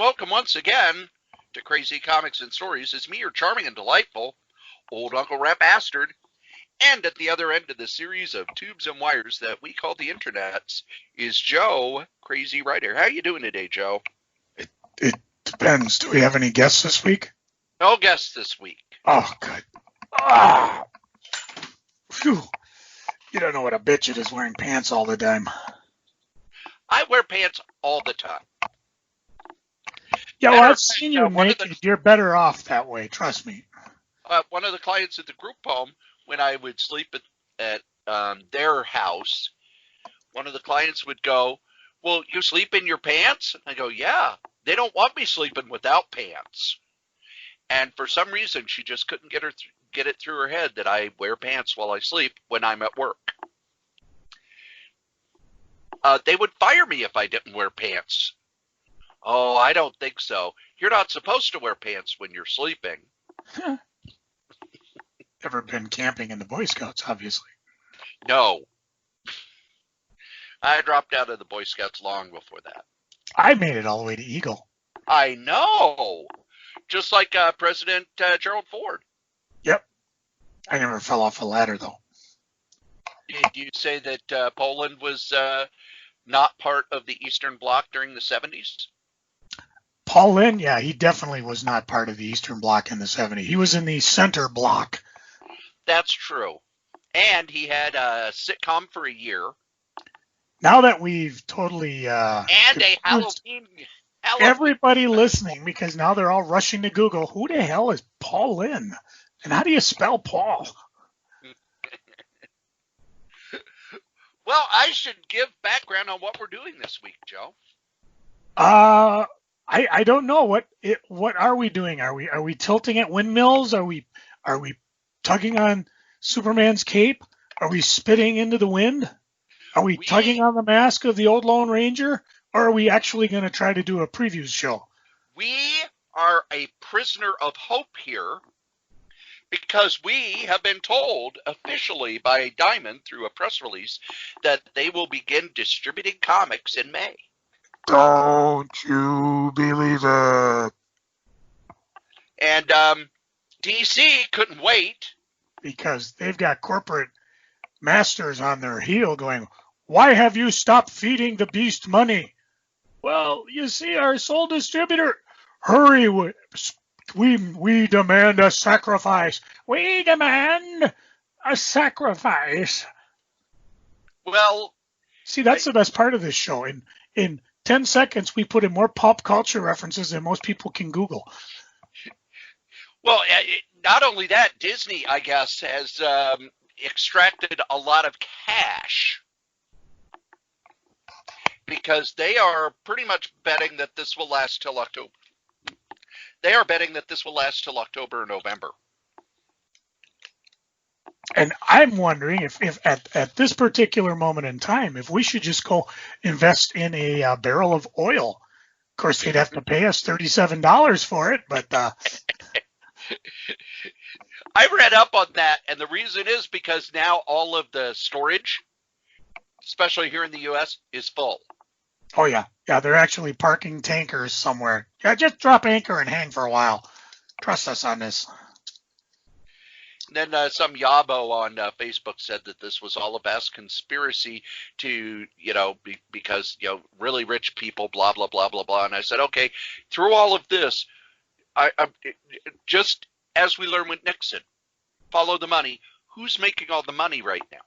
welcome once again to Crazy Comics and Stories. It's me, your charming and delightful old Uncle Rat Bastard. And at the other end of the series of tubes and wires that we call the internets is Joe, Crazy Writer. How you doing today, Joe? It depends. Do we have any guests this week? No guests this week. Oh, good. Ah, phew. You don't know what a bitch it is wearing pants all the time. I wear pants all the time. Yeah, well, I've seen you naked. You're better off that way. Trust me. One of the clients at the group home, when I would sleep at their house, one of the clients would go, "Well, you sleep in your pants?" I go, "Yeah." They don't want me sleeping without pants. And for some reason, she just couldn't get it through her head that I wear pants while I sleep when I'm at work. They would fire me if I didn't wear pants. Oh, I don't think so. You're not supposed to wear pants when you're sleeping. Ever been camping in the Boy Scouts, obviously. No. I dropped out of the Boy Scouts long before that. I made it all the way to Eagle. I know. Just like President Gerald Ford. Yep. I never fell off a ladder, though. Did you say that Poland was not part of the Eastern Bloc during the 70s? Paul Lynde, yeah, he definitely was not part of the Eastern Bloc in the 70s. He was in the Center Bloc. That's true. And he had a sitcom for a year. Now that we've totally... and a Halloween... Everybody listening, because now they're all rushing to Google, who the hell is Paul Lynde? And how do you spell Paul? Well, I should give background on what we're doing this week, Joe. I don't know. What are we doing? Are we tilting at windmills? Are we tugging on Superman's cape? Are we spitting into the wind? Are we tugging on the mask of the old Lone Ranger? Or are we actually going to try to do a previews show? We are a prisoner of hope here because we have been told officially by Diamond through a press release that they will begin distributing comics in May. Don't you believe it? And DC couldn't wait. Because they've got corporate masters on their heel going, "Why have you stopped feeding the beast money?" Well, you see, our sole distributor, hurry, we demand a sacrifice. We demand a sacrifice. Well, see, that's the best part of this show. In 10 seconds, we put in more pop culture references than most people can Google. Well, not only that, Disney, I guess, has extracted a lot of cash because they are pretty much betting that this will last till October. They are betting that this will last till October or November. And I'm wondering if at this particular moment in time, if we should just go invest in a barrel of oil. Of course, they'd have to pay us $37 for it, but... I read up on that, and the reason is because now all of the storage, especially here in the U.S., is full. Oh, yeah. Yeah, they're actually parking tankers somewhere. Yeah, just drop anchor and hang for a while. Trust us on this. And then some yabo on Facebook said that this was all a vast conspiracy to, because, really rich people, blah, blah, blah, blah, blah. And I said, okay, through all of this, I just as we learned with Nixon, follow the money. Who's making all the money right now?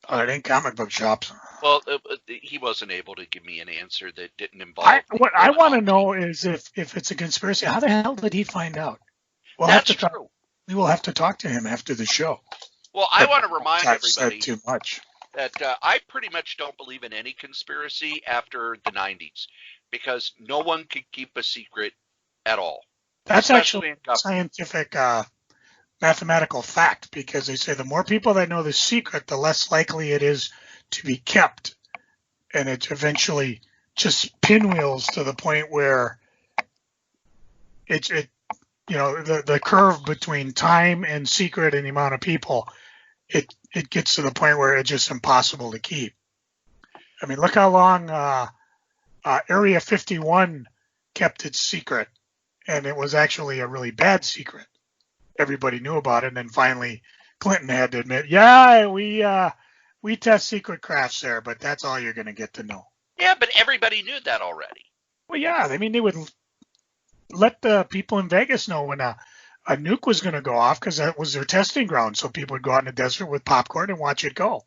Oh, it ain't comic book shops. Well, he wasn't able to give me an answer that didn't involve. What I want to know is if it's a conspiracy, how the hell did he find out? That's true. We will have to talk to him after the show. Well, I want to remind everybody said too much. That I pretty much don't believe in any conspiracy after the 90s because no one could keep a secret at all. That's actually a scientific mathematical fact because they say the more people that know the secret, the less likely it is to be kept. And it eventually just pinwheels to the point where the curve between time and secret and the amount of people, it gets to the point where it's just impossible to keep. I mean, look how long Area 51 kept its secret, and it was actually a really bad secret. Everybody knew about it, and then finally Clinton had to admit, yeah, we test secret crafts there, but that's all you're going to get to know. Yeah, but everybody knew that already. Well, yeah, I mean, they would let the people in Vegas know when a nuke was going to go off because that was their testing ground. So people would go out in the desert with popcorn and watch it go.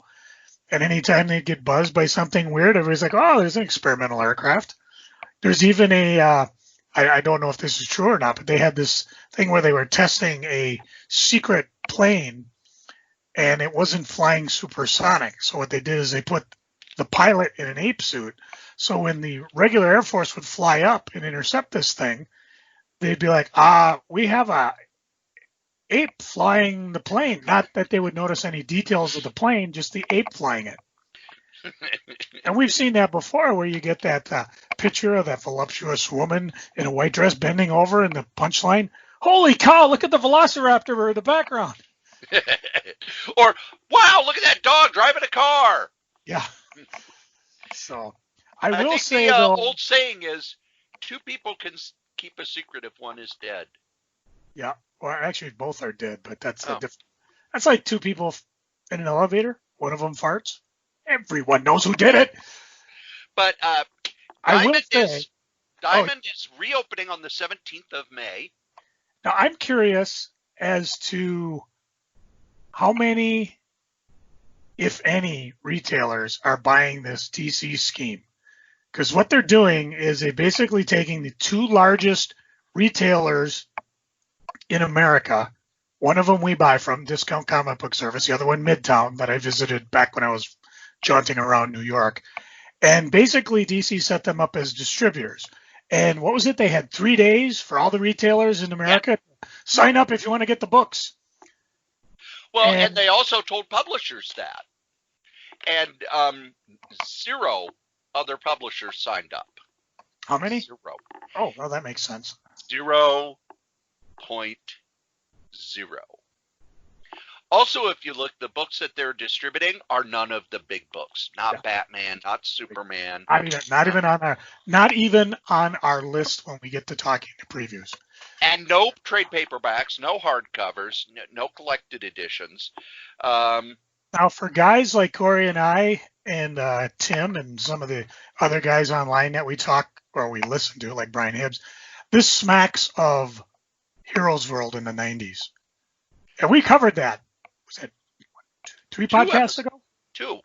And anytime they'd get buzzed by something weird, everybody's like, oh, there's an experimental aircraft. There's even I don't know if this is true or not, but they had this thing where they were testing a secret plane and it wasn't flying supersonic. So what they did is they put the pilot in an ape suit. So when the regular Air Force would fly up and intercept this thing, they'd be like, we have a ape flying the plane. Not that they would notice any details of the plane, just the ape flying it. And we've seen that before where you get that picture of that voluptuous woman in a white dress bending over in the punchline. Holy cow, look at the velociraptor in the background. Or, wow, look at that dog driving a car. Yeah. So I will think say, the though, old saying is, two people can keep a secret if one is dead. Yeah. Well, actually, both are dead, but that's that's like two people in an elevator. One of them farts. Everyone knows who did it. But Diamond is reopening on the 17th of May. Now, I'm curious as to how many, if any, retailers are buying this DC scheme. Because what they're doing is they're basically taking the two largest retailers in America. One of them we buy from, Discount Comic Book Service. The other one, Midtown, that I visited back when I was jaunting around New York. And basically, DC set them up as distributors. And what was it? They had 3 days for all the retailers in America. Yep. Sign up if you want to get the books. Well, and they also told publishers that. And 0 other publishers signed up. How many? 0. Oh, well, that makes sense. 0.0. Also, if you look, the books that they're distributing are none of the big books. Not Batman, not Superman. Not even on our list when we get to talking to previews. And no trade paperbacks, no hardcovers, no collected editions. Now, for guys like Cory and I and Tim and some of the other guys online that we talk or we listen to, like Brian Hibbs, this smacks of Heroes World in the 90s. And we covered that. Was that 3 podcasts ago? Two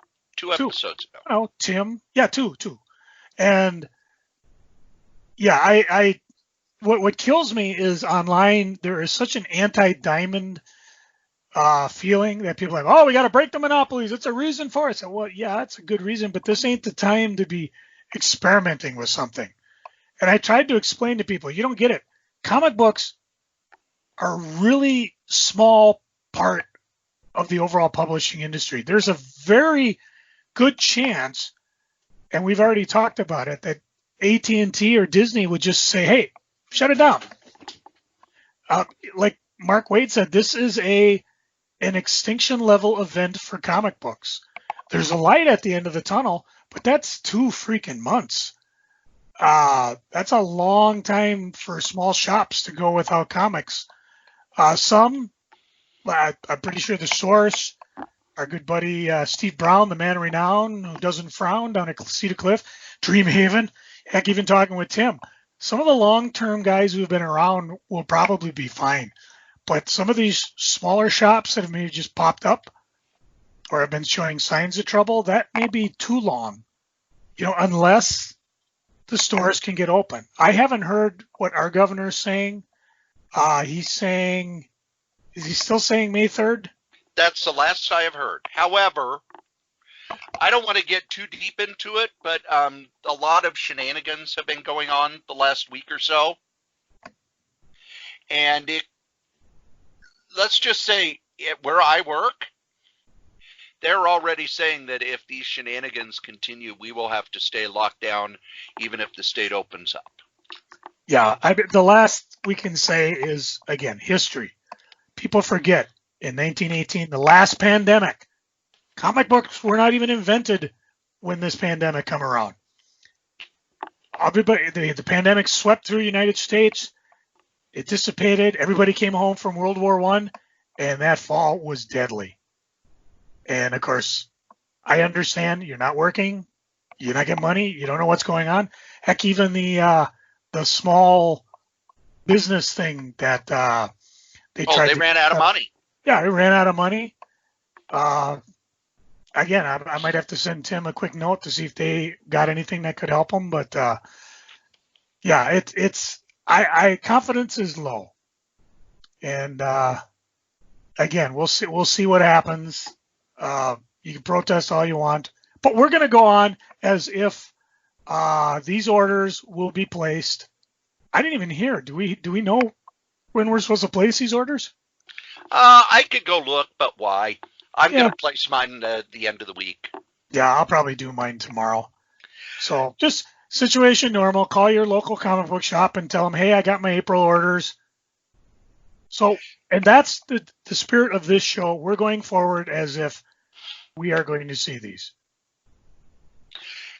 episodes ago. Oh, Tim. Yeah, two. And yeah, I what kills me is online there is such an anti-diamond feeling that people are like, oh, we got to break the monopolies. It's a reason for it. So, well, yeah, that's a good reason, but this ain't the time to be experimenting with something. And I tried to explain to people, you don't get it. Comic books are a really small part of the overall publishing industry. There's a very good chance, and we've already talked about it, that AT&T or Disney would just say, hey, shut it down. Like Mark Waid said, this is an extinction level event for comic books. There's a light at the end of the tunnel, but that's 2 freaking months. That's a long time for small shops to go without comics. I'm pretty sure The Source, our good buddy Steve Brown, the man of renown who doesn't frown down at Cedar Cliff, Dreamhaven, heck, even talking with Tim. Some of the long-term guys who have been around will probably be fine. But some of these smaller shops that have maybe just popped up or have been showing signs of trouble, that may be too long, unless the stores can get open. I haven't heard what our governor is saying. Is he still saying May 3rd? That's the last I have heard. However, I don't want to get too deep into it, but a lot of shenanigans have been going on the last week or so. And let's just say where I work, they're already saying that if these shenanigans continue, we will have to stay locked down even if the state opens up. Yeah, the last we can say is, again, history. People forget, in 1918, the last pandemic, comic books were not even invented when this pandemic come around. everybody, the pandemic swept through the United States. It dissipated. Everybody came home from World War I, and that fall was deadly. And of course, I understand you're not working, you're not getting money, you don't know what's going on. Heck, even the small business thing that they ran out of money. Yeah, it ran out of money. Again, I might have to send Tim a quick note to see if they got anything that could help them. But yeah, I confidence is low, and again, we'll see what happens. You can protest all you want, but we're going to go on as if these orders will be placed. I didn't even hear. Do we know when we're supposed to place these orders? I could go look, but why? I'm going to place mine at the end of the week. Yeah, I'll probably do mine tomorrow. So just situation normal. Call your local comic book shop and tell them, hey, I got my April orders. So, and that's the spirit of this show. We're going forward as if we are going to see these.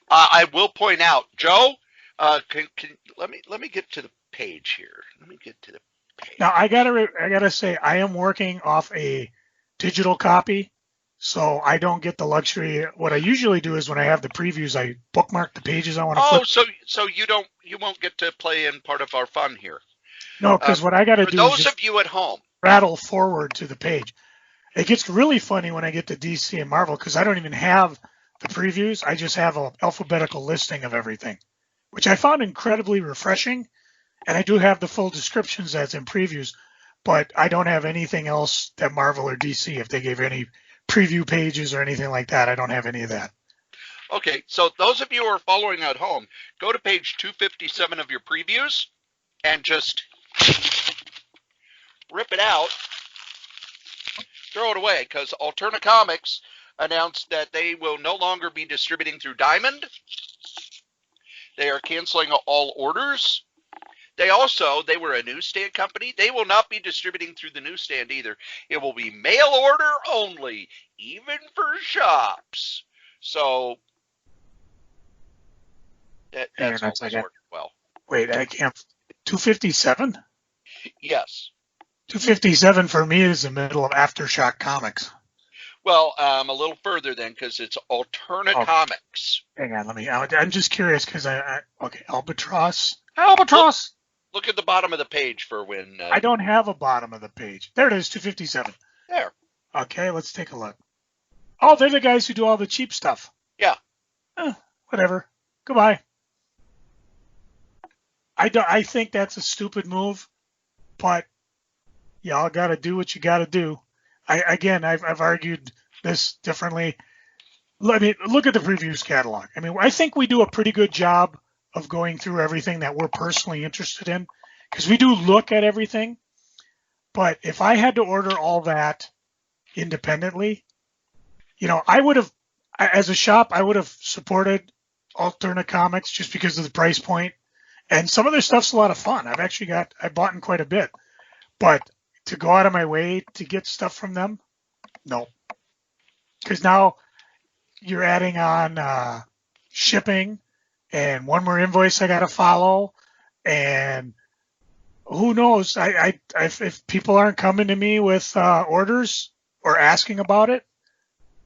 I will point out, Joe, let me get to the page here. Let me get to the page. Now, I gotta say, I am working off a digital copy, so I don't get the luxury. What I usually do is when I have the previews, I bookmark the pages I want to flip. So you won't get to play in part of our fun here. No, because what I got to do those is just of you at home, rattle forward to the page. It gets really funny when I get to DC and Marvel because I don't even have the previews. I just have an alphabetical listing of everything, which I found incredibly refreshing. And I do have the full descriptions that's in previews, but I don't have anything else that Marvel or DC, if they gave any preview pages or anything like that, I don't have any of that. Okay, so those of you who are following at home, go to page 257 of your previews and just rip it out, throw it away, because Alterna Comics announced that they will no longer be distributing through Diamond. They are canceling all orders. They were a newsstand company. They will not be distributing through the newsstand either. It will be mail order only, even for shops. So that's working well. Wait, I can't. 257? Yes. 257 for me is the middle of Aftershock Comics. Well, a little further then, because it's Alterna Comics. Hang on, I'm just curious because okay, Albatross. Look at the bottom of the page for when... I don't have a bottom of the page. There it is, 257. There. Okay, let's take a look. Oh, they're the guys who do all the cheap stuff. Yeah. Whatever. Goodbye. I think that's a stupid move, but y'all got to do what you got to do. I've argued this differently. Look at the previews catalog. I mean, I think we do a pretty good job of going through everything that we're personally interested in, because we do look at everything. But if I had to order all that independently, I would have, as a shop, I would have supported Alterna Comics just because of the price point. And some of their stuff's a lot of fun. I bought in quite a bit. But to go out of my way to get stuff from them, no. Because now you're adding on shipping, and one more invoice I got to follow, and who knows? If people aren't coming to me with orders or asking about it,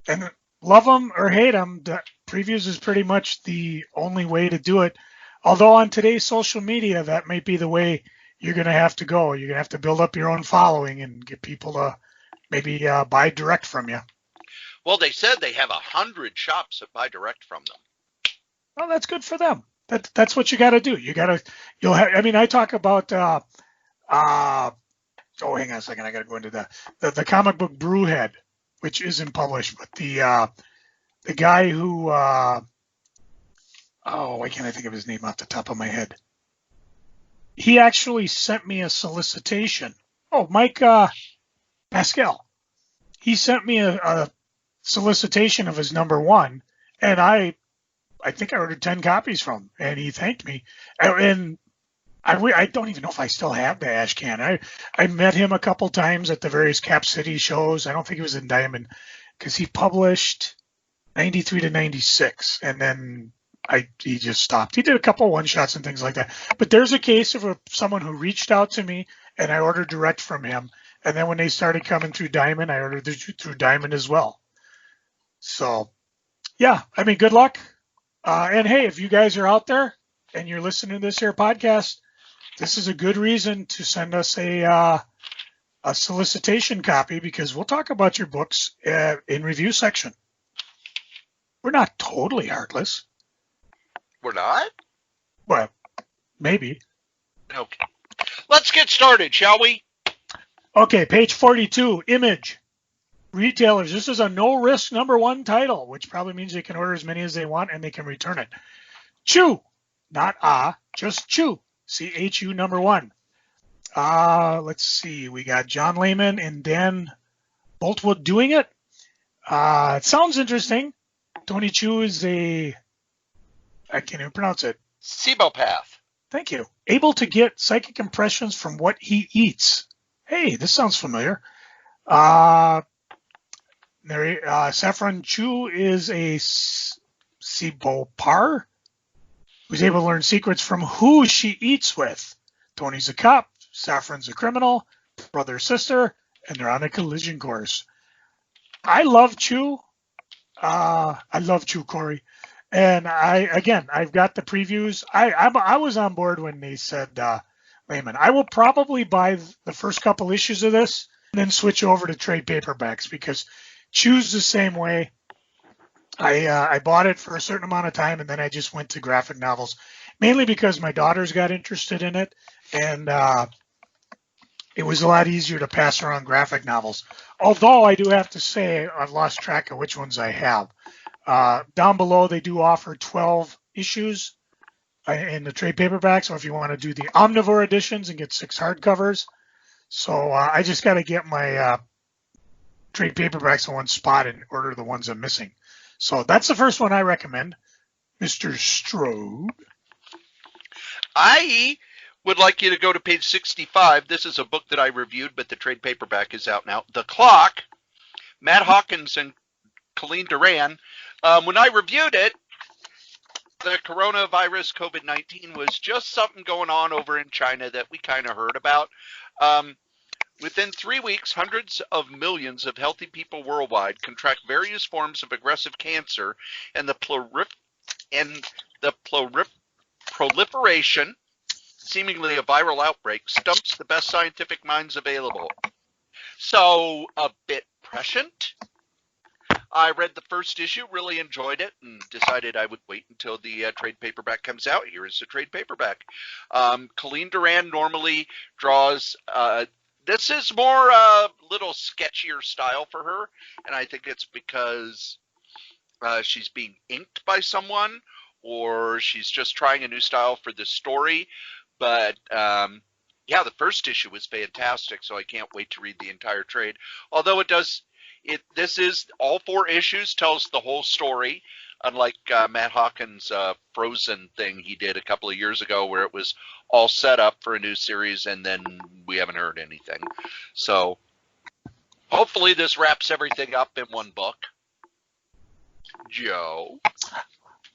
and love them or hate them, the previews is pretty much the only way to do it. Although on today's social media, that might be the way you're going to have to go. You're going to have to build up your own following and get people to maybe buy direct from you. Well, they said they have 100 shops that buy direct from them. Well, that's good for them. That's what you got to do. I talk about, hang on a second. I got to go into the comic book Brewhead, which isn't published, but the guy who, why can't I think of his name off the top of my head? He actually sent me a solicitation. Oh, Mike Pascal. He sent me a solicitation of his #1, and I think I ordered 10 copies from him, and he thanked me. And I don't even know if I still have the ash can. I met him a couple times at the various Cap City shows. I don't think he was in Diamond because he published 93 to 96, and then he just stopped. He did a couple one-shots and things like that. But there's a case of someone who reached out to me, and I ordered direct from him. And then when they started coming through Diamond, I ordered through Diamond as well. So, yeah, I mean, good luck. And hey, if you guys are out there and you're listening to this here podcast, this is a good reason to send us a solicitation copy, because we'll talk about your books in review section. We're not totally heartless. We're not? Well, maybe. Okay. Let's get started, shall we? Okay, page 42, image. Retailers, this is a no-risk #1 title, which probably means they can order as many as they want and they can return it. Chew, not just Chew. CHU #1. Let's see. We got John Lehman and Dan Boltwood doing it. It sounds interesting. Tony Chu is I can't even pronounce it. Sebopath. Thank you. Able to get psychic impressions from what he eats. Hey, this sounds familiar. Saffron Chu is a Sebopar who's able to learn secrets from who she eats with. Tony's a cop, Saffron's a criminal, brother, sister, and they're on a collision course. I love Chu. I love Chu, Cory. And I've got the previews. I was on board when they said Lehman. I will probably buy the first couple issues of this and then switch over to trade paperbacks, because Chu's the same way. I bought it for a certain amount of time, and then I just went to graphic novels, mainly because my daughters got interested in it, and it was a lot easier to pass around graphic novels. Although I do have to say I've lost track of which ones I have. Down below, they do offer 12 issues in the trade paperbacks, or if you want to do the omnivore editions and get 6 hardcovers. So I just got to get my trade paperbacks in one spot and order the ones I'm missing. So that's the first one I recommend, Mr. Strobe. I would like you to go to page 65. This is a book that I reviewed, but the trade paperback is out now. The Clock, Matt Hawkins and Colleen Duran. When I reviewed it, the coronavirus, COVID-19, was just something going on over in China that we kind of heard about. Within 3 weeks, hundreds of millions of healthy people worldwide contract various forms of aggressive cancer, and the proliferation, seemingly a viral outbreak, stumps the best scientific minds available. So, a bit prescient. I read the first issue, really enjoyed it, and decided I would wait until the trade paperback comes out. Here is the trade paperback. Colleen Duran normally draws... this is more a little sketchier style for her, and I think it's because she's being inked by someone, or she's just trying a new style for the story. But yeah, the first issue was fantastic, so I can't wait to read the entire trade. Although this is all 4 issues, tells the whole story, unlike Matt Hawkins' Frozen thing he did a couple of years ago, where it was all set up for a new series and then we haven't heard anything. So hopefully this wraps everything up in one book. Joe?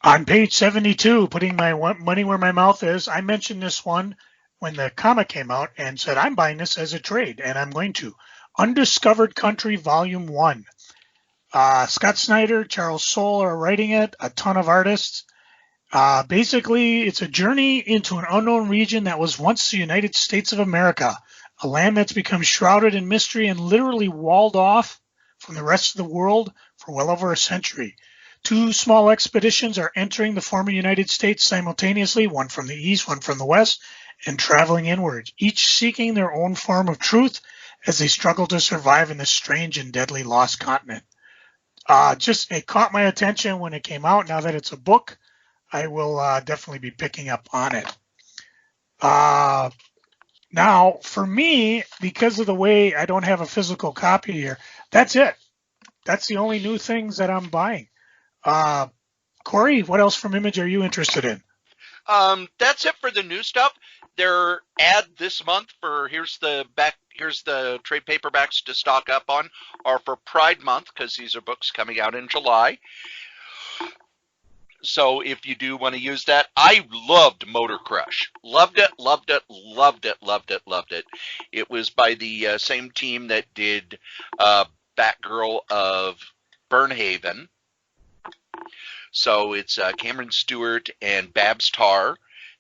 On page 72, putting my money where my mouth is, I mentioned this one when the comic came out and said, I'm buying this as a trade, and I'm going to. Undiscovered Country, Volume 1. Scott Snyder, Charles Soule are writing it, a ton of artists. Basically, it's a journey into an unknown region that was once the United States of America, a land that's become shrouded in mystery and literally walled off from the rest of the world for well over a century. 2 small expeditions are entering the former United States simultaneously, one from the east, one from the west, and traveling inward, each seeking their own form of truth as they struggle to survive in this strange and deadly lost continent. It caught my attention when it came out. Now that it's a book, I will definitely be picking up on it. Now, for me, because of the way I don't have a physical copy here, that's it. That's the only new things that I'm buying. Cory, what else from Image are you interested in? That's it for the new stuff. Their ad this month for here's the trade paperbacks to stock up on are for Pride Month, because these are books coming out in July. So if you do want to use that, I loved Motor Crush. Loved it, loved it, loved it, loved it, loved it. It was by the same team that did Batgirl of Byrne. So it's Cameron Stewart and Babs Tarr.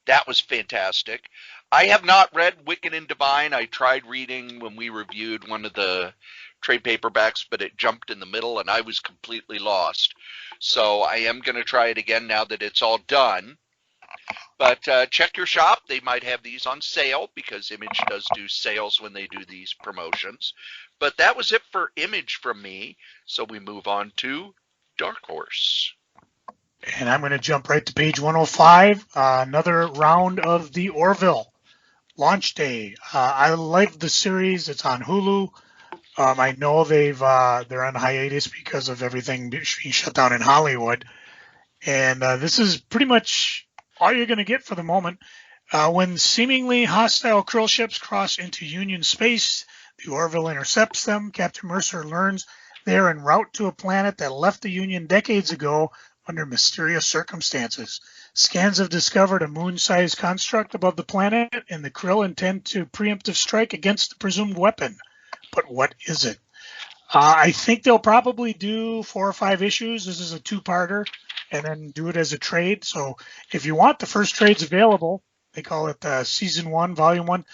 That was fantastic. I have not read Wicked and Divine. I tried reading when we reviewed one of the trade paperbacks, but it jumped in the middle and I was completely lost. So I am going to try it again now that it's all done. But check your shop. They might have these on sale because Image does do sales when they do these promotions. But that was it for Image from me. So we move on to Dark Horse. And I'm going to jump right to page 105, another round of the Orville launch day. I like the series. It's on Hulu. I know they're on hiatus because of everything being shut down in Hollywood. And this is pretty much all you're going to get for the moment. When seemingly hostile Krill ships cross into Union space, the Orville intercepts them. Captain Mercer learns they're en route to a planet that left the Union decades ago under mysterious circumstances. Scans have discovered a moon-sized construct above the planet, and the Krill intend to preemptive strike against the presumed weapon. But what is it? I think they'll probably do 4 or 5 issues. This is a 2-parter, and then do it as a trade. So if you want, the first trade's available. They call it Season 1, Volume 1.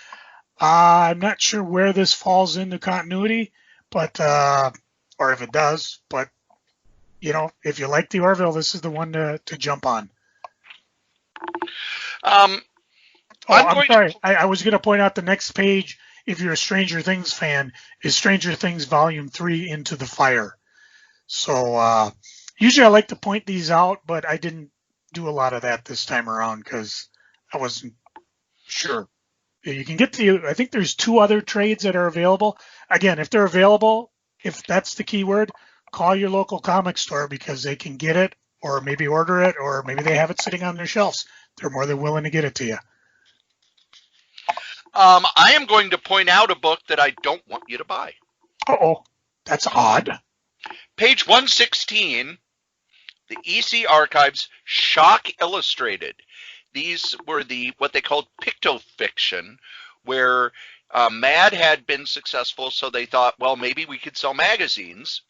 I'm not sure where this falls into continuity, but or if it does. But, you know, if you like the Orville, this is the one to jump on. I'm sorry. I was going to point out the next page, if you're a Stranger Things fan, is Stranger Things Volume 3, Into the Fire. So usually I like to point these out, but I didn't do a lot of that this time around because I wasn't sure. You can get I think there's 2 other trades that are available. Again, if they're available, if that's the keyword, call your local comic store because they can get it or maybe order it or maybe they have it sitting on their shelves. They're more than willing to get it to you. I am going to point out a book that I don't want you to buy. Uh-oh, that's odd. Page 116, the EC Archives Shock Illustrated. These were what they called pictofiction, where Mad had been successful, so they thought, well, maybe we could sell magazines.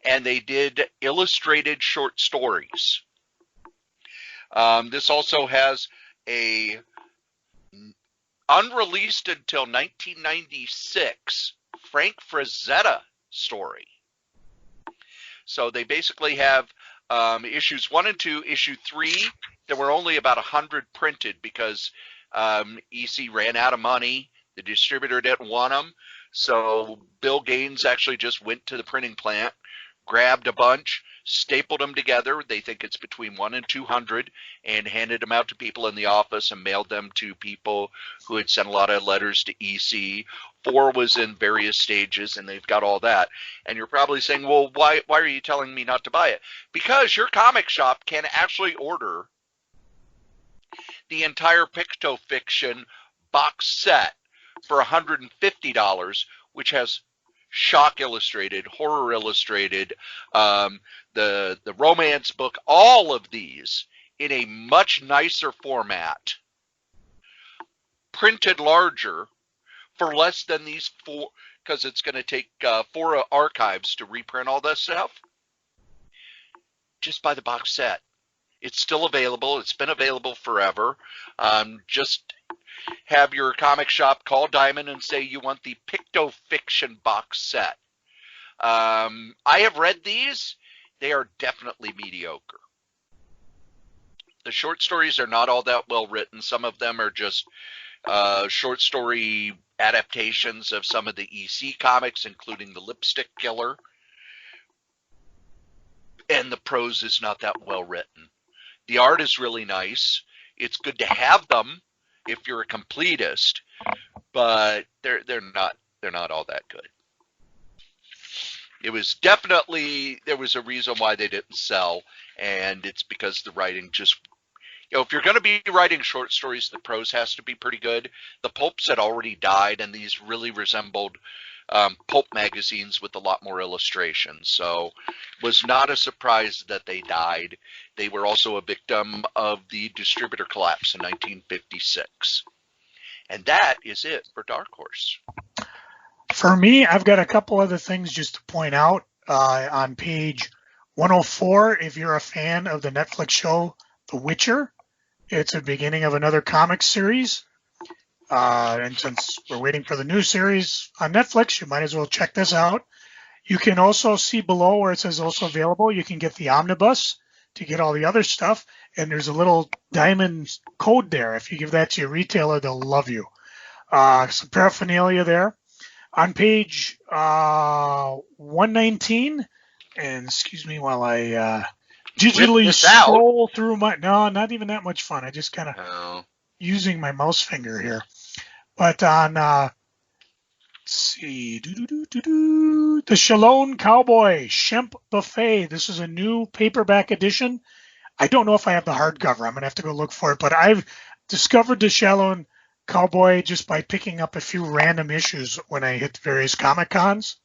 And they did illustrated short stories. This also has a unreleased until 1996 Frank Frazetta story. So they basically have issues 1 and 2, issue 3. There were only about 100 printed because EC ran out of money. The distributor didn't want them. So Bill Gaines actually just went to the printing plant, grabbed a bunch, stapled them together. They think it's between 1 and 200, and handed them out to people in the office and mailed them to people who had sent a lot of letters to EC. 4 was in various stages, and they've got all that. And you're probably saying, well, why are you telling me not to buy it? Because your comic shop can actually order the entire Pictofiction box set for $150, which has Shock Illustrated, Horror Illustrated, the romance book, all of these in a much nicer format, printed larger for less than these 4, because it's going to take 4 archives to reprint all this stuff. Just buy the box set. It's still available. It's been available forever. Just have your comic shop call Diamond and say you want the Pictofiction box set. I have read these. They are definitely mediocre. The short stories are not all that well written. Some of them are just short story adaptations of some of the EC comics, including the Lipstick Killer. And the prose is not that well written. The art is really nice. It's good to have them if you're a completist, but they're not all that good. It was definitely, there was a reason why they didn't sell, and it's because the writing just, if you're going to be writing short stories, the prose has to be pretty good. The pulps had already died, and these really resembled pulp magazines with a lot more illustrations. So it was not a surprise that they died. They were also a victim of the distributor collapse in 1956. And that is it for Dark Horse. For me, I've got a couple other things just to point out. On page 104, if you're a fan of the Netflix show The Witcher, it's the beginning of another comic series. And since we're waiting for the new series on Netflix, you might as well check this out. You can also see below where it says also available, you can get the omnibus to get all the other stuff. And there's a little diamond code there. If you give that to your retailer, they'll love you. Some paraphernalia there. On page 119, and excuse me while I digitally scroll through my, no, not even that much fun. I just kind of using my mouse finger here. But on, let's see, the Shalone Cowboy Shemp Buffet. This is a new paperback edition. I don't know if I have the hardcover. I'm going to have to go look for it. But I've discovered the Shalone Cowboy just by picking up a few random issues when I hit various Comic Cons.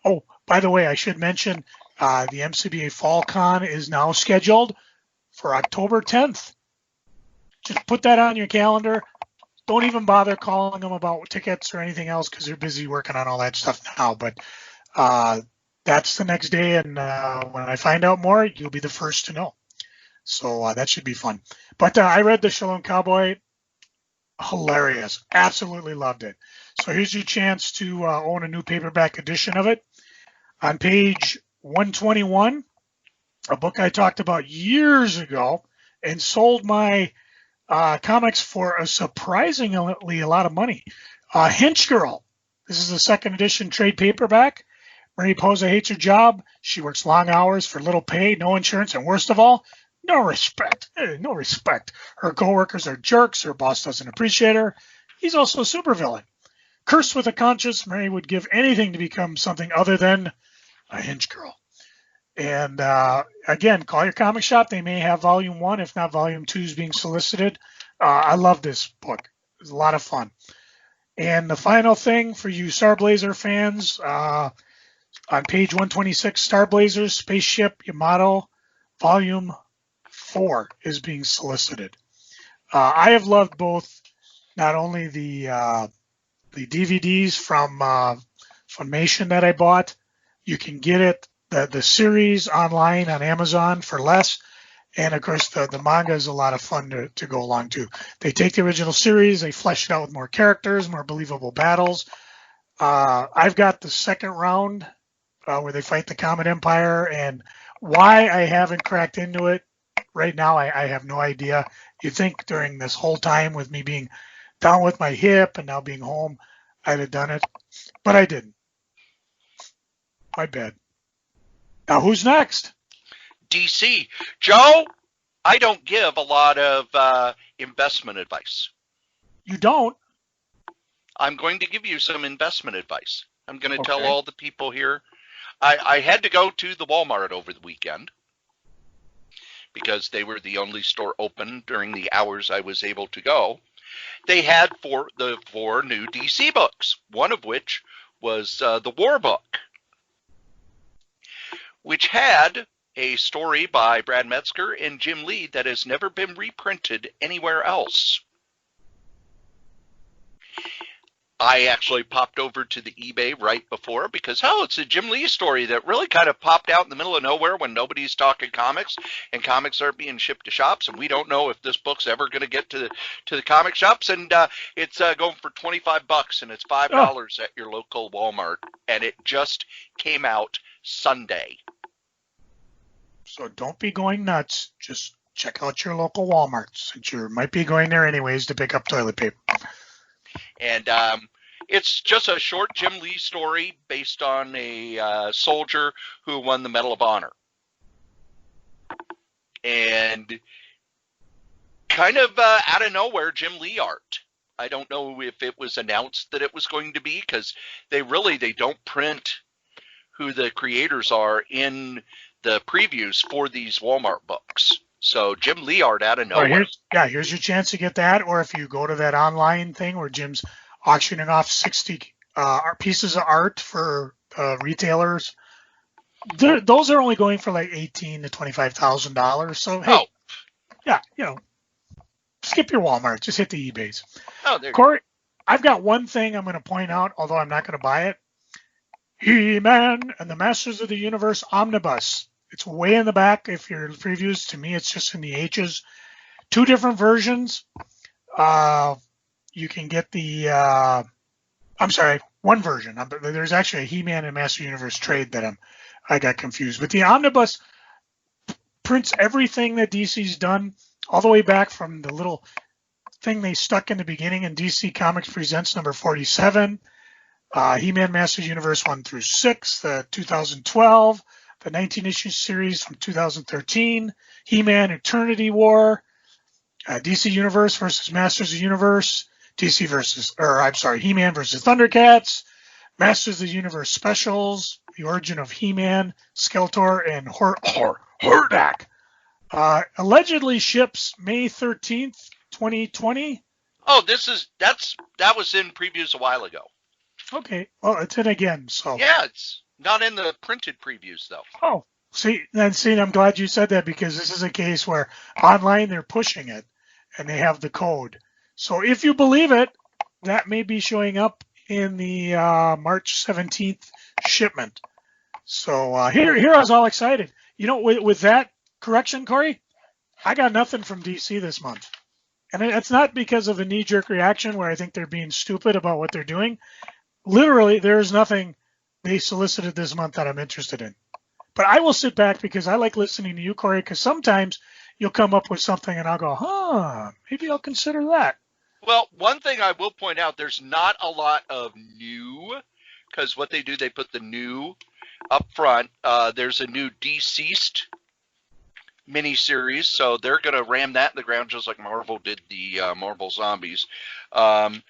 Oh, by the way, I should mention the MCBA Fall Con is now scheduled for October 10th. Just put that on your calendar. Don't even bother calling them about tickets or anything else because they're busy working on all that stuff now. But that's the next day, and when I find out more, you'll be the first to know. So that should be fun. But I read the Shalone Cowboy. Hilarious. Absolutely loved it. So here's your chance to own a new paperback edition of it. On page 121, a book I talked about years ago and sold my comics for a surprisingly a lot of money. Hinch Girl. This is the second edition trade paperback. Marie Posa hates her job. She works long hours for little pay, no insurance, and worst of all, no respect. No respect. Her coworkers are jerks. Her boss doesn't appreciate her. He's also a supervillain. Cursed with a conscience, Mary would give anything to become something other than a Hinch Girl. And again, call your comic shop. They may have volume 1, if not volume 2 is being solicited. I love this book. It was a lot of fun. And the final thing for you Starblazer fans, on page 126, Starblazers Spaceship Yamato, volume 4 is being solicited. I have loved both, not only the DVDs from Funimation that I bought. You can get it, the series online on Amazon for less. And of course, the manga is a lot of fun to go along to. They take the original series, they flesh it out with more characters, more believable battles. I've got the second round where they fight the Comet Empire, and why I haven't cracked into it right now, I have no idea. You'd think during this whole time with me being down with my hip and now being home, I'd have done it, but I didn't. My bad. Now, who's next? DC. Joe, I don't give a lot of investment advice. You don't? I'm going to give you some investment advice. I'm going to tell all the people here. I had to go to the Walmart over the weekend because they were the only store open during the hours I was able to go. They had four new DC books, one of which was the War Book, which had a story by Brad Metzger and Jim Lee that has never been reprinted anywhere else. I actually popped over to the eBay right before because, it's a Jim Lee story that really kind of popped out in the middle of nowhere when nobody's talking comics and comics are being shipped to shops, and we don't know if this book's ever going to get to the comic shops. And it's going for $25, and it's $5 at your local Walmart, and it just came out Sunday. So don't be going nuts. Just check out your local Walmart, since you might be going there anyways to pick up toilet paper. And it's just a short Jim Lee story based on a soldier who won the Medal of Honor. And kind of out of nowhere, Jim Lee art. I don't know if it was announced that it was going to be, because they don't print who the creators are in the previews for these Walmart books. So Jim Lee art out of Or nowhere. here's your chance to get that. Or if you go to that online thing where Jim's auctioning off 60 pieces of art for retailers, those are only going for like $18,000 to $25,000. So hey, yeah, skip your Walmart, just hit the eBays. Oh, there. Cory, I've got one thing I'm going to point out, although I'm not going to buy it. He-Man and the Masters of the Universe Omnibus. It's way in the back. If you're previews, to me, it's just in the H's. 2 different versions. You can get one version. There's actually a He-Man and Master Universe trade that I got confused. But the Omnibus prints everything that DC's done all the way back from the little thing they stuck in the beginning in DC Comics Presents number 47, He-Man Masters Universe 1 through 6, the 2012, the 19-issue series from 2013, He-Man Eternity War, DC Universe versus Masters of the Universe, He-Man versus Thundercats, Masters of the Universe Specials, The Origin of He-Man, Skeletor, and Hordak. Allegedly ships May 13th, 2020. Oh, that was in previews a while ago. Okay, well, it's in again, so. Yeah, it's not in the printed previews, though. Oh, see, I'm glad you said that, because this is a case where online they're pushing it, and they have the code. So if you believe it, that may be showing up in the March 17th shipment. So here I was all excited. With that correction, Cory, I got nothing from DC this month. And it's not because of a knee-jerk reaction where I think they're being stupid about what they're doing. Literally, there is nothing they solicited this month that I'm interested in. But I will sit back because I like listening to you, Cory, because sometimes you'll come up with something and I'll go, maybe I'll consider that. Well, one thing I will point out, there's not a lot of new, because what they do, they put the new up front. There's a new Deceased miniseries, so they're going to ram that in the ground just like Marvel did the Marvel Zombies. Batman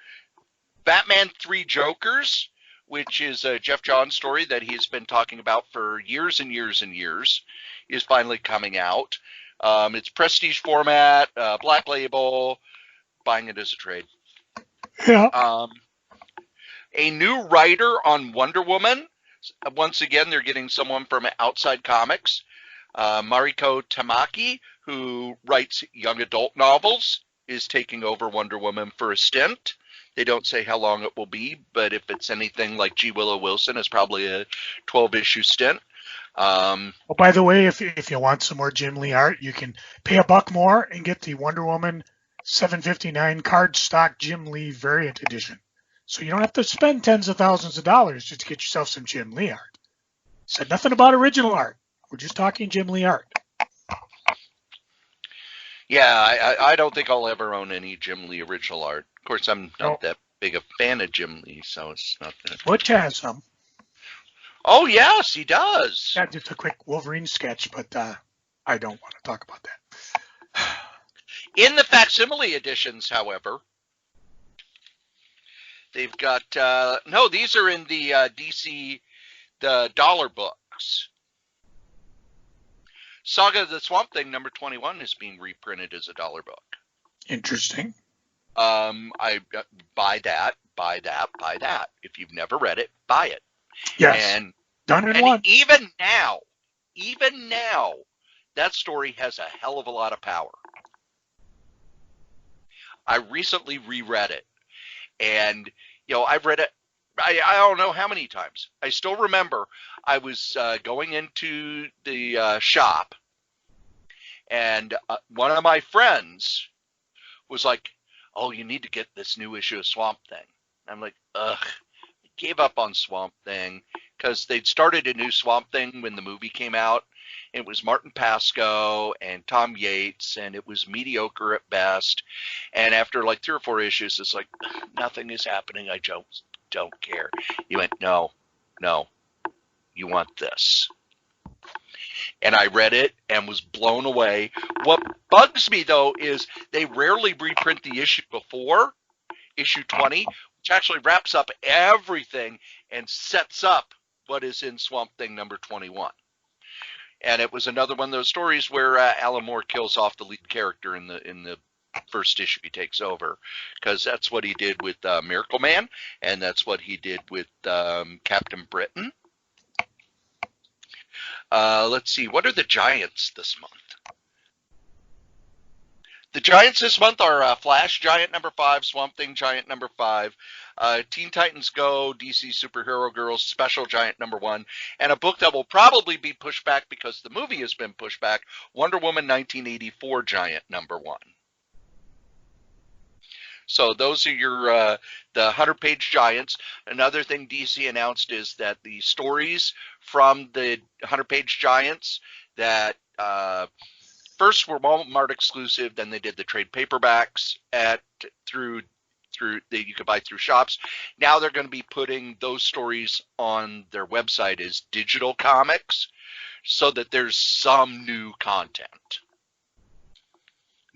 3 Jokers, which is a Jeff Johns story that he's been talking about for years and years and years, is finally coming out. It's prestige format, black label, buying it as a trade. Yeah. A new writer on Wonder Woman. Once again, they're getting someone from Outside Comics. Mariko Tamaki, who writes young adult novels, is taking over Wonder Woman for a stint. They don't say how long it will be, but if it's anything like G. Willow Wilson, it's probably a 12-issue stint. By the way, if you want some more Jim Lee art, you can pay $1 more and get the Wonder Woman 759 cardstock Jim Lee variant edition. So you don't have to spend tens of thousands of dollars just to get yourself some Jim Lee art. Said nothing about original art. We're just talking Jim Lee art. Yeah, I don't think I'll ever own any Jim Lee original art. Of course, I'm not that big a fan of Jim Lee, so it's not that. Butch has some. Oh, yes, he does. Yeah, just a quick Wolverine sketch, but I don't want to talk about that. In the facsimile editions, however, they've got, no, these are in the DC, the dollar books. Saga of the Swamp Thing number 21 is being reprinted as a dollar book. Interesting. I buy that. If you've never read it, buy it. Yes. And done in one. Even now, that story has a hell of a lot of power. I recently reread it, and I've read it. I don't know how many times. I still remember I was going into the shop, and one of my friends was like, "Oh, you need to get this new issue of Swamp Thing." I'm like, ugh. I gave up on Swamp Thing because they'd started a new Swamp Thing when the movie came out. It was Martin Pascoe and Tom Yates, and it was mediocre at best. And after like 3 or 4 issues, it's like, nothing is happening. I don't care. He went, no, you want this. And I read it and was blown away. What bugs me, though, is they rarely reprint the issue before, issue 20, which actually wraps up everything and sets up what is in Swamp Thing number 21. And it was another one of those stories where Alan Moore kills off the lead character in the first issue he takes over, because that's what he did with Miracle Man, and that's what he did with Captain Britain. Let's see, what are the Giants this month? The Giants this month are Flash Giant number 5, Swamp Thing Giant number 5, Teen Titans Go, DC Superhero Girls Special Giant number 1, and a book that will probably be pushed back because the movie has been pushed back, Wonder Woman 1984 Giant number 1. So those are your the 100-page Giants. Another thing DC announced is that the stories from the 100-page Giants that first were Walmart exclusive, then they did the trade paperbacks through that you could buy through shops. Now they're going to be putting those stories on their website as digital comics, so that there's some new content.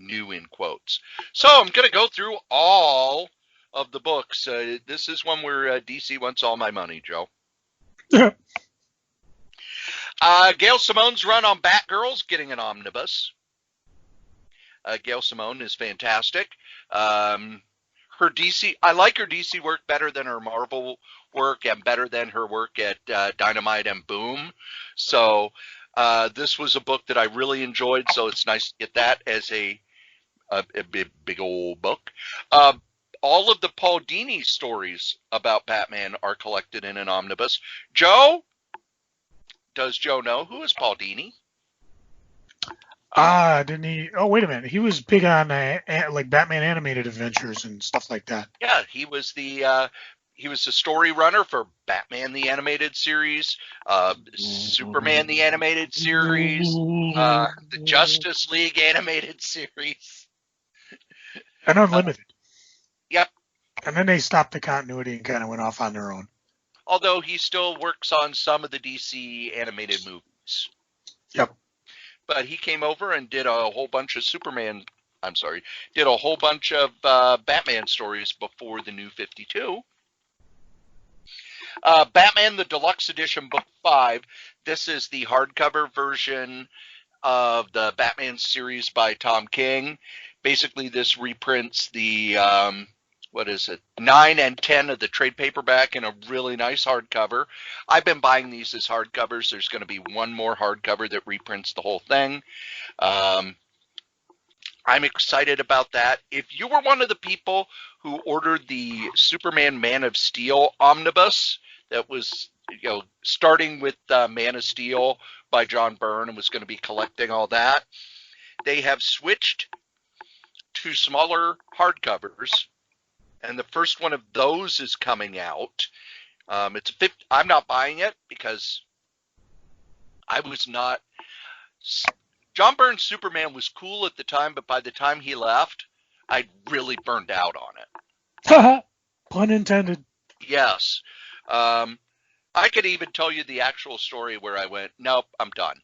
New in quotes. So I'm going to go through all of the books. This is one where DC wants all my money, Joe. Gail Simone's run on Batgirl's getting an omnibus. Gail Simone is fantastic. Her DC, I like her DC work better than her Marvel work and better than her work at Dynamite and Boom. So this was a book that I really enjoyed, so it's nice to get that as a big old book. All of the Paul Dini stories about Batman are collected in an omnibus. Joe? Does Joe know who is Paul Dini? Didn't he? Oh, wait a minute. He was big on like Batman animated adventures and stuff like that. Yeah, he was the story runner for Batman the Animated Series, Superman the Animated Series, the Justice League Animated Series. And Unlimited. Yep. And then they stopped the continuity and kind of went off on their own. Although he still works on some of the DC animated movies. Yep. But he came over and did a whole bunch of did a whole bunch of Batman stories before the New 52. Batman the Deluxe Edition Book 5. This is the hardcover version of the Batman series by Tom King. Basically, this reprints the 9 and 10 of the trade paperback in a really nice hardcover. I've been buying these as hardcovers. There's going to be one more hardcover that reprints the whole thing. I'm excited about that. If you were one of the people who ordered the Superman Man of Steel omnibus that was, starting with Man of Steel by John Byrne and was going to be collecting all that, they have switched to smaller hardcovers, and the first one of those is coming out. It's I'm not buying it because I was not. John Byrne's Superman was cool at the time, but by the time he left, I'd really burned out on it. Pun intended. Yes. I could even tell you the actual story where I went, nope, I'm done.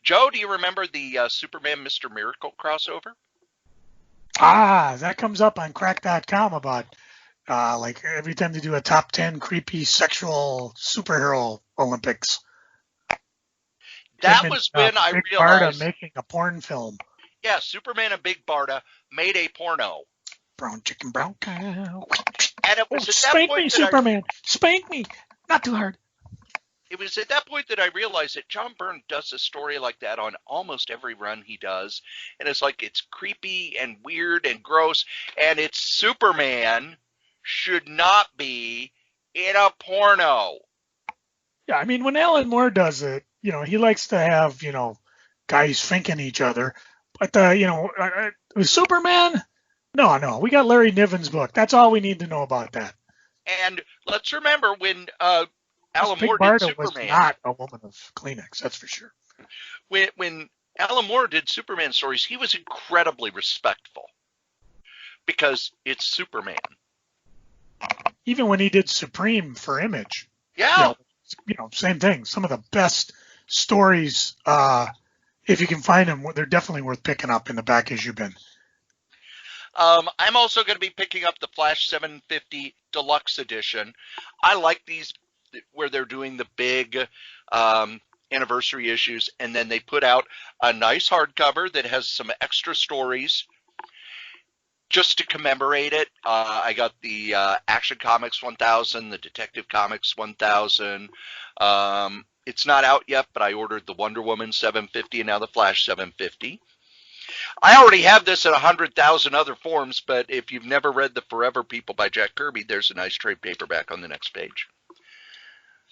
Joe, do you remember the Superman Mr. Miracle crossover? That comes up on crack.com about like every time they do a top 10 creepy sexual superhero Olympics. That was when I Big realized Barda making a porn film. Yeah, Superman and Big Barda made a porno. Brown chicken, brown cow. And it was at that Spank point me, that Superman. Spank me. Not too hard. It was at that point that I realized that John Byrne does a story like that on almost every run he does. And it's like, it's creepy and weird and gross. And it's Superman should not be in a porno. Yeah, I mean, when Alan Moore does it, he likes to have, guys finking each other. But, with Superman, no, we got Larry Niven's book. That's all we need to know about that. And let's remember when Alan Big Moore Barda did Superman. was not a woman of Kleenex, that's for sure. When Alan Moore did Superman stories, he was incredibly respectful because it's Superman. Even when he did Supreme for Image. Yeah. Same thing. Some of the best stories, if you can find them, they're definitely worth picking up in the back issue bin. I'm also going to be picking up the Flash 750 Deluxe Edition. I like these where they're doing the big anniversary issues, and then they put out a nice hardcover that has some extra stories just to commemorate it. I got the Action Comics 1000, the Detective Comics 1000. It's not out yet, but I ordered the Wonder Woman 750 and now the Flash 750. I already have this in 100,000 other forms, but if you've never read The Forever People by Jack Kirby, there's a nice trade paperback on the next page.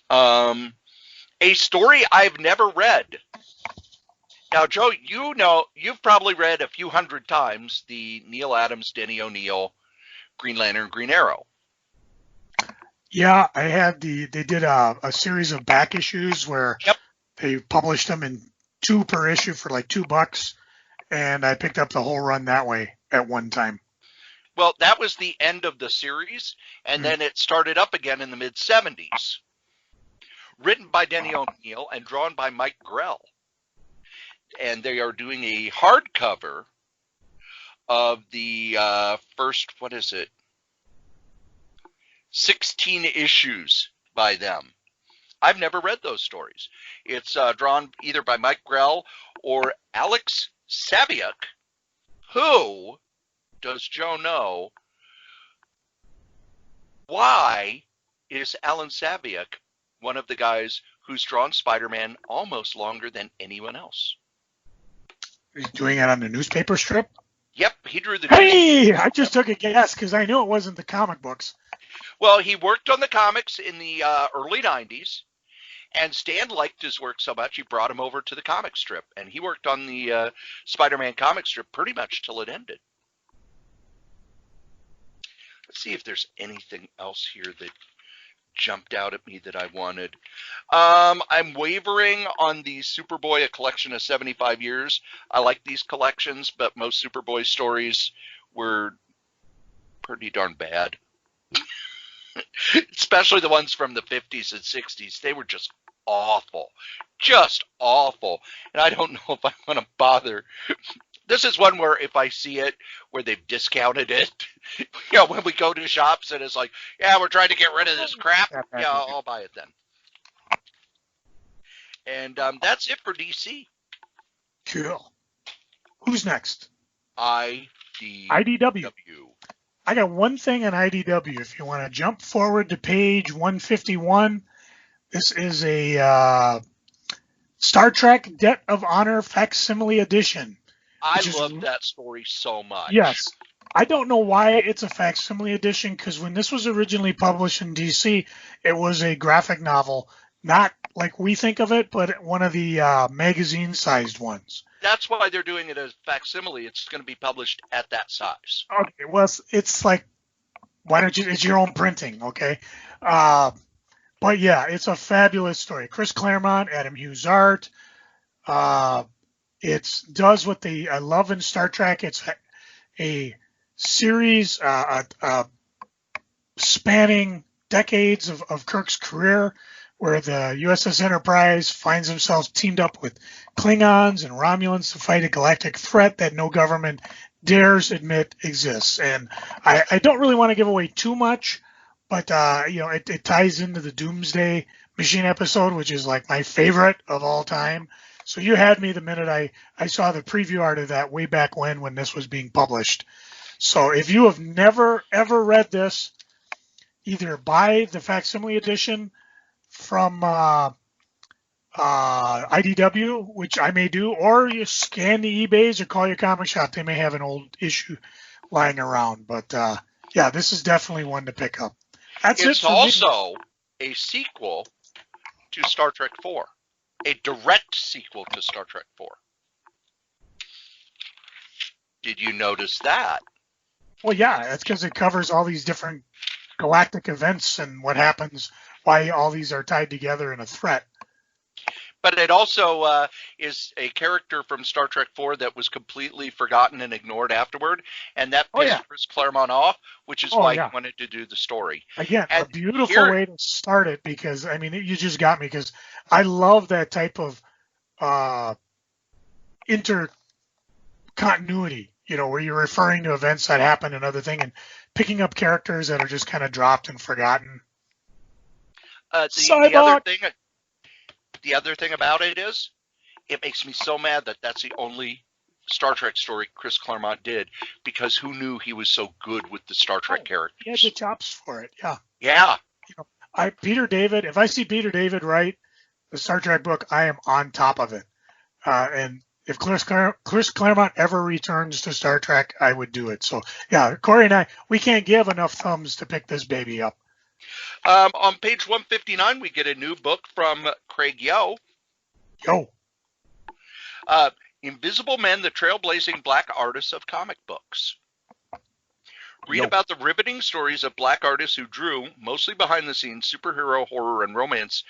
A story I've never read. Now, Joe, you've probably read a few hundred times the Neil Adams, Denny O'Neil, Green Lantern, Green Arrow. Yeah, I had they did a series of back issues where they published them in 2 per issue for like $2, and I picked up the whole run that way at one time. Well, that was the end of the series, and then it started up again in the mid-'70s. Written by Denny O'Neil and drawn by Mike Grell. And they are doing a hardcover of the first, 16 issues by them. I've never read those stories. It's drawn either by Mike Grell or Alex Saviuk. Who, does Joe know, why is Alan Saviuk one of the guys who's drawn Spider-Man almost longer than anyone else? He's doing it on the newspaper strip? Yep, he drew the Hey, I just took a guess because I knew it wasn't the comic books. Well, he worked on the comics in the early 90s, and Stan liked his work so much he brought him over to the comic strip, and he worked on the Spider-Man comic strip pretty much till it ended. Let's see if there's anything else here that jumped out at me that I wanted. I'm wavering on the Superboy, A Collection of 75 Years. I like these collections, but most Superboy stories were pretty darn bad. Especially the ones from the 50s and 60s. They were just awful. Just awful. And I don't know if I want to bother. This is one where if I see it where they've discounted it, when we go to shops and it's like, yeah, we're trying to get rid of this crap, I'll buy it then. And that's it for DC. Cool. Who's next? IDW. I got one thing on IDW. If you want to jump forward to page 151, this is a Star Trek Debt of Honor facsimile edition. I love that story so much. Yes. I don't know why it's a facsimile edition, because when this was originally published in DC, it was a graphic novel, not like we think of it, but one of the magazine-sized ones. That's why they're doing it as facsimile. It's going to be published at that size. Okay, well, it's like, why don't you, it's your own printing, okay? But yeah, it's a fabulous story. Chris Claremont, Adam Hughes art. It does what I love in Star Trek. It's a series spanning decades of Kirk's career, where the USS Enterprise finds themselves teamed up with Klingons and Romulans to fight a galactic threat that no government dares admit exists. And I don't really want to give away too much, but it ties into the Doomsday Machine episode, which is like my favorite of all time. So you had me the minute I saw the preview art of that way back when this was being published. So if you have never, ever read this, either buy the facsimile edition from IDW, which I may do, or you scan the eBays or call your comic shop. They may have an old issue lying around. But yeah, this is definitely one to pick up. It's also a sequel to Star Trek 4. A direct sequel to Star Trek 4. Did you notice that? Well, yeah, that's because it covers all these different galactic events and what happens, why all these are tied together in a threat. But it also is a character from Star Trek 4 that was completely forgotten and ignored afterward, and that pissed Chris Claremont off, which is why he wanted to do the story. Again, a beautiful way to start it, because, I mean, you just got me, because I love that type of intercontinuity, where you're referring to events that happen and other thing, and picking up characters that are just kind of dropped and forgotten. Cybok! The other thing about it is, it makes me so mad that that's the only Star Trek story Chris Claremont did, because who knew he was so good with the Star Trek characters? He had the chops for it, yeah. Yeah. Peter David, if I see Peter David write the Star Trek book, I am on top of it. And if Chris Claremont ever returns to Star Trek, I would do it. So, yeah, Cory and I, we can't give enough thumbs to pick this baby up. On page 159, we get a new book from Craig Yo. Invisible Men, the Trailblazing Black Artists of Comic Books. Read about the riveting stories of black artists who drew, mostly behind-the-scenes, superhero, horror, and romance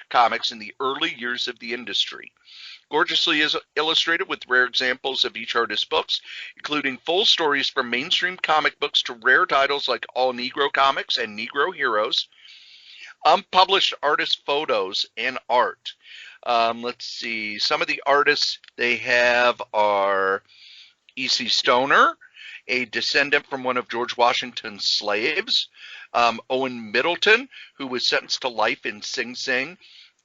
comics in the early years of the industry. Gorgeously illustrated with rare examples of each artist's books, including full stories from mainstream comic books to rare titles like All Negro Comics and Negro Heroes, unpublished artist photos and art. Let's see. Some of the artists they have are E.C. Stoner, a descendant from one of George Washington's slaves, Owen Middleton, who was sentenced to life in Sing Sing,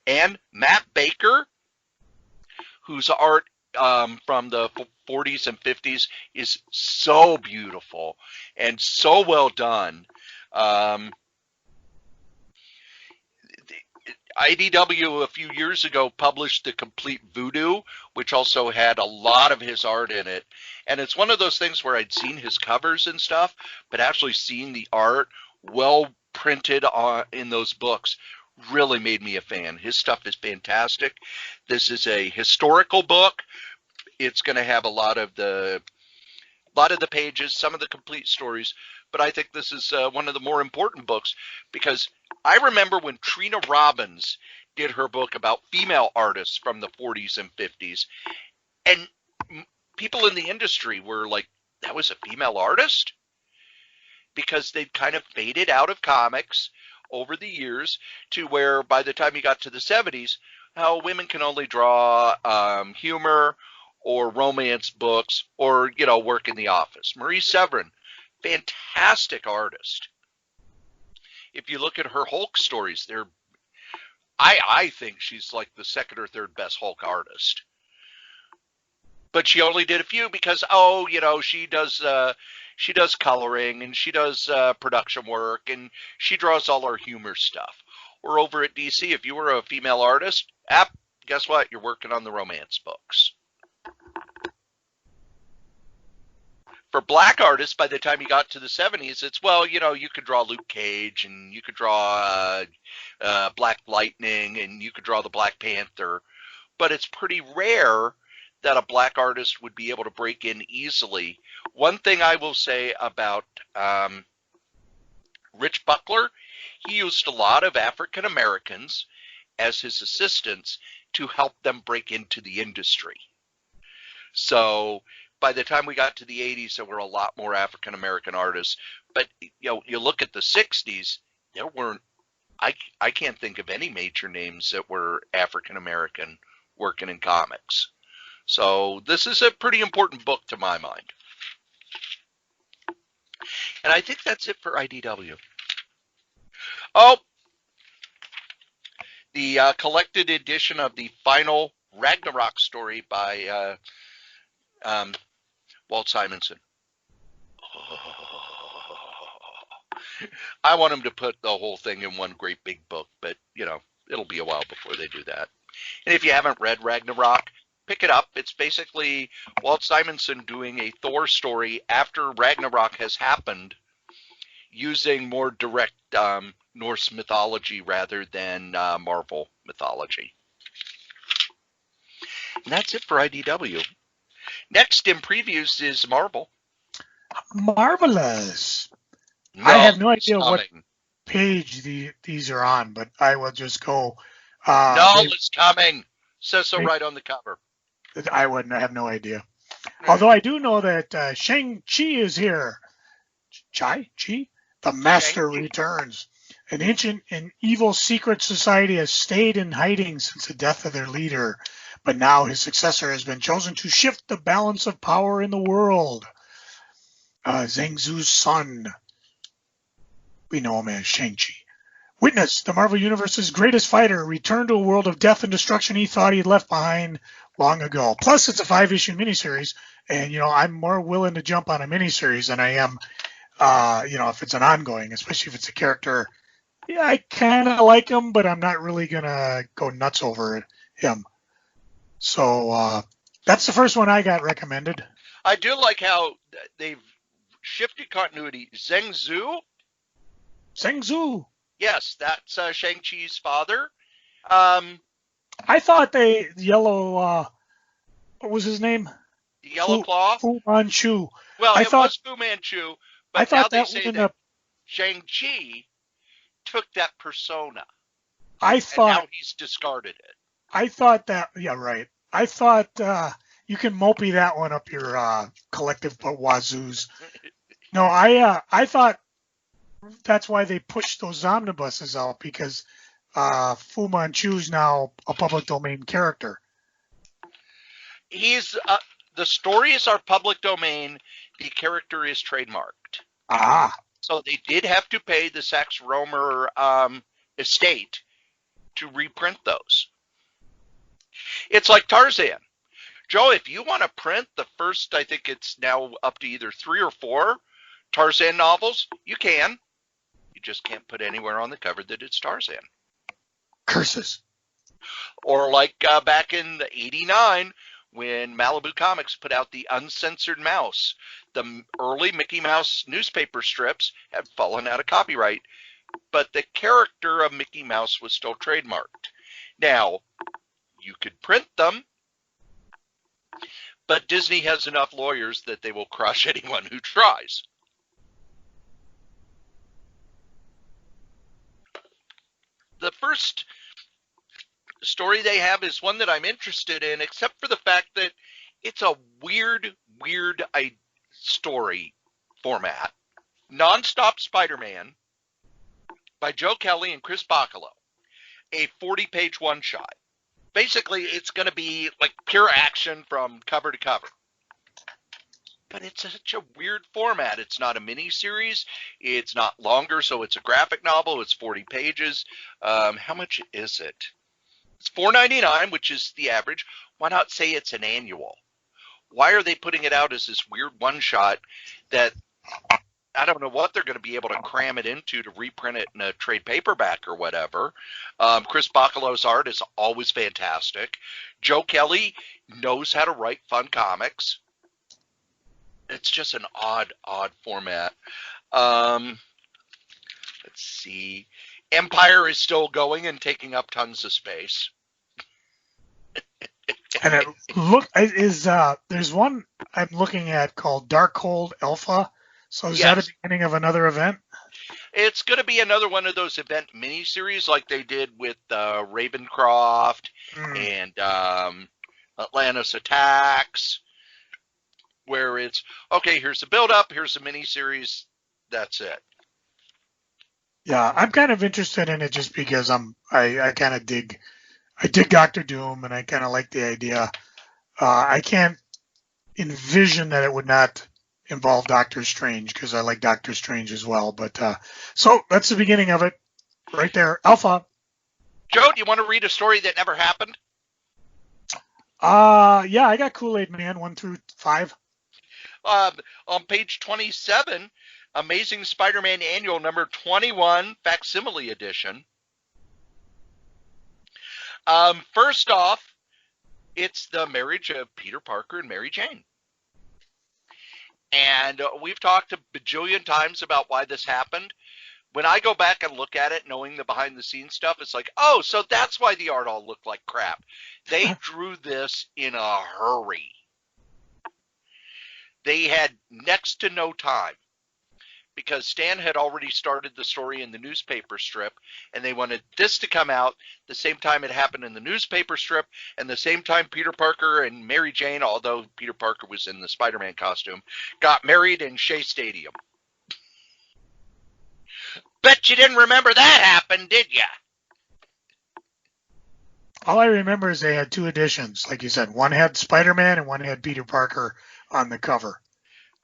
and Matt Baker, whose art from the 40s and 50s is so beautiful and so well done. IDW a few years ago published The Complete Voodoo, which also had a lot of his art in it. And it's one of those things where I'd seen his covers and stuff, but actually seeing the art well printed in those books really made me a fan. His stuff is fantastic. This is a historical book. It's going to have a lot of the pages, some of the complete stories, but I think this is one of the more important books, because I remember when Trina Robbins did her book about female artists from the 40s and 50s, and people in the industry were like, that was a female artist? Because they'd kind of faded out of comics over the years to where by the time you got to the 70s, how women can only draw humor or romance books or, work in the office. Marie Severin, fantastic artist. If you look at her Hulk stories, I think she's like the second or third best Hulk artist. But she only did a few because, she does coloring and she does production work and she draws all our humor stuff. Or over at DC, if you were a female artist, guess what? You're working on the romance books. For black artists, by the time you got to the 70s, it's, you could draw Luke Cage and you could draw Black Lightning and you could draw the Black Panther. But it's pretty rare that a black artist would be able to break in easily. One thing I will say about Rich Buckler, he used a lot of African Americans as his assistants to help them break into the industry. So by the time we got to the 80s, there were a lot more African American artists. But you look at the 60s, there weren't. I can't think of any major names that were African American working in comics. So this is a pretty important book to my mind. And I think that's it for IDW. Oh, the collected edition of the final Ragnarok story by Walt Simonson. I want him to put the whole thing in one great big book, but, it'll be a while before they do that. And if you haven't read Ragnarok, pick it up. It's basically Walt Simonson doing a Thor story after Ragnarok has happened, using more direct Norse mythology rather than Marvel mythology. And that's it for IDW. Next in previews is Marvel. Marvelous. I have no idea what page these are on, but I will just go. It's coming. Says so right on the cover. I have no idea. Although I do know that Shang-Chi is here. Chi? The Master returns. An ancient and evil secret society has stayed in hiding since the death of their leader, but now his successor has been chosen to shift the balance of power in the world. Zhang Zu's son, we know him as Shang-Chi, Witness, the Marvel Universe's greatest fighter, returned to a world of death and destruction he thought he'd left behind long ago. Plus, it's a 5-issue miniseries, and, I'm more willing to jump on a miniseries than I am, if it's an ongoing, especially if it's a character. Yeah, I kind of like him, but I'm not really going to go nuts over him. So that's the first one I got recommended. I do like how they've shifted continuity. Zheng Zhu? Yes, that's Shang-Chi's father. I thought Yellow, what was his name? Yellow Claw? Fu Manchu. Well, it was Fu Manchu, but now they say that Shang-Chi took that persona. And now he's discarded it. I thought that, yeah, right. I thought you can mopey that one up your collective wazoos. No, I thought that's why they pushed those omnibuses out, because Fu Manchu's now a public domain character. He's the stories are public domain. The character is trademarked. Ah. So they did have to pay the Sax Rohmer estate to reprint those. It's like Tarzan. Joe, if you want to print the first, I think it's now up to either 3 or 4 Tarzan novels, you can. You just can't put anywhere on the cover that it's Tarzan. Curses. Or like back in '89 when Malibu Comics put out the Uncensored Mouse. The early Mickey Mouse newspaper strips had fallen out of copyright, but the character of Mickey Mouse was still trademarked. Now, you could print them, but Disney has enough lawyers that they will crush anyone who tries. The first story they have is one that I'm interested in, except for the fact that it's a weird story format. Nonstop Spider-Man by Joe Kelly and Chris Bachalo. A 40-page one-shot. Basically, it's going to be like pure action from cover to cover. But it's such a weird format. It's not a mini-series. It's not longer, so it's a graphic novel. It's 40 pages. How much is it? It's $4.99, which is the average. Why not say it's an annual? Why are they putting it out as this weird one-shot that I don't know what they're going to be able to cram it into to reprint it in a trade paperback or whatever. Chris Bachalo's art is always fantastic. Joe Kelly knows how to write fun comics. It's just an odd format. Let's see. Empire is still going and taking up tons of space. And there's one I'm looking at called Darkhold Alpha. So is that the beginning of another event? It's going to be another one of those event miniseries like they did with Ravencroft and Atlantis Attacks, where it's, okay, here's the build-up, here's the miniseries, that's it. Yeah, I'm kind of interested in it just because I kind of dig Doctor Doom, and I kind of like the idea. I can't envision that it would not involve Doctor Strange, because I like Doctor Strange as well. But so that's the beginning of it right there. Alpha. Joe, do you want to read a story that never happened? Yeah, I got Kool-Aid Man 1 through 5. On page 27, Amazing Spider-Man Annual number 21, facsimile edition. First off, it's the marriage of Peter Parker and Mary Jane. And we've talked a bajillion times about why this happened. When I go back and look at it, knowing the behind-the-scenes stuff, it's like, oh, so that's why the art all looked like crap. They drew this in a hurry. They had next to no time, because Stan had already started the story in the newspaper strip, and they wanted this to come out the same time it happened in the newspaper strip, and the same time Peter Parker and Mary Jane, although Peter Parker was in the Spider-Man costume, got married in Shea Stadium. Bet you didn't remember that happened, did ya? All I remember is they had 2 editions. Like you said, one had Spider-Man and one had Peter Parker on the cover.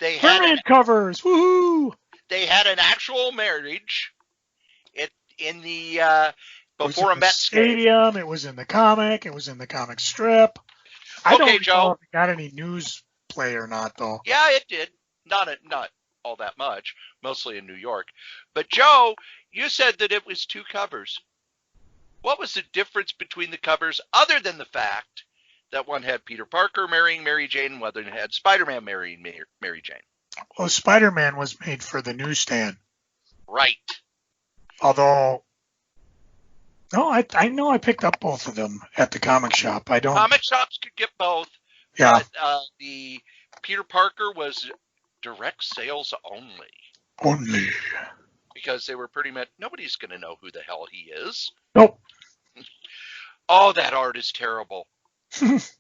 They had covers, woohoo! They had an actual marriage. in the before a Mets stadium. It was in the comic. It was in the comic strip. I don't know if it got any news play or not, though. Yeah, it did. Not all that much, mostly in New York. But Joe, you said that it was 2 covers. What was the difference between the covers, other than the fact that one had Peter Parker marrying Mary Jane and one had Spider-Man marrying Mary Jane? Well, Spider-Man was made for the newsstand. Right. Although, no, I know I picked up both of them at the comic shop. I don't. Comic shops could get both. Yeah. But, the Peter Parker was direct sales only. Only. Because they were pretty much, nobody's going to know who the hell he is. Nope. Oh, that art is terrible. It's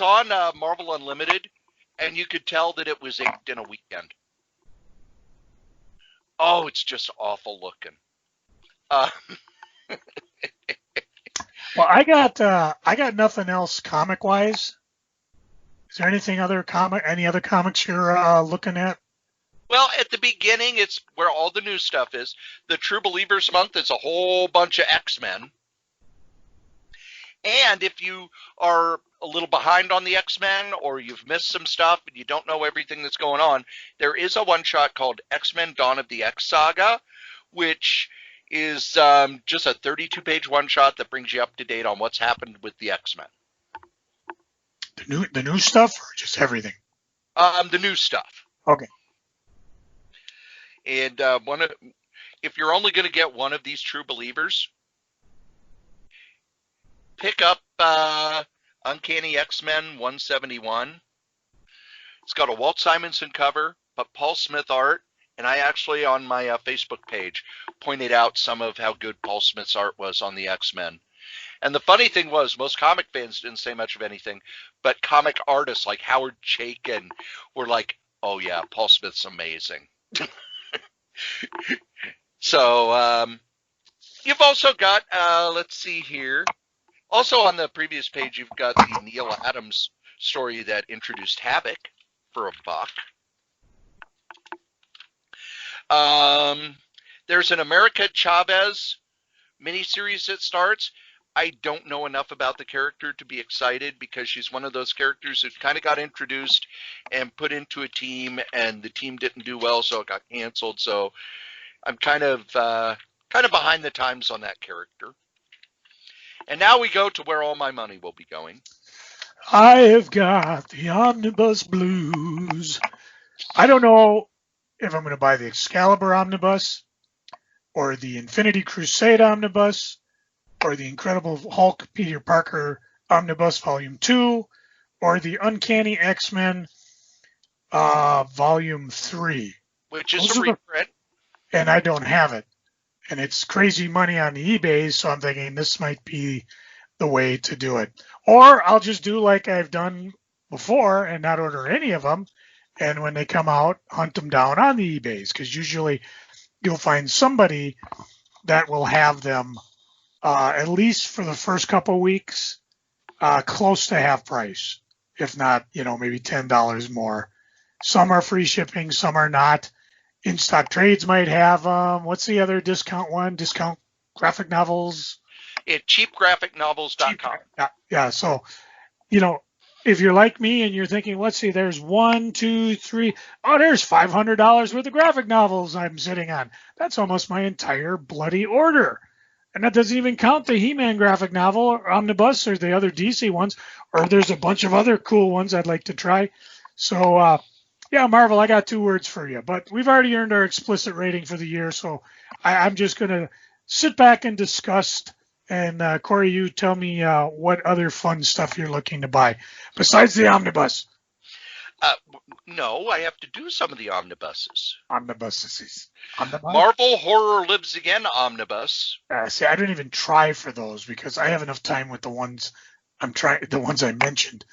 on Marvel Unlimited, and you could tell that it was inked in a weekend. Oh, it's just awful looking. Well, I got nothing else comic wise. Is there any other comics you're looking at? Well, at the beginning, it's where all the new stuff is. The True Believers month is a whole bunch of X-Men. And if you are a little behind on the X-Men, or you've missed some stuff and you don't know everything that's going on, there is a one-shot called X-Men Dawn of the X Saga, which is just a 32-page one-shot that brings you up to date on what's happened with the X-Men. The new stuff, or just everything? The new stuff. Okay. And if you're only going to get one of these True Believers, pick up Uncanny X-Men 171. It's got a Walt Simonson cover, but Paul Smith art. And I actually, on my Facebook page, pointed out some of how good Paul Smith's art was on the X-Men. And the funny thing was, most comic fans didn't say much of anything, but comic artists like Howard Chaykin were like, oh yeah, Paul Smith's amazing. So you've also got, let's see here. Also on the previous page, you've got the Neil Adams story that introduced Havoc for $1. There's an America Chavez miniseries that starts. I don't know enough about the character to be excited, because she's one of those characters who kind of got introduced and put into a team, and the team didn't do well, so it got canceled. So I'm kind of behind the times on that character. And now we go to where all my money will be going. I have got the Omnibus Blues. I don't know if I'm going to buy the Excalibur Omnibus, or the Infinity Crusade Omnibus, or the Incredible Hulk Peter Parker Omnibus Volume 2, or the Uncanny X-Men Volume 3. Which is a reprint. And I don't have it. And it's crazy money on the eBay, so I'm thinking this might be the way to do it. Or I'll just do like I've done before and not order any of them. And when they come out, hunt them down on the eBays, because usually you'll find somebody that will have them at least for the first couple weeks close to half price, if not, maybe $10 more. Some are free shipping, some are not. In-stock trades might have what's the other discount one? Discount graphic novels? Cheapgraphicnovels.com. Yeah, so, if you're like me and you're thinking, let's see, there's 1, 2, 3, there's $500 worth of graphic novels I'm sitting on. That's almost my entire bloody order. And that doesn't even count the He-Man graphic novel or omnibus or the other DC ones, or there's a bunch of other cool ones I'd like to try. So, yeah, Marvel, I got 2 words for you, but we've already earned our explicit rating for the year, so I'm just going to sit back and discuss. And Cory, you tell me what other fun stuff you're looking to buy besides the omnibus. No, I have to do some of the omnibuses. Omnibus. Marvel Horror Lives Again omnibus. See, I didn't even try for those because I have enough time with the ones I mentioned.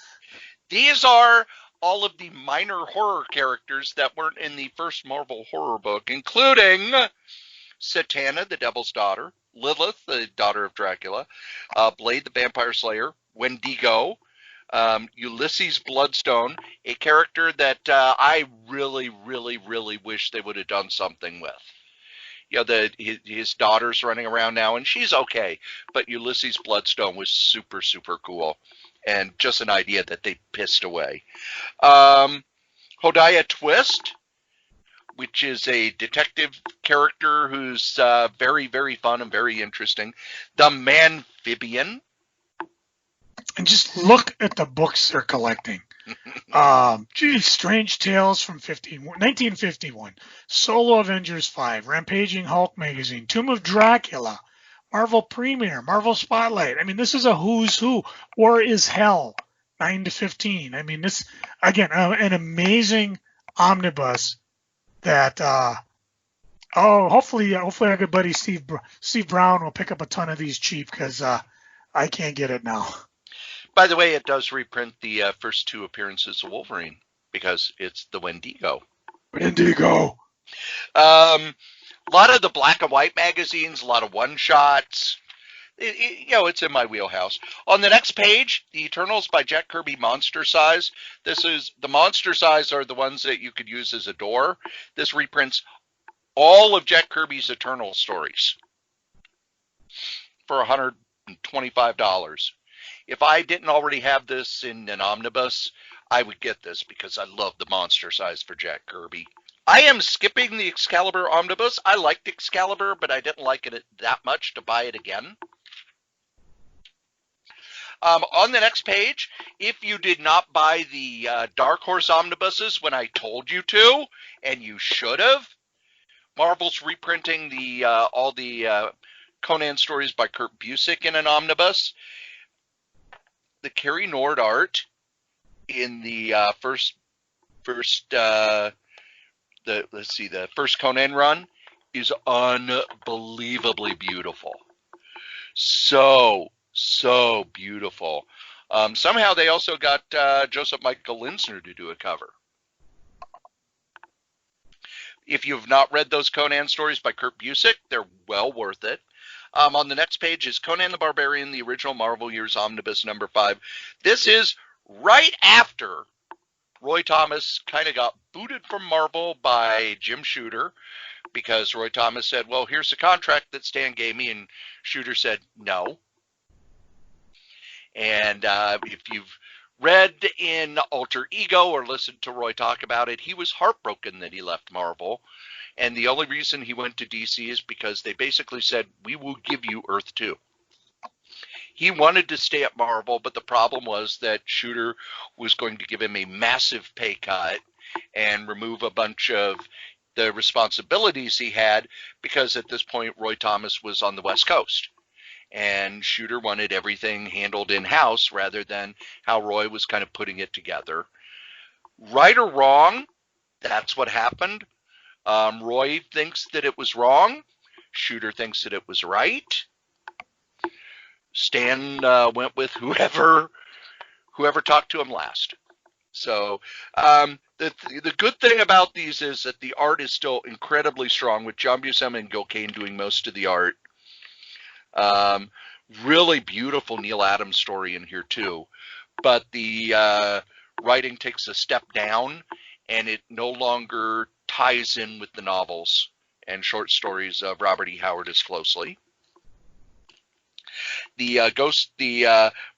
These are all of the minor horror characters that weren't in the first Marvel horror book, including Satana, the Devil's Daughter, Lilith, the daughter of Dracula, Blade, the Vampire Slayer, Wendigo, Ulysses Bloodstone, a character that I really, really, really wish they would have done something with. his daughter's running around now, and she's okay. But Ulysses Bloodstone was super, super cool, and just an idea that they pissed away. Hodiah Twist, which is a detective character who's very, very fun and very interesting. The Manphibian. And just look at the books they're collecting. Strange Tales from 1951, Solo Avengers 5, Rampaging Hulk magazine, Tomb of Dracula, Marvel Premiere, Marvel Spotlight. I mean, this is a who's who. War is Hell, 9 to 15. I mean, this, again, an amazing omnibus that, hopefully our good buddy Steve Brown will pick up a ton of these cheap, because I can't get it now. By the way, it does reprint the first 2 appearances of Wolverine, because it's the Wendigo. Wendigo. A lot of the black and white magazines, a lot of one-shots. It's in my wheelhouse. On the next page, the Eternals by Jack Kirby Monster Size. The Monster Size are the ones that you could use as a door. This reprints all of Jack Kirby's Eternal stories for $125. If I didn't already have this in an omnibus, I would get this because I love the Monster Size for Jack Kirby. I am skipping the Excalibur omnibus. I liked Excalibur, but I didn't like it that much to buy it again. On the next page, if you did not buy the Dark Horse omnibuses when I told you to, and you should have, Marvel's reprinting all the Conan stories by Kurt Busiek in an omnibus. The Cary Nord art in the first Conan run is unbelievably beautiful. So beautiful. Somehow they also got Joseph Michael Linsner to do a cover. If you've not read those Conan stories by Kurt Busiek, they're well worth it. On the next page is Conan the Barbarian, the original Marvel Years Omnibus number 5. This is right after Roy Thomas kind of got booted from Marvel by Jim Shooter, because Roy Thomas said, well, here's the contract that Stan gave me, and Shooter said no. And if you've read in Alter Ego or listened to Roy talk about it, he was heartbroken that he left Marvel. And the only reason he went to DC is because they basically said, we will give you Earth 2. He wanted to stay at Marvel, but the problem was that Shooter was going to give him a massive pay cut and remove a bunch of the responsibilities he had, because at this point Roy Thomas was on the West Coast. And Shooter wanted everything handled in-house rather than how Roy was kind of putting it together. Right or wrong, that's what happened. Roy thinks that it was wrong. Shooter thinks that it was right. Stan went with whoever talked to him last. So the good thing about these is that the art is still incredibly strong, with John Buscema and Gil Kane doing most of the art. Really beautiful Neil Adams story in here too, but the writing takes a step down, and it no longer ties in with the novels and short stories of Robert E. Howard as closely. The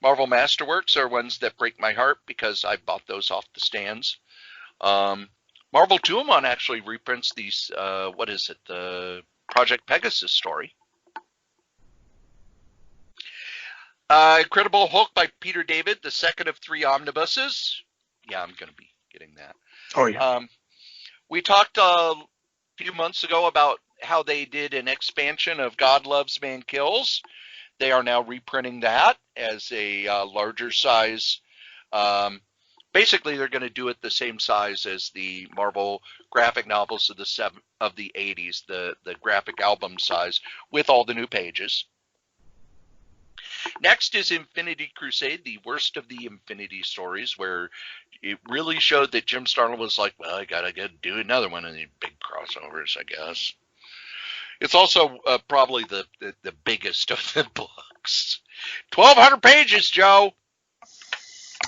Marvel Masterworks are ones that break my heart because I bought those off the stands. Marvel Tuamon actually reprints these, the Project Pegasus story. Incredible Hulk by Peter David, the second of 3 omnibuses. Yeah, I'm going to be getting that. Oh, yeah. We talked a few months ago about how they did an expansion of God Loves, Man Kills. They are now reprinting that as a larger size. Basically, they're going to do it the same size as the Marvel graphic novels of the 80s, the graphic album size, with all the new pages. Next is Infinity Crusade, the worst of the Infinity stories, where it really showed that Jim Starlin was like, well, I gotta do another one of these big crossovers, I guess. It's also probably the biggest of the books. 1,200 pages, Joe.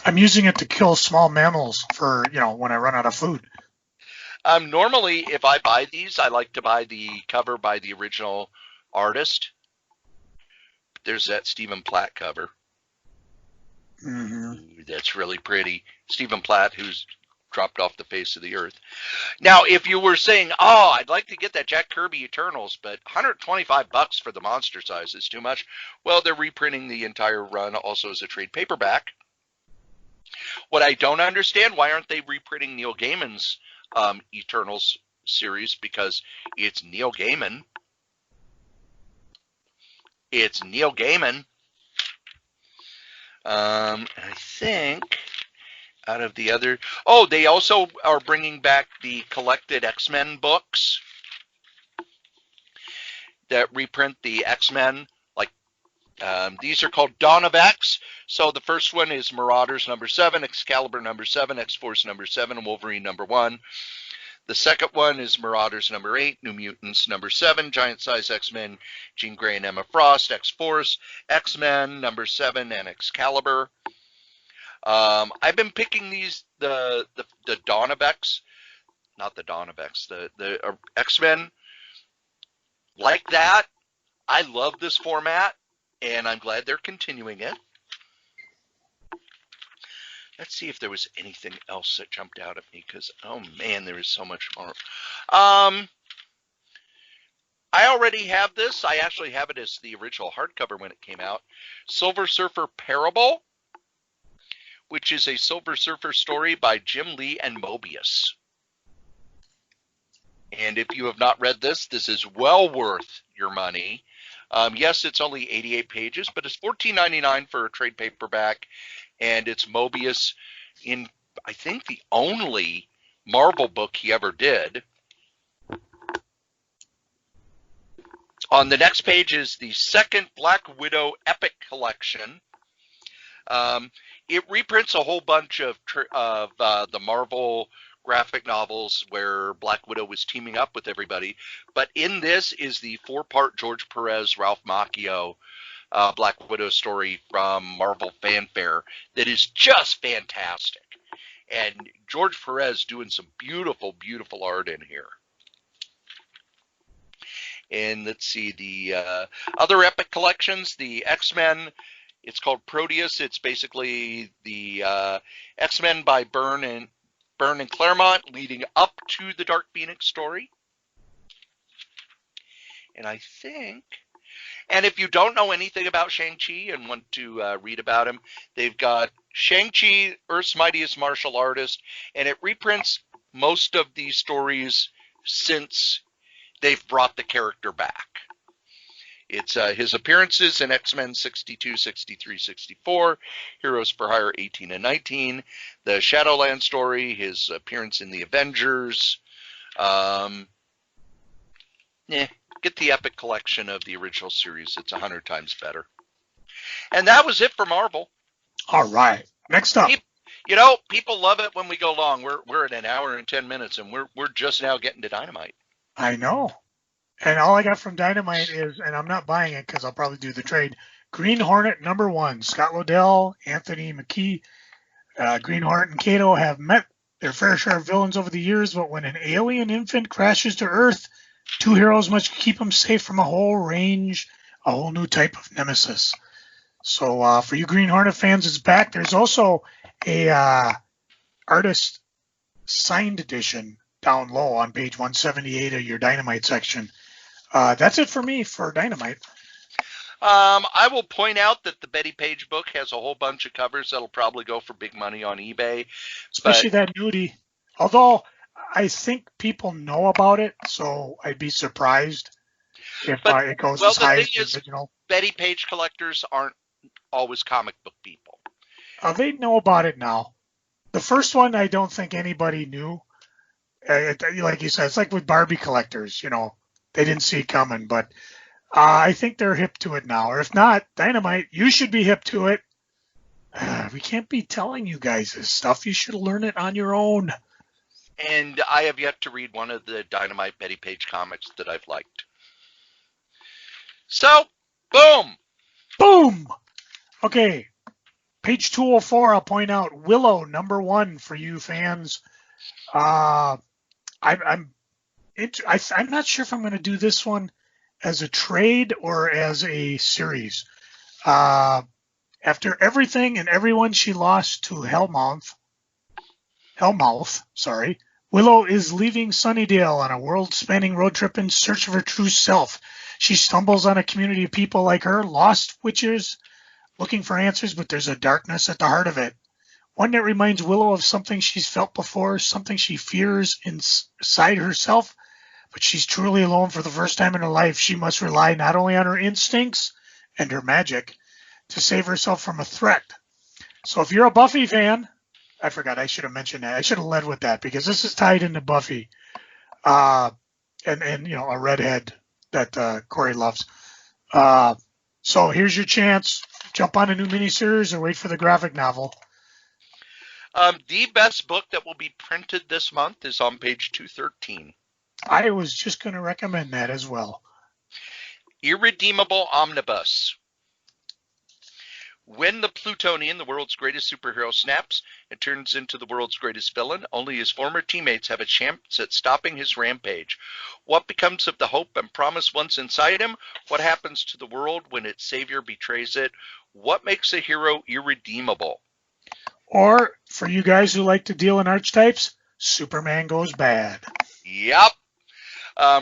I'm using it to kill small mammals for, when I run out of food. Normally, if I buy these, I like to buy the cover by the original artist. There's that Stephen Platt cover. Mm-hmm. Ooh, that's really pretty. Stephen Platt, who's dropped off the face of the earth. Now, if you were saying, oh, I'd like to get that Jack Kirby Eternals, but $125 for the monster size is too much, well, they're reprinting the entire run also as a trade paperback. What I don't understand, why aren't they reprinting Neil Gaiman's Eternals series? Because it's Neil Gaiman. It's Neil Gaiman. I think out of the other... Oh, they also are bringing back the collected X-Men books that reprint the X-Men. Like, these are called Dawn of X. So the first one is Marauders #7, Excalibur #7, X-Force #7, and Wolverine #1. The second one is Marauders #8, New Mutants #7, Giant Size X-Men, Jean Grey and Emma Frost, X-Force, X-Men #7, and Excalibur. I've been picking these, the Dawn of X, not the Dawn of X, the X-Men like that. I love this format, and I'm glad they're continuing it. Let's see if there was anything else that jumped out at me, because, oh man, there is so much more. I already have this. I actually have it as the original hardcover when it came out. Silver Surfer Parable, which is a Silver Surfer story by Jim Lee and Mobius. And if you have not read this, this is well worth your money. Yes, it's only 88 pages, but it's $14.99 for a trade paperback. And it's Mobius in, I think, the only Marvel book he ever did. On the next page is the second Black Widow Epic Collection. It reprints a whole bunch of the Marvel graphic novels where Black Widow was teaming up with everybody. But in this is the 4-part George Perez, Ralph Macchio Black Widow story from Marvel Fanfare that is just fantastic. And George Perez doing some beautiful, beautiful art in here. And let's see, the other Epic collections, the X-Men, it's called Proteus. It's basically the X-Men by Byrne and Claremont leading up to the Dark Phoenix story. And I think... And if you don't know anything about Shang-Chi and want to read about him, they've got Shang-Chi, Earth's Mightiest Martial Artist, and it reprints most of these stories since they've brought the character back. It's his appearances in X-Men 62, 63, 64, Heroes for Hire 18 and 19, the Shadowland story, his appearance in the Avengers. Get the Epic collection of the original series. It's 100 times better. And that was it for Marvel. All right. Next up. People love it when we go long. We're at an hour and 10 minutes, and we're just now getting to Dynamite. I know. And all I got from Dynamite is, and I'm not buying it because I'll probably do the trade, Green Hornet #1. Scott Lobdell, Anthony McKee, Green Hornet and Kato have met their fair share of villains over the years, but when an alien infant crashes to Earth, two heroes must keep him safe from a whole new type of nemesis. So for you Green Hornet fans, it's back. There's also a artist signed edition down low on page 178 of your Dynamite section. That's it for me for Dynamite. I will point out that the Betty Page book has a whole bunch of covers that'll probably go for big money on eBay. Especially that nudie. Although I think people know about it, so I'd be surprised if it goes as high as the original. Betty Page collectors aren't always comic book people. They know about it now. The first one, I don't think anybody knew. Like you said, it's like with Barbie collectors, they didn't see it coming, but I think they're hip to it now. Or if not, Dynamite, you should be hip to it. We can't be telling you guys this stuff. You should learn it on your own. And I have yet to read one of the Dynamite Betty Page comics that I've liked. So, boom! Boom! Okay, page 204, I'll point out Willow #1 for you fans. I'm not sure if I'm going to do this one as a trade or as a series. After everything and everyone she lost to Hellmouth, sorry, Willow is leaving Sunnydale on a world-spanning road trip in search of her true self. She stumbles on a community of people like her, lost witches, looking for answers, but there's a darkness at the heart of it. One that reminds Willow of something she's felt before, something she fears inside herself, but she's truly alone for the first time in her life. She must rely not only on her instincts and her magic to save herself from a threat. So if you're a Buffy fan, I forgot, I should have mentioned that. I should have led with that because this is tied into Buffy. And a redhead that Cory loves. So here's your chance. Jump on a new miniseries or wait for the graphic novel. The best book that will be printed this month is on page 213. I was just going to recommend that as well. Irredeemable Omnibus. When the Plutonian, the world's greatest superhero, snaps and turns into the world's greatest villain, only his former teammates have a chance at stopping his rampage. What becomes of the hope and promise once inside him? What happens to the world when its savior betrays it? What makes a hero irredeemable? Or, for you guys who like to deal in archetypes, Superman Goes Bad. Yep.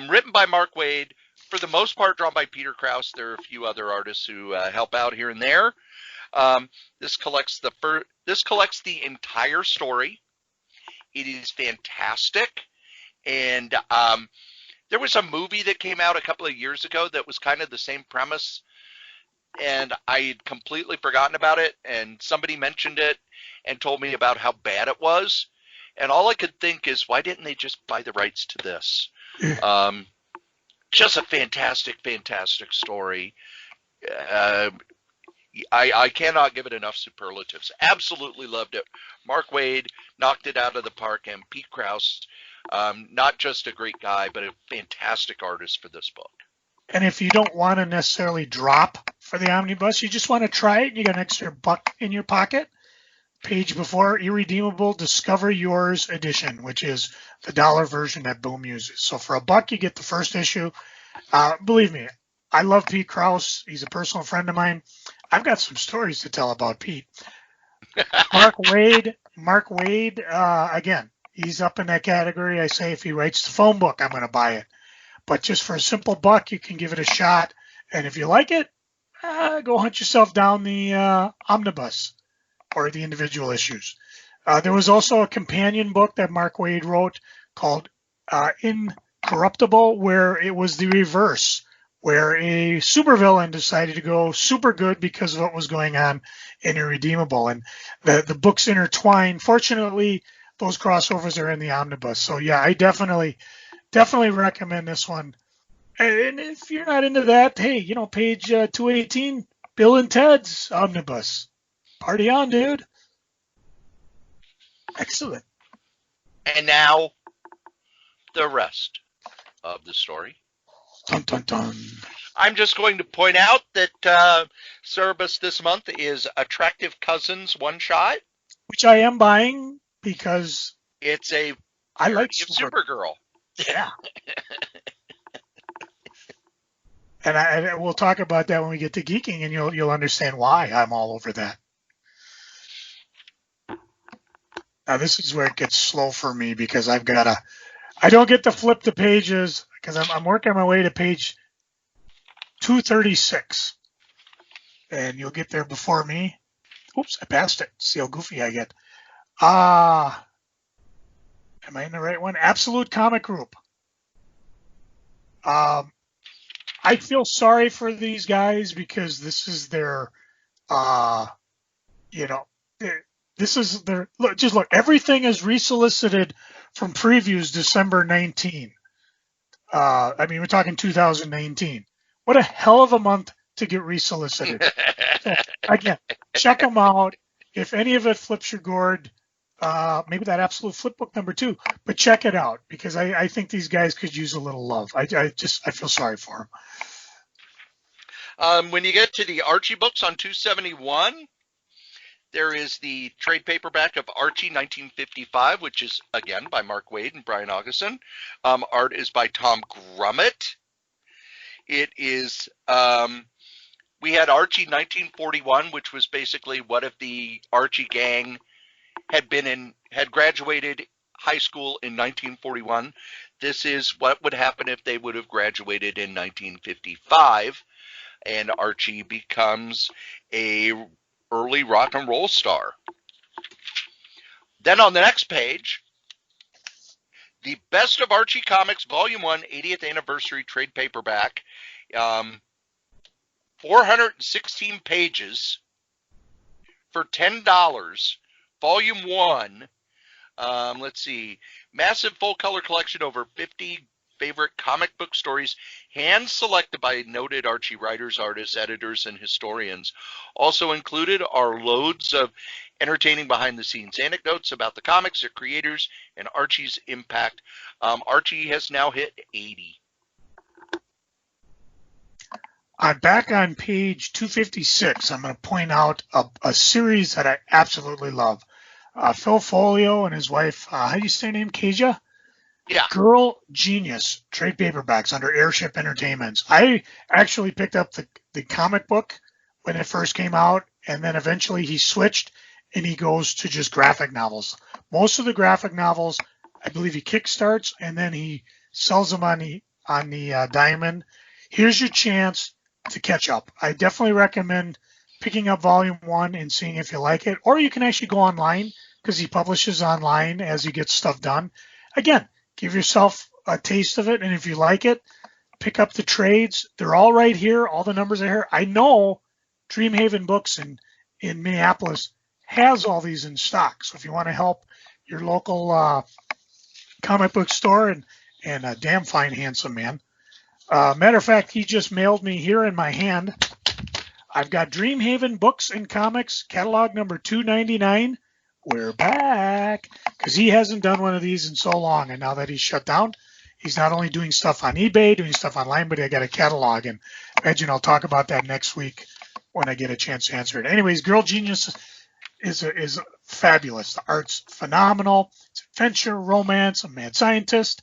Written by Mark Waid, for the most part drawn by Peter Krause. There are a few other artists who help out here and there. This collects the entire story. It is fantastic. And there was a movie that came out a couple of years ago that was kind of the same premise, and I had completely forgotten about it, and somebody mentioned it and told me about how bad it was. And all I could think is, why didn't they just buy the rights to this? Just a fantastic, fantastic story. I cannot give it enough superlatives. Absolutely loved it. Mark Waid knocked it out of the park, and Pete Krause, not just a great guy, but a fantastic artist for this book. And if you don't want to necessarily drop for the omnibus, you just want to try it, and you got an extra buck in your pocket, page before, Irredeemable Discover Yours edition, which is the dollar version that Boom uses. So for $1, you get the first issue. Believe me, I love Pete Krause. He's a personal friend of mine. I've got some stories to tell about Pete. Mark Waid, again, he's up in that category. I say if he writes the phone book, I'm going to buy it. But just for a simple $1, you can give it a shot. And if you like it, go hunt yourself down the omnibus or the individual issues. There was also a companion book that Mark Waid wrote called Incorruptible, where it was the reverse, where a supervillain decided to go super good because of what was going on in Irredeemable. And the books intertwine. Fortunately, those crossovers are in the omnibus. So, yeah, I definitely recommend this one. And if you're not into that, hey, page 218, Bill and Ted's omnibus. Party on, dude. Excellent. And now, the rest of the story. Dun, dun, dun. I'm just going to point out that Cerebus this month is Attractive Cousins One Shot. Which I am buying because it's I like Supergirl. Yeah. And we'll talk about that when we get to geeking, and you'll understand why I'm all over that. Now this is where it gets slow for me because I don't get to flip the pages because I'm working my way to page 236, and you'll get there before me. Oops, I passed it. See how goofy I get. Am I in the right one? Absolute Comic Group. I feel sorry for these guys because this is their, this is their, look, everything is resolicited from previews December 19. We're talking 2019. What a hell of a month to get resolicited. So, again, check them out. If any of it flips your gourd, maybe that Absolute Flip book number 2, but check it out because I think these guys could use a little love. I feel sorry for them. When you get to the Archie books on 271, There is the trade paperback of Archie 1955, which is, again, by Mark Waid and Brian Augustine. Art is by Tom Grummett. It is, we had Archie 1941, which was basically what if the Archie gang had graduated high school in 1941. This is what would happen if they would have graduated in 1955, and Archie becomes a early rock and roll star. Then on the next page, the Best of Archie Comics Volume 1 80th Anniversary Trade Paperback, 416 pages for $10. Volume 1. Let's see. Massive full color collection, over 50 favorite comic book stories, hand selected by noted Archie writers, artists, editors, and historians. Also included are loads of entertaining behind the scenes anecdotes about the comics, their creators, and Archie's impact. Archie has now hit 80. Back on page 256, I'm going to point out a series that I absolutely love. Phil Folio and his wife, how do you say her name, Kaja? Yeah. Girl Genius trade paperbacks under Airship Entertainments. I actually picked up the comic book when it first came out, and then eventually he switched and he goes to just graphic novels. Most of the graphic novels, I believe he kickstarts and then he sells them on the Diamond. Here's your chance to catch up. I definitely recommend picking up Volume 1 and seeing if you like it, or you can actually go online because he publishes online as he gets stuff done. Again, give yourself a taste of it, and if you like it, pick up the trades. They're all right here. All the numbers are here. I know Dreamhaven Books in Minneapolis has all these in stock, so if you want to help your local comic book store, and a damn fine, handsome man. Matter of fact, he just mailed me here in my hand. I've got Dreamhaven Books and Comics, catalog number 299. We're back, because he hasn't done one of these in so long, and now that he's shut down, he's not only doing stuff on eBay, doing stuff online, but I got a catalog, and imagine I'll talk about that next week when I get a chance to answer it. Anyways, Girl Genius is fabulous. The art's phenomenal. It's adventure, romance, a mad scientist.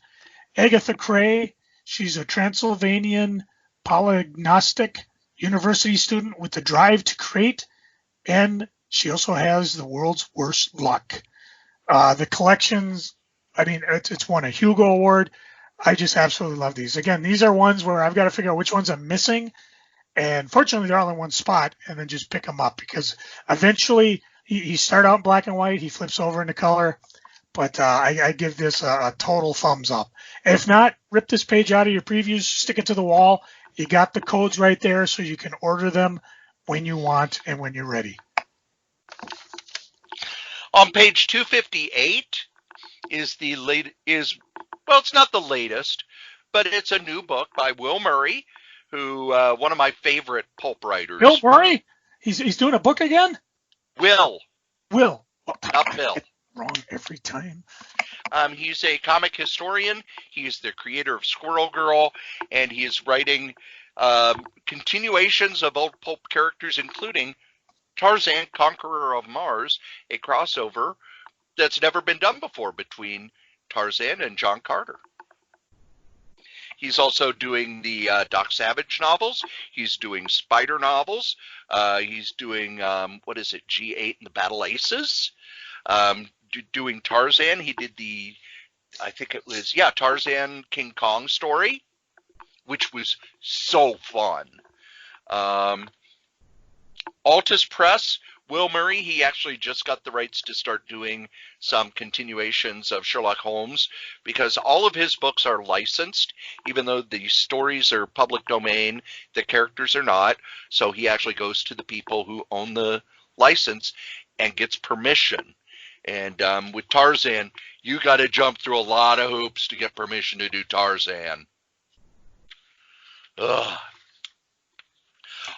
Agatha Kray, she's a Transylvanian polyagnostic university student with the drive to create, and she also has the world's worst luck. The collections, I mean, it's won a Hugo Award. I just absolutely love these. Again, these are ones where I've got to figure out which ones I'm missing, and fortunately they're all in one spot, and then just pick them up, because eventually he start out in black and white, he flips over into color, but I give this a total thumbs up. If not, rip this page out of your previews, stick it to the wall. You got the codes right there, so you can order them when you want and when you're ready. On page 258 well, it's not the latest, but it's a new book by Will Murray, who one of my favorite pulp writers. Bill Murray? He's doing a book again? Will. Not Bill. Wrong every time. He's a comic historian. He's the creator of Squirrel Girl, and he is writing continuations of old pulp characters, including Tarzan, Conqueror of Mars, a crossover that's never been done before between Tarzan and John Carter. He's also doing the Doc Savage novels. He's doing Spider novels. He's doing, G8 and the Battle Aces. Doing Tarzan. He did Tarzan King Kong story, which was so fun. Altus Press, Will Murray, he actually just got the rights to start doing some continuations of Sherlock Holmes, because all of his books are licensed, even though the stories are public domain, the characters are not. So he actually goes to the people who own the license and gets permission. And with Tarzan, you got to jump through a lot of hoops to get permission to do Tarzan. Ugh.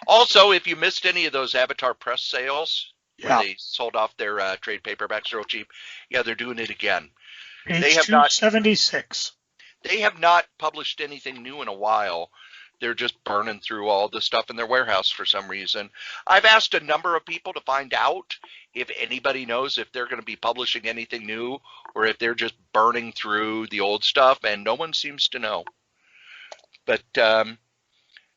Also, if you missed any of those Avatar Press sales, where they sold off their trade paperbacks real cheap, they're doing it again. Page 276. They have not published anything new in a while. they're just burning through all the stuff in their warehouse for some reason. I've asked a number of people to find out if anybody knows if they're going to be publishing anything new or if they're just burning through the old stuff, and no one seems to know. But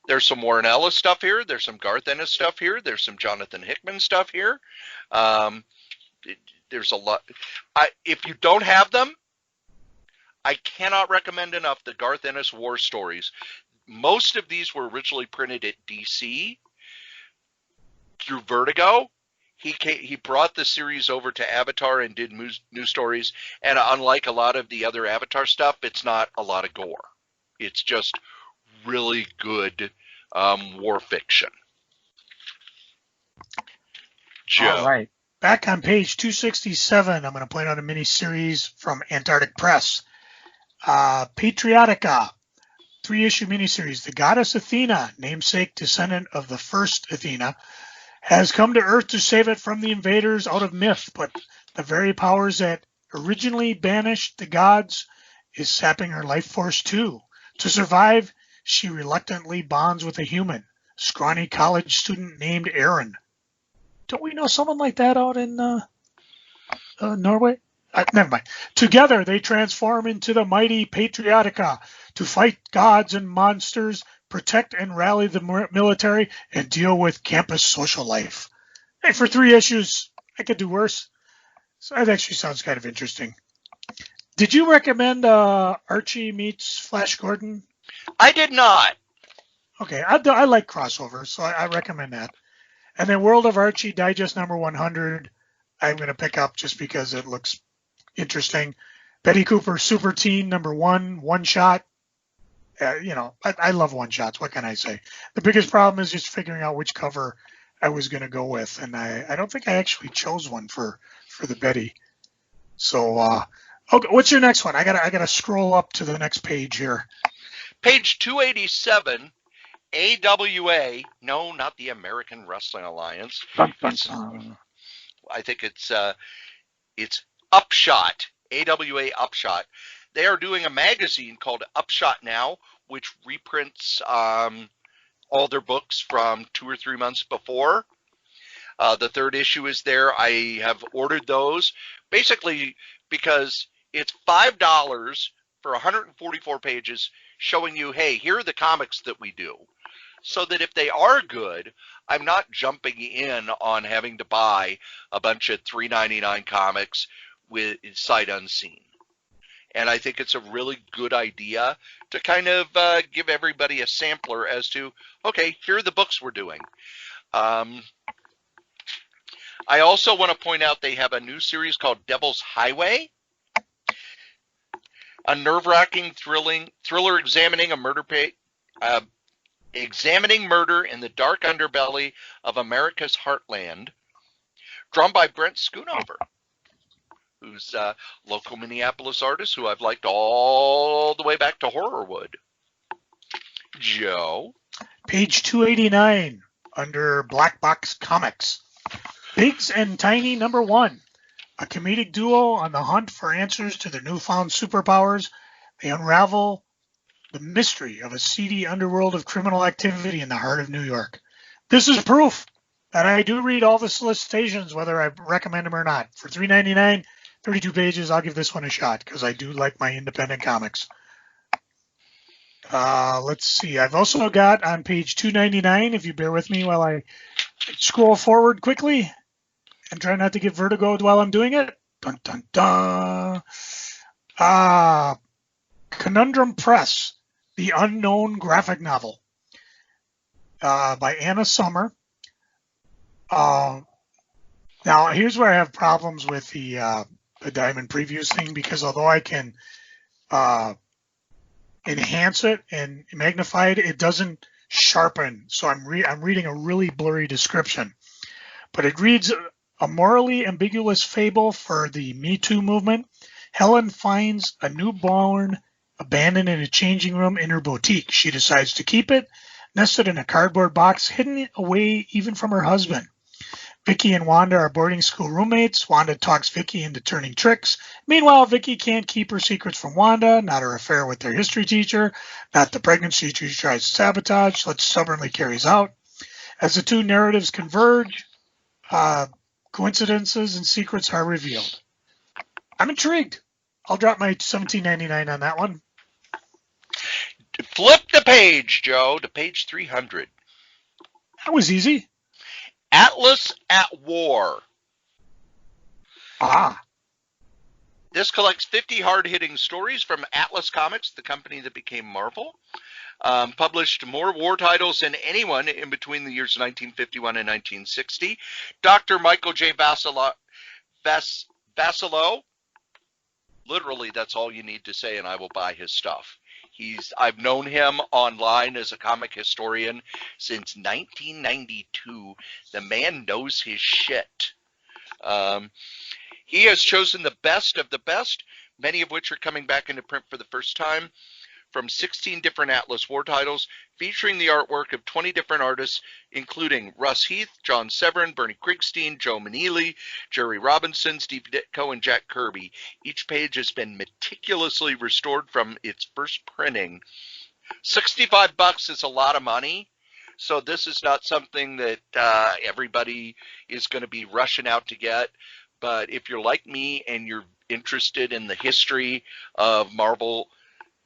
there's some Warren Ellis stuff here. There's some Garth Ennis stuff here. There's some Jonathan Hickman stuff here. There's a lot. If you don't have them, I cannot recommend enough the Garth Ennis War Stories. Most of these were originally printed at DC through Vertigo. He brought the series over to Avatar and did new stories. And unlike a lot of the other Avatar stuff, it's not a lot of gore. It's just really good war fiction. Joe. All right. Back on page 267, I'm going to point out a mini-series from Antarctic Press. Patriotica, 3-issue miniseries. The goddess Athena, namesake descendant of the first Athena, has come to Earth to save it from the invaders out of myth, but the very powers that originally banished the gods is sapping her life force too. To survive, she reluctantly bonds with a human, scrawny college student named Aaron. Don't we know someone like that out in Norway? Never mind. Together, they transform into the mighty Patriotica to fight gods and monsters, protect and rally the military, and deal with campus social life. Hey, for 3 issues, I could do worse. So that actually sounds kind of interesting. Did you recommend Archie meets Flash Gordon? I did not. Okay, I like crossovers, so I recommend that. And then World of Archie Digest number 100, I'm going to pick up just because it looks interesting. Betty Cooper Super Teen number 1, one shot. I love one shots. What can I say? The biggest problem is just figuring out which cover I was going to go with, and I don't think I actually chose one for the Betty. So, okay, what's your next one? I gotta scroll up to the next page here. Page 287. AWA, no, not the American Wrestling Alliance. I think it's Upshot, AWA Upshot. They are doing a magazine called Upshot Now, which reprints all their books from 2 or 3 months before. The 3rd issue is there. I have ordered those basically because it's $5 for 144 pages showing you, hey, here are the comics that we do. So that if they are good, I'm not jumping in on having to buy a bunch of $3.99 comics with sight unseen. And I think it's a really good idea to kind of give everybody a sampler as to, okay, here are the books we're doing. I also want to point out they have a new series called Devil's Highway, a nerve-wracking thriller examining a examining murder in the dark underbelly of America's heartland, drawn by Brent Schoonover, who's a local Minneapolis artist who I've liked all the way back to Horrorwood. Joe? Page 289, under Black Box Comics. Biggs and Tiny number 1. A comedic duo on the hunt for answers to their newfound superpowers. They unravel the mystery of a seedy underworld of criminal activity in the heart of New York. This is proof that I do read all the solicitations, whether I recommend them or not. For $3.99, 32 pages, I'll give this one a shot because I do like my independent comics. Let's see. I've also got on page 299, if you bear with me while I scroll forward quickly and try not to get vertigo while I'm doing it. Dun, dun, dun. Conundrum Press, The Unknown graphic novel by Anna Summer. Now, here's where I have problems with the Diamond Previews thing, because although I can enhance it and magnify it, it doesn't sharpen. So I'm reading a really blurry description. But it reads, a morally ambiguous fable for the Me Too movement. Helen finds a newborn abandoned in a changing room in her boutique. She decides to keep it, nested in a cardboard box, hidden away even from her husband. Vicky and Wanda are boarding school roommates. Wanda talks Vicky into turning tricks. Meanwhile, Vicky can't keep her secrets from Wanda, not her affair with their history teacher, not the pregnancy she tries to sabotage, but stubbornly carries out. As the two narratives converge, coincidences and secrets are revealed. I'm intrigued. I'll drop my $17.99 on that one. Flip the page, Joe, to page 300. That was easy. Atlas at War. Ah. This collects 50 hard-hitting stories from Atlas Comics, the company that became Marvel. Published more war titles than anyone in between the years 1951 and 1960. Dr. Michael J. Vassilo, literally that's all you need to say and I will buy his stuff. I've known him online as a comic historian since 1992. The man knows his shit. He has chosen the best of the best, many of which are coming back into print for the first time, from 16 different Atlas War titles, featuring the artwork of 20 different artists, including Russ Heath, John Severin, Bernie Krigstein, Joe Meneely, Jerry Robinson, Steve Ditko, and Jack Kirby. Each page has been meticulously restored from its first printing. $65 is a lot of money, so this is not something that everybody is going to be rushing out to get. But if you're like me and you're interested in the history of Marvel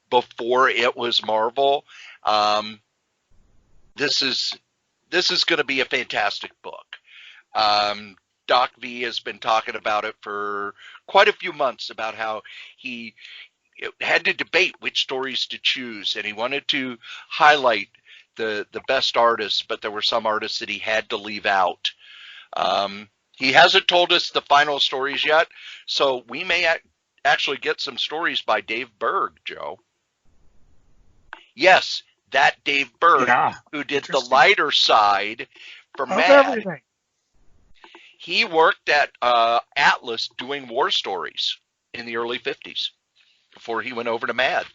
before it was Marvel, this is going to be a fantastic book. Doc V has been talking about it for quite a few months about how he had to debate which stories to choose, and he wanted to highlight the best artists, but there were some artists that he had to leave out. He hasn't told us the final stories yet, so we may actually get some stories by Dave Berg, Joe. Yes, that Dave Berg, who did the lighter side for Mad. Everything. He worked at Atlas doing war stories in the early 50s before he went over to Mad.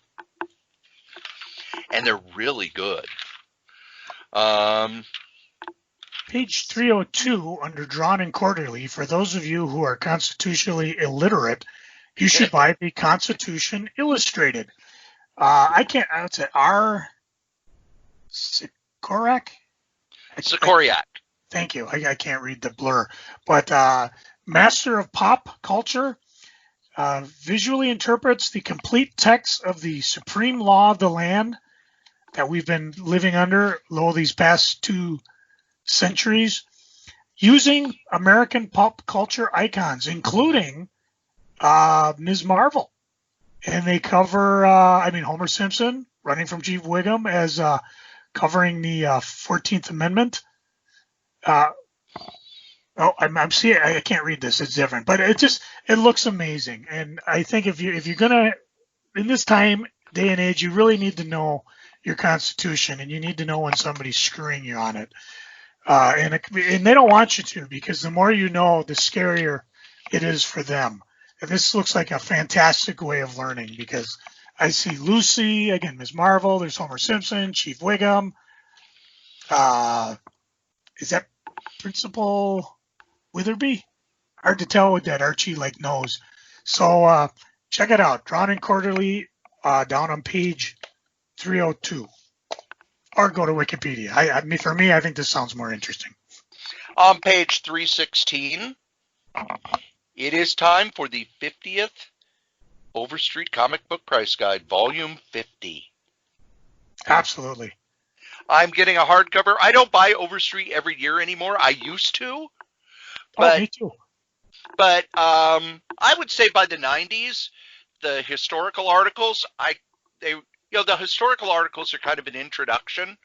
And they're really good. Page 302 under Drawn and Quarterly. For those of you who are constitutionally illiterate, you should buy the Constitution Illustrated. I would say Sikorak? Sikoriak. Thank you. I can't read the blur. But Master of Pop Culture visually interprets the complete text of the supreme law of the land that we've been living under these past 2 centuries, using American pop culture icons, including Ms. Marvel. And they cover, Homer Simpson running from Chief Wiggum as covering the 14th Amendment. I'm seeing. I can't read this. It's different, but it looks amazing. And I think if you're gonna, in this day and age, you really need to know your Constitution, and you need to know when somebody's screwing you on it. And they don't want you to, because the more you know, the scarier it is for them. And this looks like a fantastic way of learning, because I see Lucy, again, Ms. Marvel, there's Homer Simpson, Chief Wiggum. Is that Principal Witherby? Hard to tell with that Archie knows. So check it out. Drawn and Quarterly down on page 302. Or go to Wikipedia. For me, I think this sounds more interesting. On page 316, it is time for the 50th Overstreet Comic Book Price Guide, Volume 50. Absolutely. I'm getting a hardcover. I don't buy Overstreet every year anymore. I used to. But, me too. But I would say by the 90s, the historical articles, the historical articles are kind of an introduction.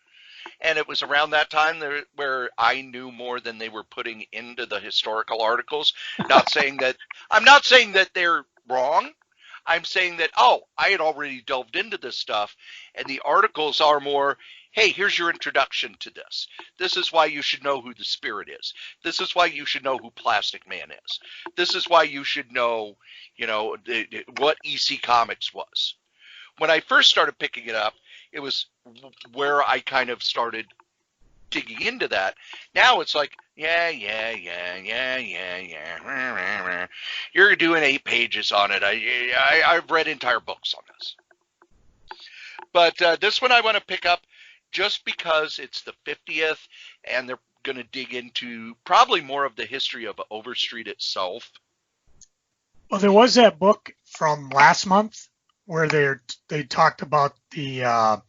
And it was around that time where I knew more than they were putting into the historical articles. I'm not saying that they're wrong. I'm saying that, I had already delved into this stuff, and the articles are more, hey, here's your introduction to this. This is why you should know who the Spirit is. This is why you should know who Plastic Man is. This is why you should know, what EC Comics was. When I first started picking it up, it was where I kind of started digging into that. Now it's like, yeah. You're doing 8 pages on it. I've read entire books on this. But this one I want to pick up just because it's the 50th, and they're going to dig into probably more of the history of Overstreet itself. Well, there was that book from last month where they talked about the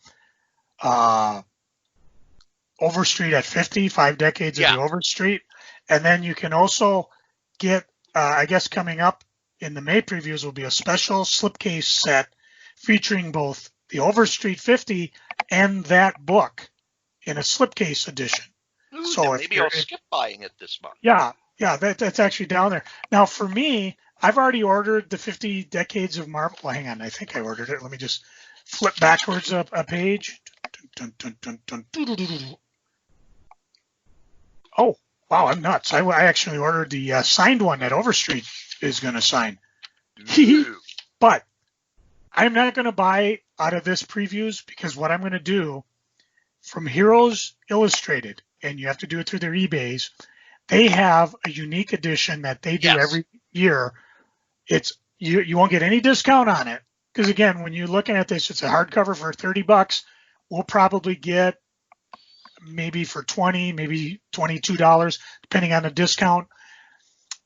Overstreet at 50, 5 decades of the Overstreet. And then you can also get, I guess coming up in the May previews will be a special slipcase set featuring both the Overstreet 50 and that book in a slipcase edition. Ooh, so maybe I'll skip buying it this month. Yeah, that's actually down there. Now for me, I've already ordered the 50 Decades of Marvel. Well, hang on, I think I ordered it. Let me just flip backwards a page. Oh, wow, I'm nuts. I actually ordered the signed one that Overstreet is going to sign. But I'm not going to buy out of this previews, because what I'm going to do from Heroes Illustrated, and you have to do it through their eBays, they have a unique edition that they do every year. It's you won't get any discount on it, because again, when you're looking at this, it's a hardcover for $30. We'll probably get maybe for $20, maybe $22, depending on the discount.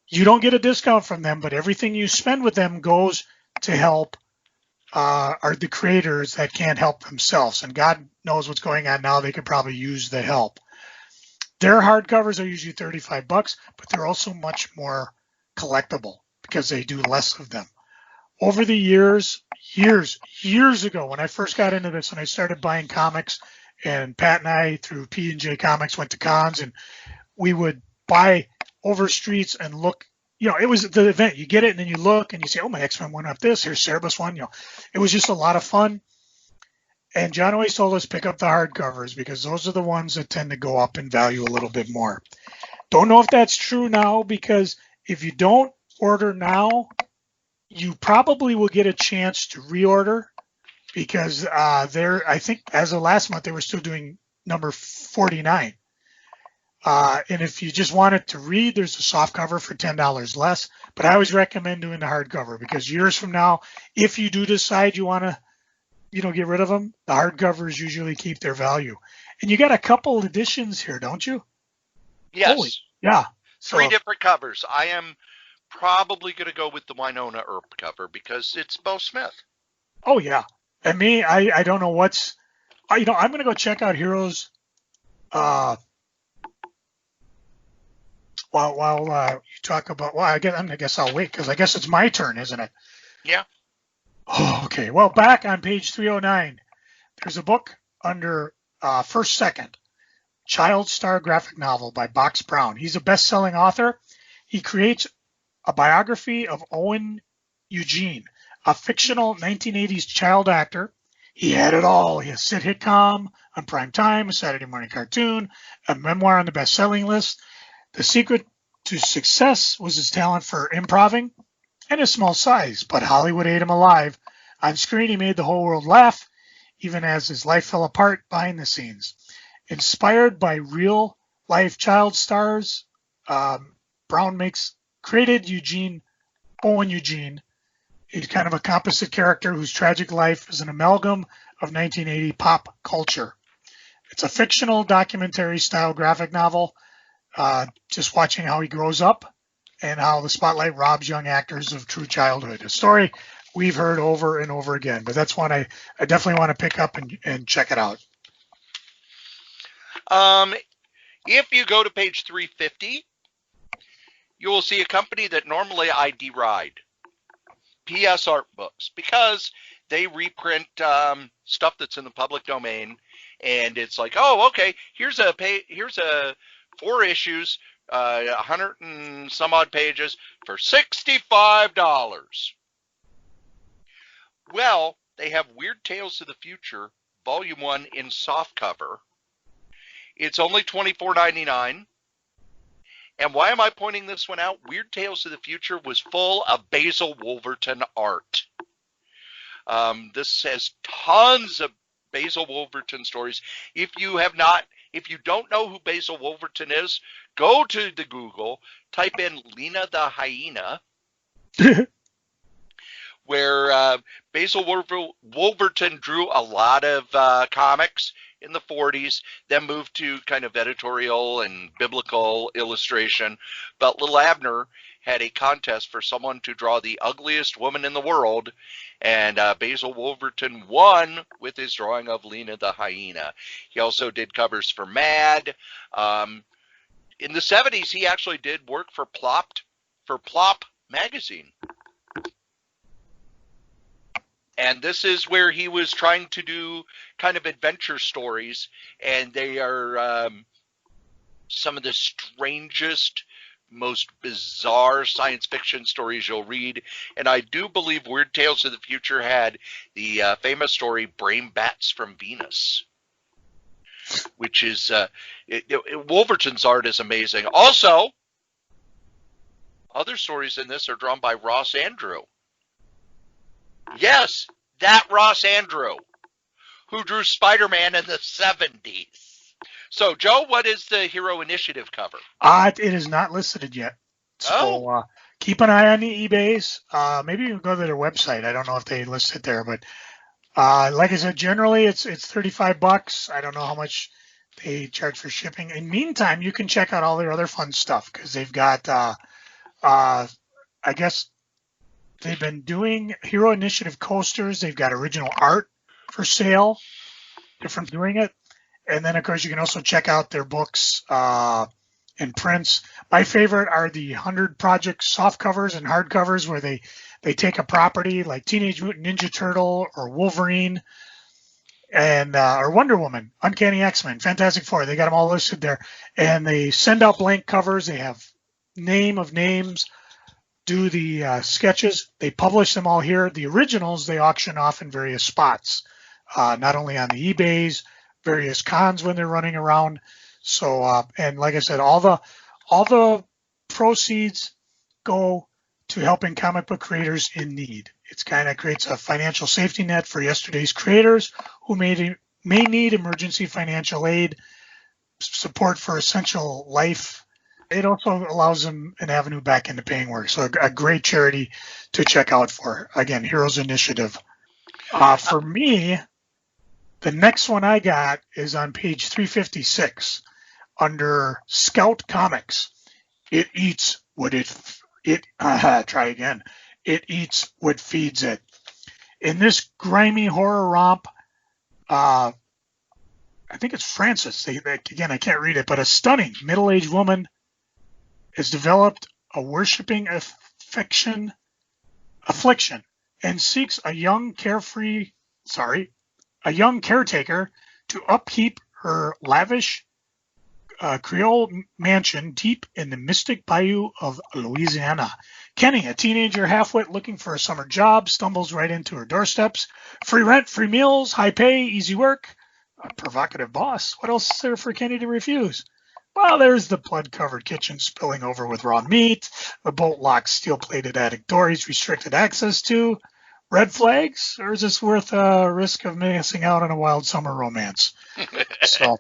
You don't get a discount from them, but everything you spend with them goes to help are the creators that can't help themselves. And God knows what's going on now. They could probably use the help. Their hardcovers are usually $35, but they're also much more collectible because they do less of them. Over the years ago, when I first got into this and I started buying comics, and Pat and I through P&J Comics went to cons, and we would buy Overstreets and look, it was the event. You get it and then you look and you say, oh, my X-Men one up this, here's Cerebus one. It was just a lot of fun. And John always told us pick up the hardcovers because those are the ones that tend to go up in value a little bit more. Don't know if that's true now, because if you don't order now, you probably will get a chance to reorder, because I think as of last month, they were still doing number 49. And if you just want it to read, there's a soft cover for $10 less. But I always recommend doing the hardcover, because years from now, if you do decide you want to, get rid of them, the hardcovers usually keep their value. And you got a couple editions here, don't you? Yes. Holy, yeah. 3 different covers. I am probably going to go with the Winona Earp cover because it's Bo Smith. Oh, yeah. And me, I don't know what's, I'm going to go check out Heroes while you talk about, I guess I'll wait, because I guess it's my turn, isn't it? Yeah. Oh, okay. Well, back on page 309, there's a book under First Second, Child Star graphic novel by Box Brown. He's a best-selling author. He creates a biography of Owen Eugene, a fictional 1980s child actor. He had it all. He has sitcom on prime time, a Saturday morning cartoon, a memoir on the best-selling list. The secret to success was his talent for improving and his small size, but Hollywood ate him alive. On screen, he made the whole world laugh, even as his life fell apart behind the scenes. Inspired by real-life child stars, Brown created Owen Eugene. He's kind of a composite character whose tragic life is an amalgam of 1980 pop culture. It's a fictional documentary-style graphic novel, just watching how he grows up and how the spotlight robs young actors of true childhood. A story we've heard over and over again, but that's one I definitely want to pick up and check it out. If you go to page 350, you will see a company that normally I deride, PS Art Books, because they reprint stuff that's in the public domain, and it's like, oh, okay, here's a 4 issues, 100 and some odd pages for $65. Well, they have Weird Tales of the Future, Volume 1 in softcover. It's only $24.99. And why am I pointing this one out? Weird Tales of the Future was full of Basil Wolverton art. This has tons of Basil Wolverton stories. If you have not If you don't know who Basil Wolverton is, go to the Google, type in Lena the Hyena, where Basil Wolverton drew a lot of comics in the 40s, then moved to kind of editorial and biblical illustration. But Little Abner had a contest for someone to draw the ugliest woman in the world, and Basil Wolverton won with his drawing of Lena the Hyena. He also did covers for Mad. In the 70s, he actually did work for Plop magazine. And this is where he was trying to do kind of adventure stories, and they are some of the strangest, most bizarre science fiction stories you'll read. And I do believe Weird Tales of the Future had the famous story Brain Bats from Venus, which is Wolverton's art is amazing. Also, other stories in this are drawn by Ross Andrew. Yes, that Ross Andrew, who drew Spider-Man in the 70s. So, Joe, what is the Hero Initiative cover? It is not listed yet. So keep an eye on the eBays. Maybe you can go to their website. I don't know if they list it there, but like I said, generally it's $35. I don't know how much they charge for shipping. In the meantime, you can check out all their other fun stuff because they've got, I guess, they've been doing Hero Initiative coasters. They've got original art for sale, different doing it. And then, of course, you can also check out their books and prints. My favorite are the 100 Project soft covers and hard covers where they take a property like Teenage Mutant Ninja Turtle or Wolverine and or Wonder Woman, Uncanny X-Men, Fantastic Four. They got them all listed there. And they send out blank covers. They have name of names, do the sketches. They publish them all here. The originals they auction off in various spots, not only on the eBays, various cons when they're running around. So and like I said, all the proceeds go to helping comic book creators in need. It's kind of creates a financial safety net for yesterday's creators who may need emergency financial aid, support for essential life. It also allows them an avenue back into paying work. So a great charity to check out for. Again, Heroes Initiative. For me, the next one I got is on page 356 under Scout Comics. It eats what it eats what feeds it. In this grimy horror romp, I think it's Francis. Again, I can't read it, but a stunning middle-aged woman has developed a worshipping affliction and seeks a young caretaker to upkeep her lavish Creole mansion deep in the mystic bayou of Louisiana. Kenny, a teenager half-wit looking for a summer job, stumbles right into her doorsteps. Free rent, free meals, high pay, easy work. A provocative boss. What else is there for Kenny to refuse? Well, there's the blood-covered kitchen spilling over with raw meat, the bolt-locked steel-plated attic door he's restricted access to. Red flags, or is this worth a risk of missing out on a wild summer romance? So,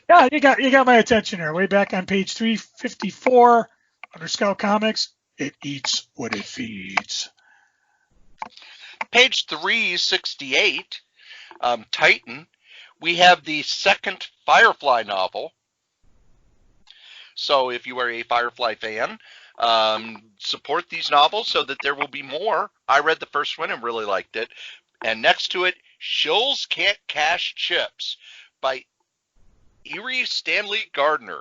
yeah, you got my attention there. Way back on page 354 under Scout Comics, it eats what it feeds. Page 368, Titan, we have the second Firefly novel. So if you are a Firefly fan, support these novels so that there will be more. I read the first one and really liked it. And next to it, Shills Can't Cash Chips by Erie Stanley Gardner,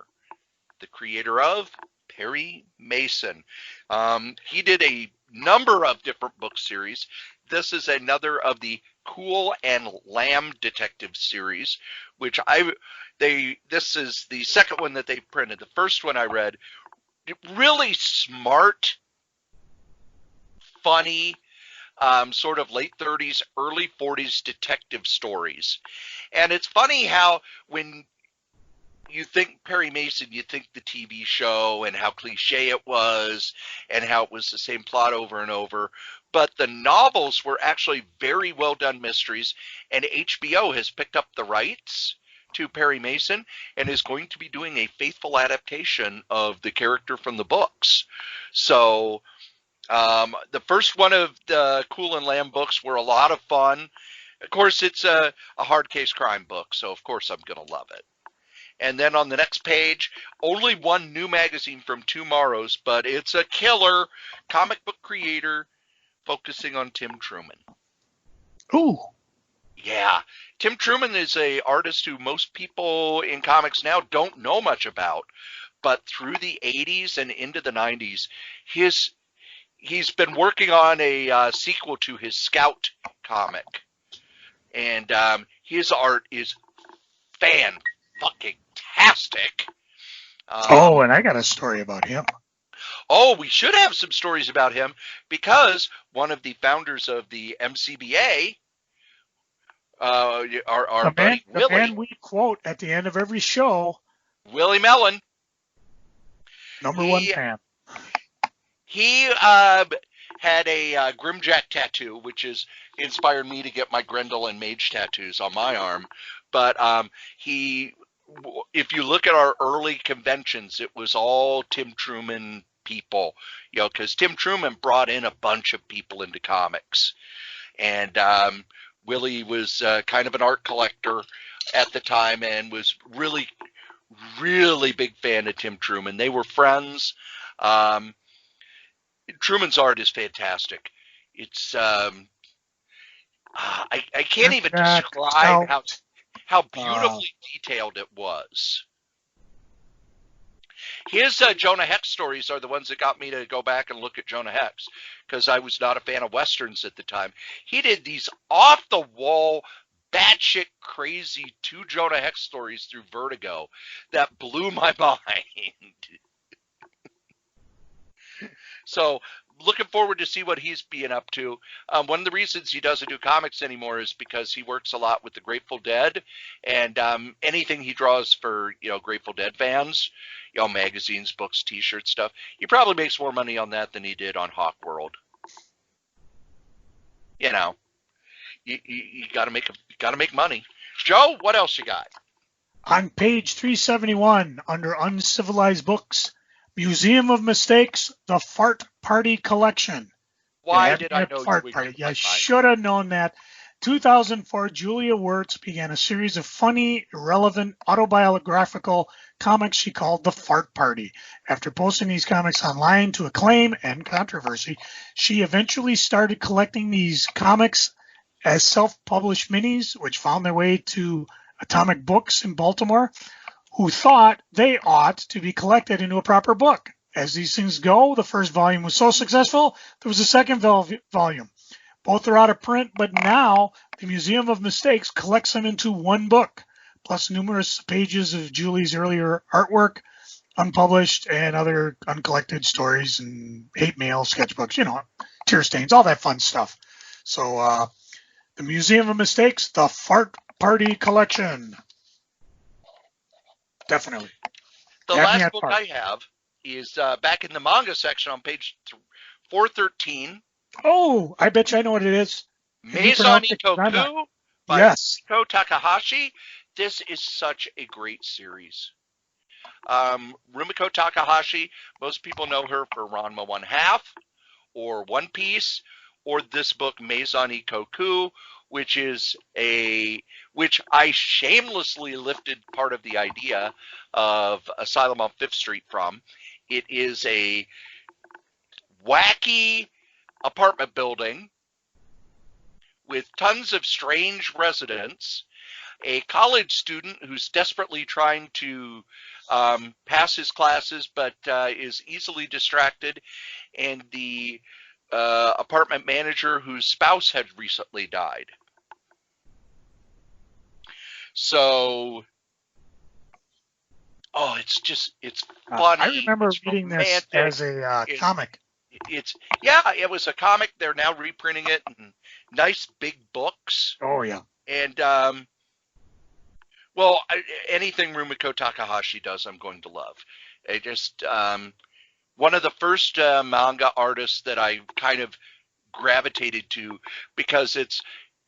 the creator of Perry Mason. He did a number of different book series. This is another of the Cool and Lamb Detective series, which this is the second one that they printed. The first one I read, really smart, funny, sort of late 30s, early 40s detective stories. And it's funny how when you think Perry Mason, you think the TV show and how cliche it was and how it was the same plot over and over. But the novels were actually very well done mysteries, and HBO has picked up the rights to Perry Mason and is going to be doing a faithful adaptation of the character from the books. So the first one of the Cool and Lamb books were a lot of fun. Of course, it's a hard case crime book, so of course I'm going to love it. And then on the next page, only one new magazine from Tomorrow's, but it's a killer comic book creator focusing on Tim Truman. Ooh. Yeah. Tim Truman is a artist who most people in comics now don't know much about, but through the 80s and into the 90s, he's been working on a sequel to his Scout comic. And his art is fan-fucking-tastic. And I got a story about him. Oh, we should have some stories about him because one of the founders of the MCBA, our buddy Willie. The man we quote at the end of every show. Willie Mellon. Number one fan. He had a Grimjack tattoo, which has inspired me to get my Grendel and Mage tattoos on my arm. But if you look at our early conventions, it was all Tim Truman people, because Tim Truman brought in a bunch of people into comics. And Willie was kind of an art collector at the time and was really, really big fan of Tim Truman. They were friends. Truman's art is fantastic. It's I can't even describe how beautifully detailed it was. His Jonah Hex stories are the ones that got me to go back and look at Jonah Hex, because I was not a fan of Westerns at the time. He did these off-the-wall, batshit crazy 2 Jonah Hex stories through Vertigo that blew my mind. So, looking forward to see what he's being up to. One of the reasons he doesn't do comics anymore is because he works a lot with the Grateful Dead, and anything he draws for Grateful Dead fans, magazines, books, T-shirts, stuff. He probably makes more money on that than he did on Hawk World. You gotta make money. Joe, what else you got? On page 371, under Uncivilized Books, Museum of Mistakes, the Fart Party Collection. Why did I know Fart Party? I should have known that. 2004, Julia Wirtz began a series of funny, irrelevant, autobiographical comics she called The Fart Party. After posting these comics online to acclaim and controversy, she eventually started collecting these comics as self-published minis, which found their way to Atomic Books in Baltimore, who thought they ought to be collected into a proper book. As these things go, the first volume was so successful, there was a second volume. Both are out of print, but now the Museum of Mistakes collects them into one book, plus numerous pages of Julie's earlier artwork, unpublished, and other uncollected stories and hate mail, sketchbooks, tear stains, all that fun stuff. So the Museum of Mistakes, the Fart Party Collection. Definitely. The last book I have is back in the manga section on page 413. Oh, I bet you I know what it is. Maison Itoku by Rumiko Takahashi. This is such a great series. Rumiko Takahashi, most people know her for Ranma 1/2 or One Piece, or this book Maison Ikoku, which I shamelessly lifted part of the idea of Asylum on 5th Street from. It is a wacky apartment building with tons of strange residents, a college student who's desperately trying to pass his classes but is easily distracted, and the apartment manager whose spouse had recently died. So, it's funny. I remember reading this as a comic. It was a comic. They're now reprinting it in nice big books. Oh, yeah. And, anything Rumiko Takahashi does, I'm going to love. One of the first manga artists that I kind of gravitated to, because it's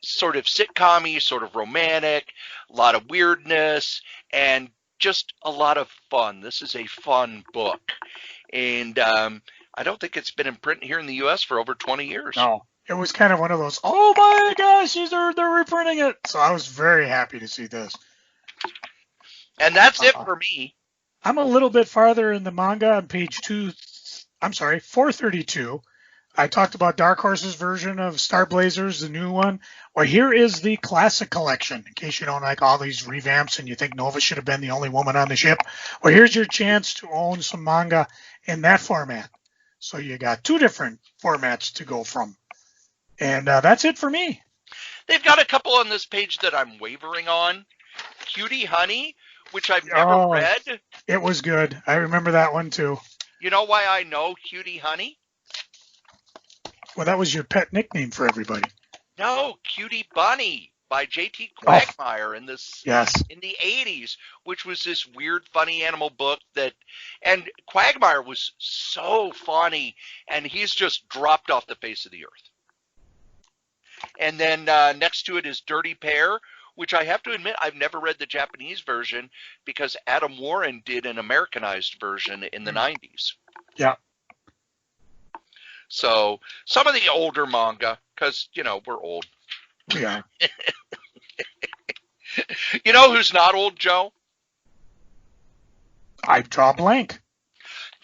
sort of sitcom-y, sort of romantic, a lot of weirdness, and just a lot of fun. This is a fun book. And I don't think it's been in print here in the U.S. for over 20 years. No, it was kind of one of those, oh my gosh, they're reprinting it. So I was very happy to see this. And that's it for me. I'm a little bit farther in the manga on page 432. I talked about Dark Horse's version of Star Blazers, the new one. Well, here is the classic collection, in case you don't like all these revamps and you think Nova should have been the only woman on the ship. Well, here's your chance to own some manga in that format. So you got two different formats to go from. And that's it for me. They've got a couple on this page that I'm wavering on. Cutie Honey, which I've never read. It was good. I remember that one too. You know why I know Cutie Honey? Well, that was your pet nickname for everybody. No, Cutie Bunny by J.T. Quagmire in the 80s, which was this weird, funny animal book and Quagmire was so funny, and he's just dropped off the face of the earth. And then next to it is Dirty Pair, which I have to admit I've never read the Japanese version because Adam Warren did an Americanized version in the 90s. Yeah. So some of the older manga, because, we're old. We are. You know who's not old, Joe? I draw blank.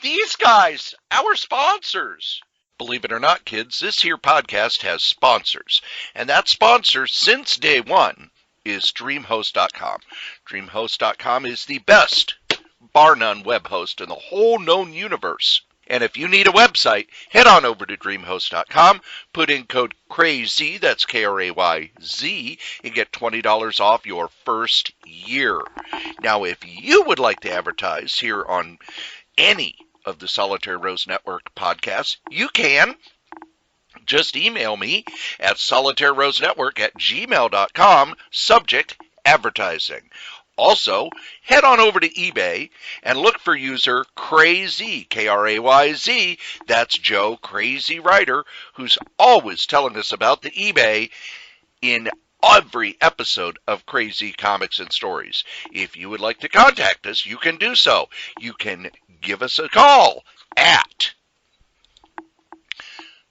These guys, our sponsors. Believe it or not, kids, this here podcast has sponsors. And that sponsor, since day one, is DreamHost.com. DreamHost.com is the best, bar none, web host in the whole known universe. And if you need a website, head on over to DreamHost.com, put in code KRAYZ, that's KRAYZ, and get $20 off your first year. Now, if you would like to advertise here on any of the Solitaire Rose Network podcasts, you can. Just email me at solitairerosenetwork@gmail.com, subject advertising. Also, head on over to eBay and look for user Krayz, Krayz. That's Joe Crazy Writer, who's always telling us about the eBay in every episode of Crazy Comics and Stories. If you would like to contact us, you can do so. You can give us a call at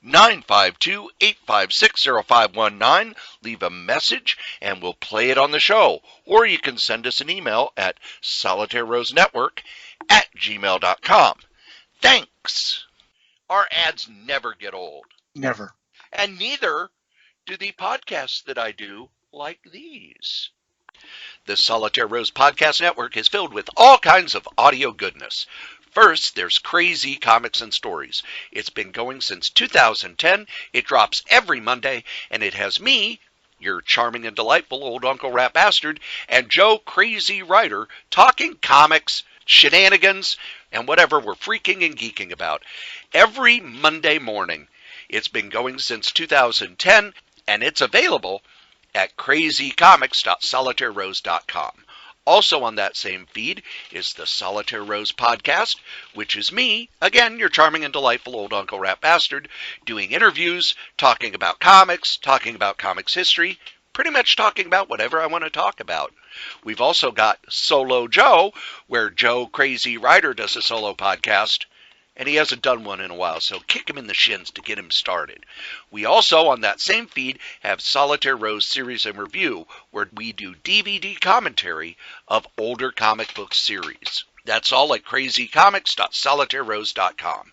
952-856-0519. Leave a message and we'll play it on the show. Or you can send us an email at solitairerosenetwork@gmail.com. Thanks. Our ads never get old. Never. And neither do the podcasts that I do like these. The Solitaire Rose Podcast Network is filled with all kinds of audio goodness. First, there's Crazy Comics and Stories. It's been going since 2010. It drops every Monday, and it has me, your charming and delightful old Uncle Rat Bastard, and Joe Crazy Writer talking comics, shenanigans, and whatever we're freaking and geeking about. Every Monday morning. It's been going since 2010, and it's available at crazycomics.solitairerose.com. Also on that same feed is the Solitaire Rose Podcast, which is me, again, your charming and delightful old Uncle Rat Bastard, doing interviews, talking about comics history, pretty much talking about whatever I want to talk about. We've also got Solo Joe, where Joe Crazy Writer does a solo podcast, and he hasn't done one in a while, so kick him in the shins to get him started. We also, on that same feed, have Solitaire Rose Series and Review, where we do DVD commentary of older comic book series. That's all at crazycomics.solitairerose.com.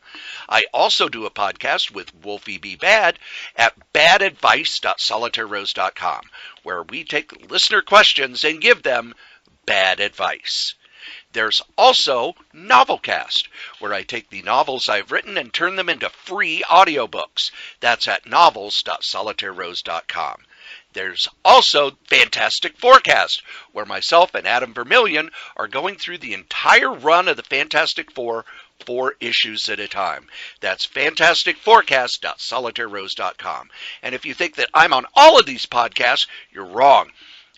I also do a podcast with Wolfie B. Bad at badadvice.solitairerose.com, where we take listener questions and give them bad advice. There's also Novelcast, where I take the novels I've written and turn them into free audiobooks. That's at novels.solitairerose.com. There's also Fantastic Forecast, where myself and Adam Vermillion are going through the entire run of the Fantastic Four, 4 issues at a time. That's fantasticforecast.solitairerose.com. And if you think that I'm on all of these podcasts, you're wrong.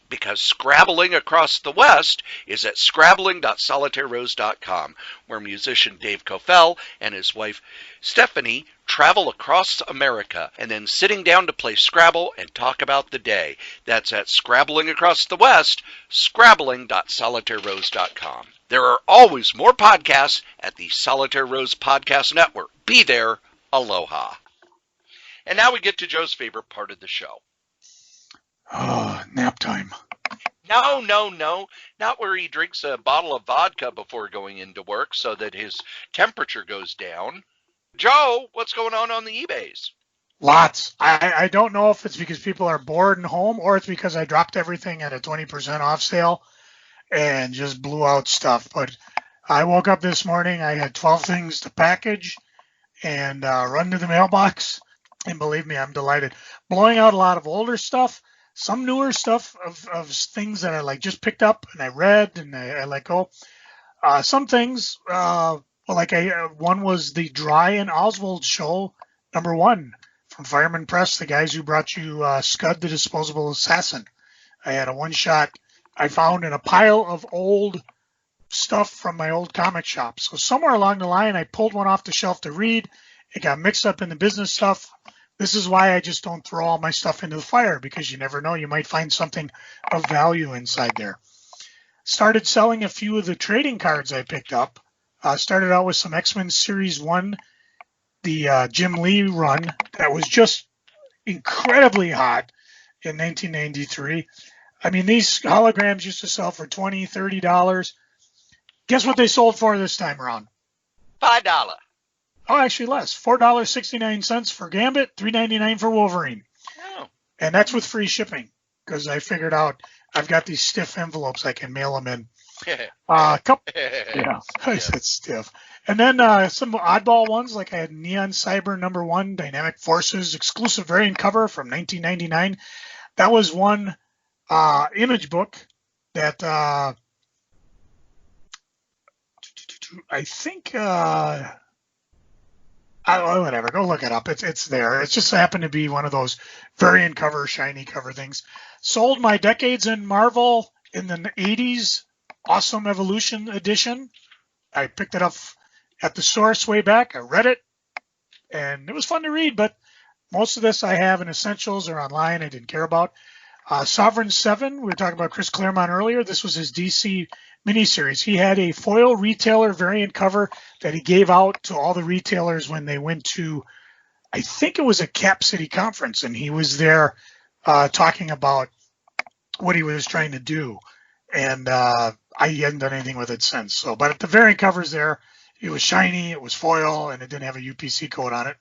because Scrabbling Across the West is at scrabbling.solitairerose.com, where musician Dave Cofell and his wife Stephanie travel across America and then sitting down to play Scrabble and talk about the day. That's at Scrabbling Across the West, scrabbling.solitairerose.com. There are always more podcasts at the Solitaire Rose Podcast Network. Be there. Aloha. And now we get to Joe's favorite part of the show. Oh, nap time. No. Not where he drinks a bottle of vodka before going into work so that his temperature goes down. Joe, what's going on the eBays? Lots. I don't know if it's because people are bored and home or it's because I dropped everything at a 20% off sale and just blew out stuff. But I woke up this morning, I had 12 things to package and run to the mailbox. And believe me, I'm delighted. Blowing out a lot of older stuff. Some newer stuff of things that I just picked up and I read and I let go. Some things, one was the Dry and Oswald show, #1 from Fireman Press, the guys who brought you Scud the Disposable Assassin. I had a one-shot I found in a pile of old stuff from my old comic shop. So somewhere along the line, I pulled one off the shelf to read. It got mixed up in the business stuff. This is why I just don't throw all my stuff into the fire, because you never know. You might find something of value inside there. Started selling a few of the trading cards I picked up. Started out with some X-Men Series 1, the Jim Lee run that was just incredibly hot in 1993. I mean, these holograms used to sell for $20, $30. Guess what they sold for this time around? $5. Oh, actually less. $4.69 for Gambit, $3.99 for Wolverine. Oh. And that's with free shipping, because I figured out I've got these stiff envelopes I can mail them in. Yeah, I said stiff. And then some oddball ones, like I had Neon Cyber #1, Dynamic Forces, exclusive variant cover from 1999. That was one image book that I think... whatever, go look it up. It's there. It just happened to be one of those variant cover, shiny cover things. Sold my Decades in Marvel in the 80s Awesome Evolution edition. I picked it up at the source way back. I read it, and it was fun to read, but most of this I have in Essentials or online I didn't care about. Sovereign 7, we were talking about Chris Claremont earlier. This was his DC miniseries. He had a foil retailer variant cover that he gave out to all the retailers when they went to, I think it was a Cap City conference, and he was there talking about what he was trying to do. And I hadn't done anything with it since. So, but the variant cover's there. It was shiny, it was foil, and it didn't have a UPC code on it.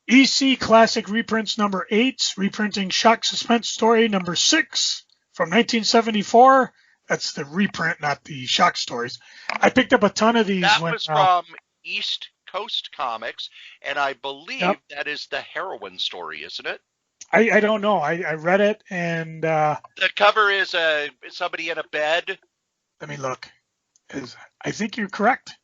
EC Classic Reprints #8, reprinting Shock Suspense Story #6 from 1974. That's the reprint, not the Shock stories. I picked up a ton of these. That was from East Coast Comics, and I believe that is the heroine story, isn't it? I don't know. I read it, and the cover is somebody in a bed. Let me look. I think you're correct.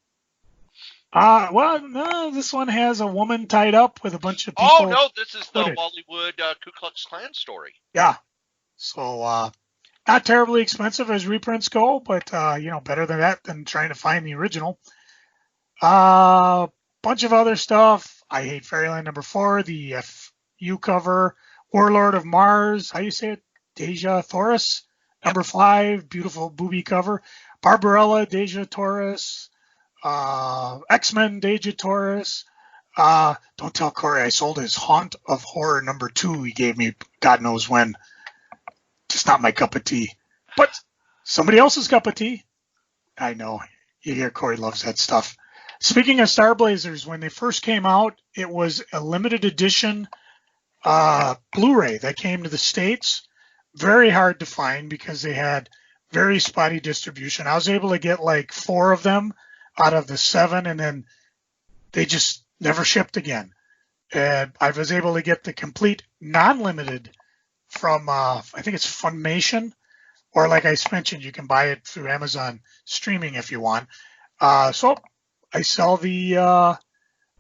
Well, no, this one has a woman tied up with a bunch of people. Oh, no, this is the Hollywood Ku Klux Klan story. Yeah. So, not terribly expensive as reprints go, but, better than that than trying to find the original. Bunch of other stuff. I Hate Fairyland #4, the FU cover. Warlord of Mars, how do you say it? Deja Thoris, #5, beautiful booby cover. Barbarella, Deja Torres. X-Men, Deja Torres. Don't tell Cory I sold his Haunt of Horror #2 he gave me God knows when. Just not my cup of tea. But somebody else's cup of tea. I know. You hear Cory loves that stuff. Speaking of Star Blazers, when they first came out, it was a limited edition Blu-ray that came to the States. Very hard to find because they had very spotty distribution. I was able to get like 4 of them out of the 7, and then they just never shipped again. And I was able to get the complete non-limited from, I think it's Funimation, or like I mentioned, you can buy it through Amazon streaming if you want. So I sell the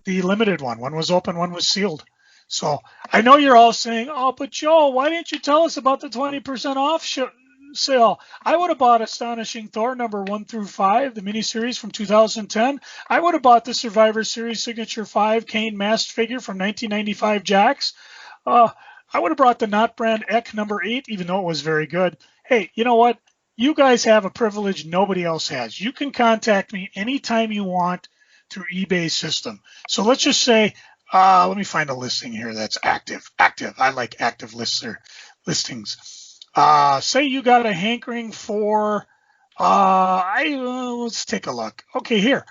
limited one. One was open, one was sealed. So I know you're all saying, oh, but Joe, why didn't you tell us about the 20% off sale. I would have bought Astonishing Thor number 1 through 5, the miniseries from 2010. I would have bought the Survivor Series Signature 5 Kane masked figure from 1995 Jakks. I would have brought the Not Brand Eck number 8, even though it was very good. Hey, you know what? You guys have a privilege nobody else has. You can contact me anytime you want through eBay system. So let's just say, let me find a listing here that's active. Active. I like active listings. Say you got a hankering for, let's take a look. Okay, here.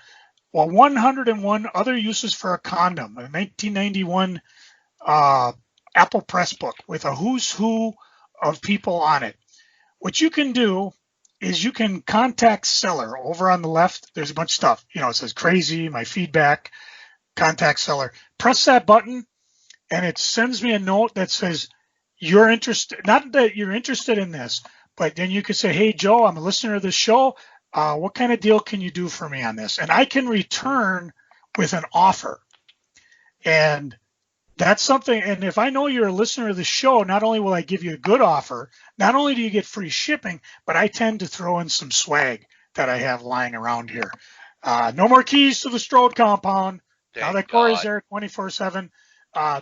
Well, 101 other uses for a condom, a 1991 Apple Press book with a who's who of people on it. What you can do is you can contact seller. Over on the left, there's a bunch of stuff. You know, it says crazy, my feedback, contact seller. Press that button, and it sends me a note that says you're interested. Not that you're interested in this, but then you can say, hey, Joe, I'm a listener of this show. What kind of deal can you do for me on this? And I can return with an offer. And that's something, and if I know you're a listener of the show, not only will I give you a good offer, not only do you get free shipping, but I tend to throw in some swag that I have lying around here. No more keys to the Strode compound. Now that Cory's there 24/7,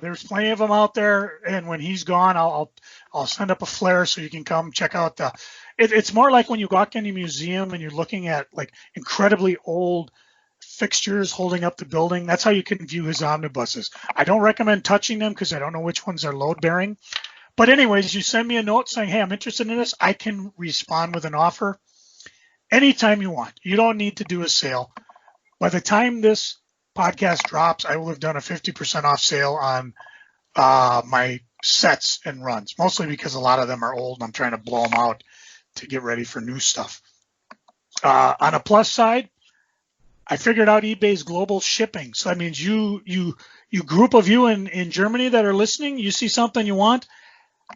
there's plenty of them out there, and when he's gone, I'll send up a flare so you can come check out the. It's more like when you walk in a museum and you're looking at like incredibly old fixtures holding up the building. That's how you can view his omnibuses. I don't recommend touching them because I don't know which ones are load bearing. But anyways, you send me a note saying, hey, I'm interested in this. I can respond with an offer anytime you want. You don't need to do a sale. By the time this podcast drops, I will have done a 50% off sale on my sets and runs, mostly because a lot of them are old and I'm trying to blow them out to get ready for new stuff. On a plus side, I figured out eBay's global shipping. So that means you group of you in Germany that are listening, you see something you want.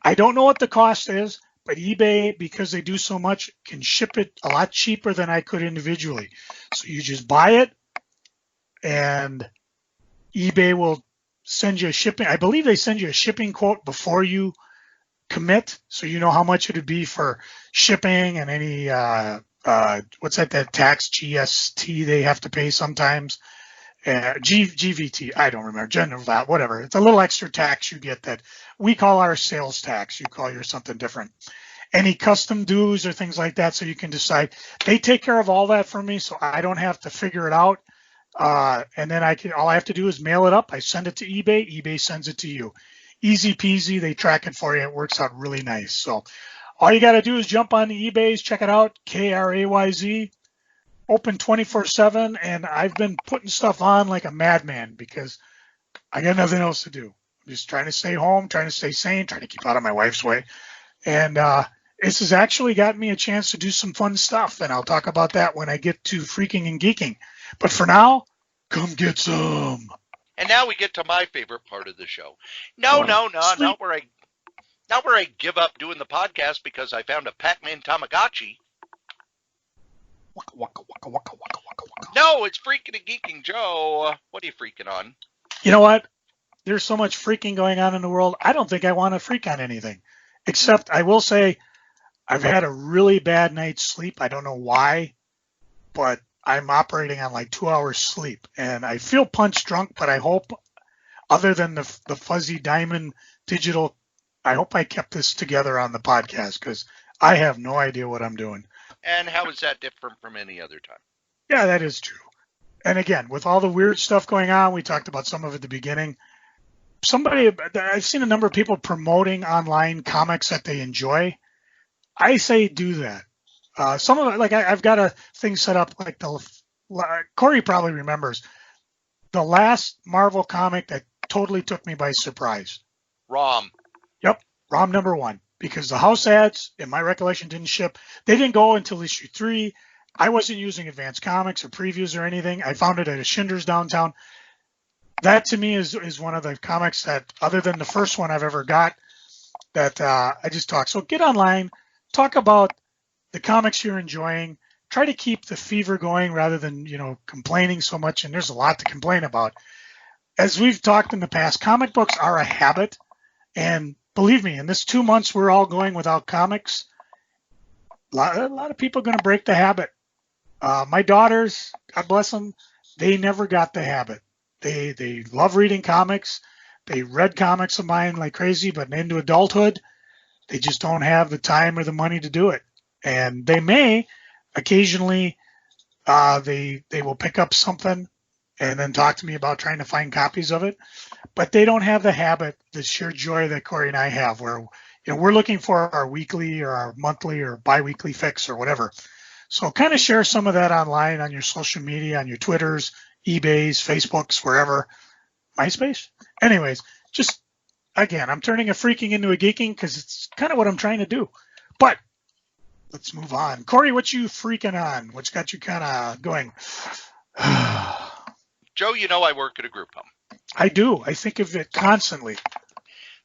I don't know what the cost is, but eBay, because they do so much, can ship it a lot cheaper than I could individually. So you just buy it, and eBay will send you a shipping. I believe they send you a shipping quote before you commit, so you know how much it would be for shipping and any what's that tax GST they have to pay sometimes. GVT, I don't remember, general VAT, whatever. It's a little extra tax you get that we call our sales tax. You call yours something different. Any custom dues or things like that, so you can decide. They take care of all that for me, so I don't have to figure it out. And then all I have to do is mail it up. I send it to eBay. eBay sends it to you. Easy peasy. They track it for you. It works out really nice. So all you got to do is jump on the eBays, check it out, Krayz, open 24/7, and I've been putting stuff on like a madman because I got nothing else to do. I'm just trying to stay home, trying to stay sane, trying to keep out of my wife's way. And this has actually gotten me a chance to do some fun stuff, and I'll talk about that when I get to freaking and geeking. But for now, come get some. And now we get to my favorite part of the show. No, not where I give up doing the podcast because I found a Pac-Man Tamagotchi. Waka, waka, waka, waka, waka, waka, waka. No, it's freaking and geeking, Joe. What are you freaking on? You know what? There's so much freaking going on in the world. I don't think I want to freak on anything. Except I will say I've had a really bad night's sleep. I don't know why, but I'm operating on like 2 hours sleep. And I feel punch drunk, but I hope, other than the fuzzy diamond digital, I hope I kept this together on the podcast because I have no idea what I'm doing. And how is that different from any other time? Yeah, that is true. And again, with all the weird stuff going on, we talked about some of it at the beginning. I've seen a number of people promoting online comics that they enjoy. I say do that. Some of it, like I've got a thing set up, like Cory probably remembers, the last Marvel comic that totally took me by surprise. ROM. Yep, ROM number 1. Because the house ads, in my recollection, didn't ship. They didn't go until issue 3. I wasn't using advanced comics or previews or anything. I found it at a Schindler's downtown. That to me is one of the comics that, other than the first one I've ever got, that I just talk. So get online, talk about the comics you're enjoying. Try to keep the fever going rather than, complaining so much. And there's a lot to complain about. As we've talked in the past, comic books are a habit. And believe me, in this 2 months we're all going without comics, A lot of people are going to break the habit. My daughters, God bless them, they never got the habit. They love reading comics. They read comics of mine like crazy, but into adulthood, they just don't have the time or the money to do it. And they may occasionally, they will pick up something and then talk to me about trying to find copies of it. But they don't have the habit, the sheer joy that Cory and I have, where we're looking for our weekly or our monthly or biweekly fix or whatever. So kind of share some of that online on your social media, on your Twitters, eBays, Facebooks, wherever. MySpace? Anyways, just, again, I'm turning a freaking into a geeking because it's kind of what I'm trying to do. But let's move on. Cory, what you freaking on? What's got you kind of going? Joe, I work at a group home. I do. I think of it constantly.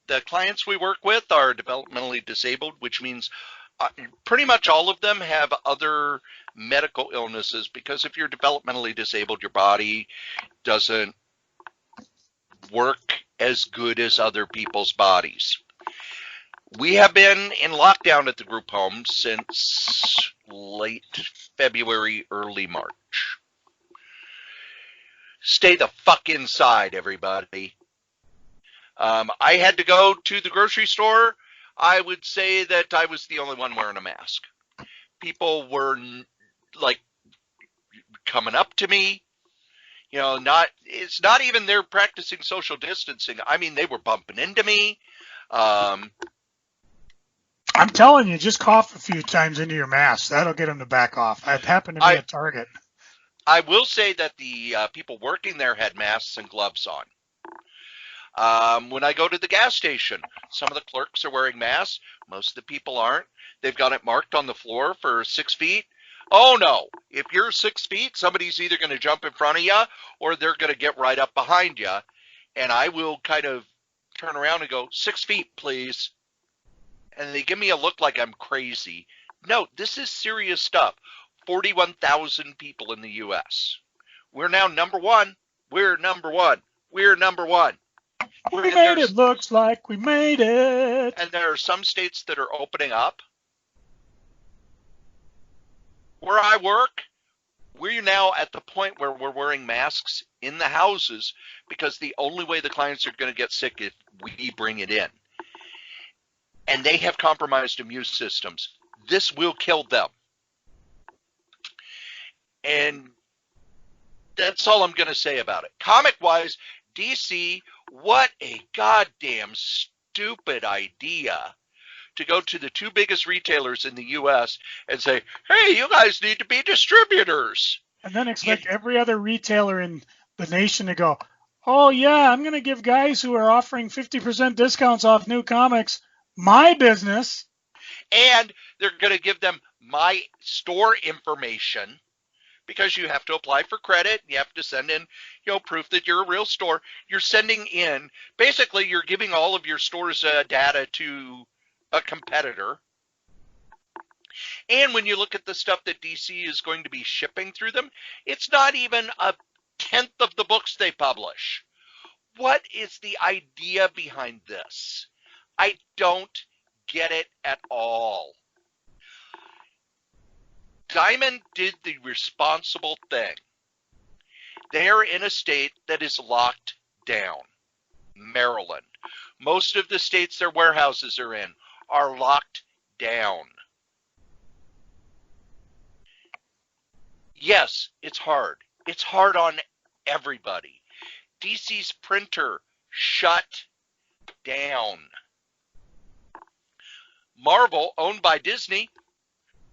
The clients we work with are developmentally disabled, which means pretty much all of them have other medical illnesses, because if you're developmentally disabled, your body doesn't work as good as other people's bodies. We have been in lockdown at the group home since late February, early March. Stay the fuck inside, everybody. I had to go to the grocery store. I would say that I was the only one wearing a mask. People were like coming up to me. It's not even they're practicing social distancing. I mean, they were bumping into me. I'm telling you, just cough a few times into your mask. That'll get them to back off. That happened to me at Target. I will say that the people working there had masks and gloves on. When I go to the gas station, some of the clerks are wearing masks. Most of the people aren't. They've got it marked on the floor for 6 feet. Oh no, if you're 6 feet, somebody's either going to jump in front of you or they're going to get right up behind you. And I will kind of turn around and go, 6 feet, please. And they give me a look like I'm crazy. No, this is serious stuff. 41,000 people in the U.S. We're now number one. We're number one. We're number one. We made it. Looks like we made it. And there are some states that are opening up. Where I work, we're now at the point where we're wearing masks in the houses because the only way the clients are going to get sick is we bring it in. And they have compromised immune systems. This will kill them. And that's all I'm going to say about it. Comic-wise, DC, what a goddamn stupid idea to go to the two biggest retailers in the U.S. and say, hey, you guys need to be distributors. And then expect every other retailer in the nation to go, oh, yeah, I'm going to give guys who are offering 50% discounts off new comics my business. And they're going to give them my store information, because you have to apply for credit. You have to send in, proof that you're a real store. You're sending in, basically, you're giving all of your store's data to a competitor. And when you look at the stuff that DC is going to be shipping through them, it's not even a tenth of the books they publish. What is the idea behind this? I don't get it at all. Diamond did the responsible thing. They're in a state that is locked down. Maryland. Most of the states their warehouses are in are locked down. Yes, it's hard. It's hard on everybody. DC's printer shut down. Marvel, owned by Disney,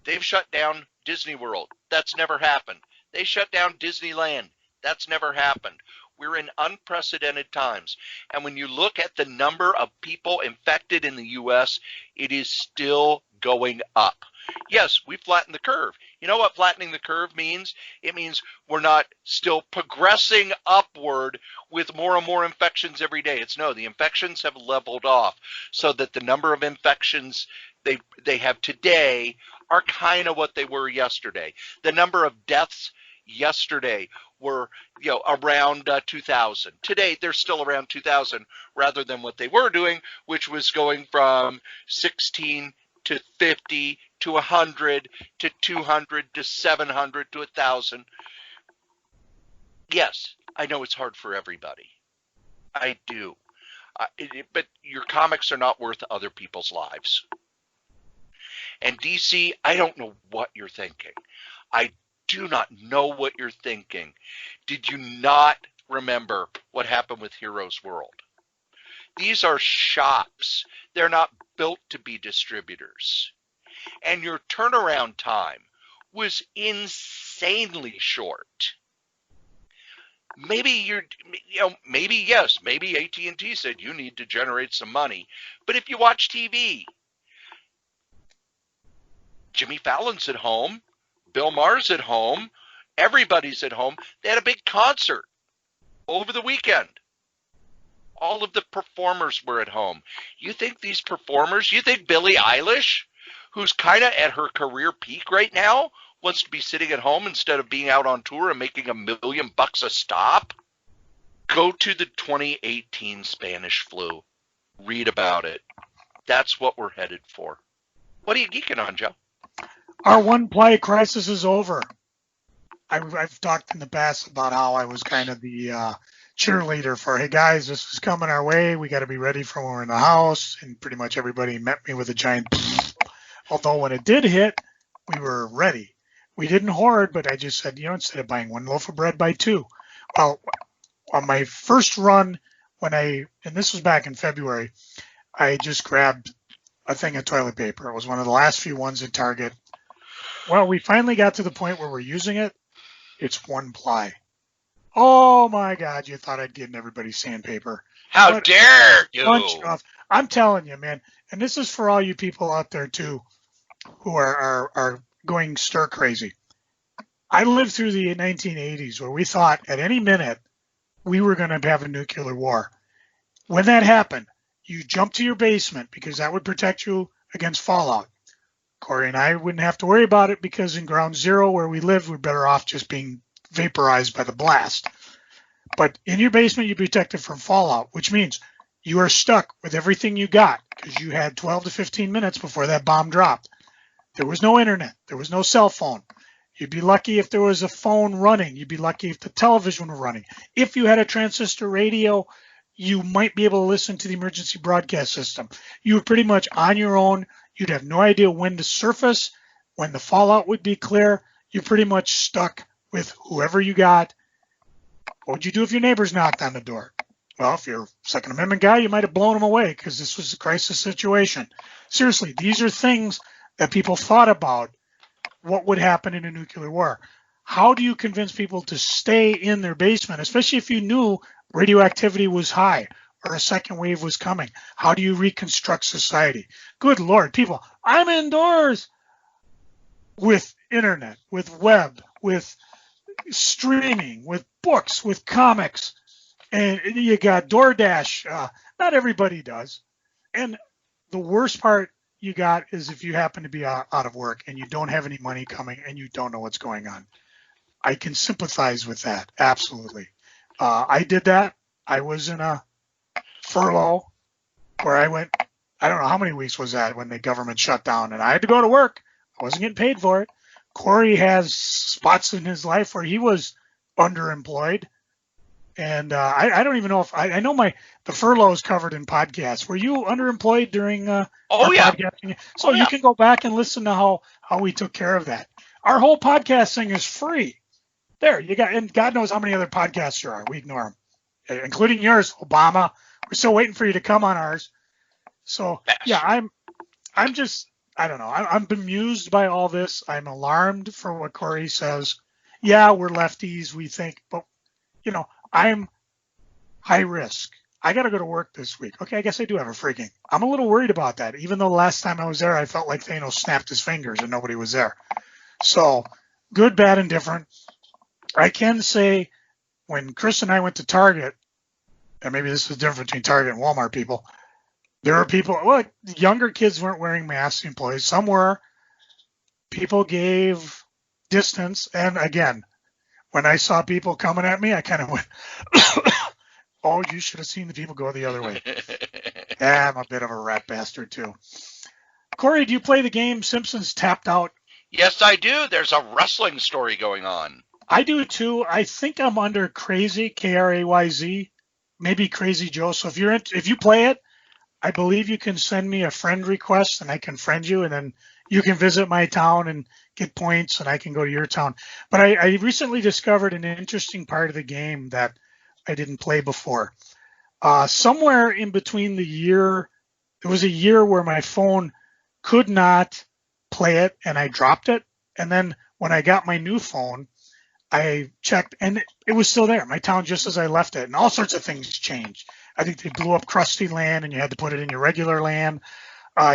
they've shut down Disney World. That's never happened. They shut down Disneyland. That's never happened. We're in unprecedented times. And when you look at the number of people infected in the U.S., it is still going up. Yes, we flattened the curve. You know what flattening the curve means? It means we're not still progressing upward with more and more infections every day. The infections have leveled off so that the number of infections they have today are kind of what they were yesterday. The number of deaths yesterday were around 2,000. Today they're still around 2,000 rather than what they were doing, which was going from 16 to 50 to 100 to 200 to 700 to 1,000. Yes, I know it's hard for everybody. I do. But your comics are not worth other people's lives. And DC, I don't know what you're thinking. I do not know what you're thinking. Did you not remember what happened with Heroes World? These are shops. They're not built to be distributors. And your turnaround time was insanely short. Maybe maybe AT&T said you need to generate some money. But if you watch TV, Jimmy Fallon's at home, Bill Maher's at home, everybody's at home. They had a big concert over the weekend. All of the performers were at home. You think these performers, you think Billie Eilish, who's kind of at her career peak right now, wants to be sitting at home instead of being out on tour and making $1 million a stop? Go to the 2018 Spanish flu. Read about it. That's what we're headed for. What are you geeking on, Joe? Our one-ply crisis is over. I've talked in the past about how I was kind of the cheerleader for, hey guys, this is coming our way. We got to be ready for when we're in the house. And pretty much everybody met me with a giant although when it did hit, we were ready. We didn't hoard, but I just said, instead of buying one loaf of bread, buy two. Well, on my first run, and this was back in February, I just grabbed a thing of toilet paper. It was one of the last few ones at Target. Well, we finally got to the point where we're using it. It's one ply. Oh my God, you thought I'd get everybody sandpaper. How dare you? I'm telling you, man, and this is for all you people out there too who are going stir crazy. I lived through the 1980s where we thought at any minute we were going to have a nuclear war. When that happened, you jumped to your basement because that would protect you against fallout. Cory and I wouldn't have to worry about it because in ground zero where we lived, we're better off just being vaporized by the blast. But in your basement, you're protected from fallout, which means you are stuck with everything you got because you had 12 to 15 minutes before that bomb dropped. There was no internet. There was no cell phone. You'd be lucky if there was a phone running. You'd be lucky if the television were running. If you had a transistor radio, you might be able to listen to the emergency broadcast system. You were pretty much on your own. You'd have no idea when to surface, when the fallout would be clear. You're pretty much stuck with whoever you got. What would you do if your neighbors knocked on the door? Well, if you're a Second Amendment guy, you might have blown them away because this was a crisis situation. Seriously, these are things that people thought about what would happen in a nuclear war. How do you convince people to stay in their basement, especially if you knew radioactivity was high or a second wave was coming? How do you reconstruct society? Good Lord, people, I'm indoors with internet, with web, with streaming, with books, with comics, and you got DoorDash. Not everybody does. And the worst part you got is if you happen to be out of work and you don't have any money coming and you don't know what's going on. I can sympathize with that. Absolutely. I did that. I was in a furlough where I went, I don't know how many weeks was that when the government shut down and I had to go to work. I wasn't getting paid for it. Cory has spots in his life where he was underemployed. And I don't even know if I know the furlough is covered in podcasts. Were you underemployed during podcasting? So you can go back and listen to how we took care of that. Our whole podcast thing is free. There, you got, and God knows how many other podcasts there are. We ignore them, including yours, Obama. We're still waiting for you to come on ours. So yeah, I'm just, I don't know. I'm bemused by all this. I'm alarmed for what Cory says. Yeah, we're lefties, we think, but I'm high risk. I got to go to work this week. Okay, I guess I do have a freaking. I'm a little worried about that. Even though last time I was there, I felt like Thanos snapped his fingers and nobody was there. So good, bad, and different. I can say when Chris and I went to Target, and maybe this is the difference between Target and Walmart people, there are people, well, younger kids weren't wearing masks, employees. Some were. People gave distance. And again, when I saw people coming at me, I kind of went, oh, you should have seen the people go the other way. Yeah, I'm a bit of a rat bastard too. Cory, do you play the game Simpsons Tapped Out? Yes, I do. There's a wrestling story going on. I do too. I think I'm under Crazy, Krayz, maybe Crazy Joe. So if you play it, I believe you can send me a friend request and I can friend you, and then you can visit my town and get points, and I can go to your town. But I recently discovered an interesting part of the game that I didn't play before. Somewhere in between there was a year where my phone could not play it and I dropped it. And then when I got my new phone, I checked and it was still there, my town, just as I left it. And all sorts of things changed. I think they blew up Krusty Land and you had to put it in your regular land.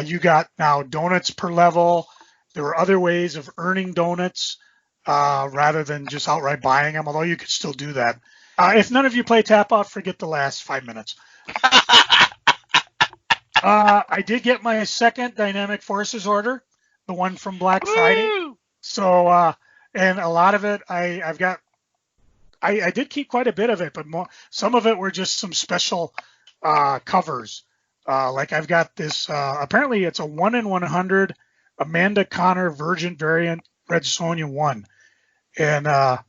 You got now donuts per level. There were other ways of earning donuts rather than just outright buying them, although you could still do that. If none of you play Tap Out, forget the last 5 minutes. I did get my second Dynamic Forces order, the one from Black Friday. So, and a lot of it, I did keep quite a bit of it, but some of it were just some special covers. Like I've got this, apparently it's a 1 in 100 Amanda Connor Virgin variant Red Sonja 1. And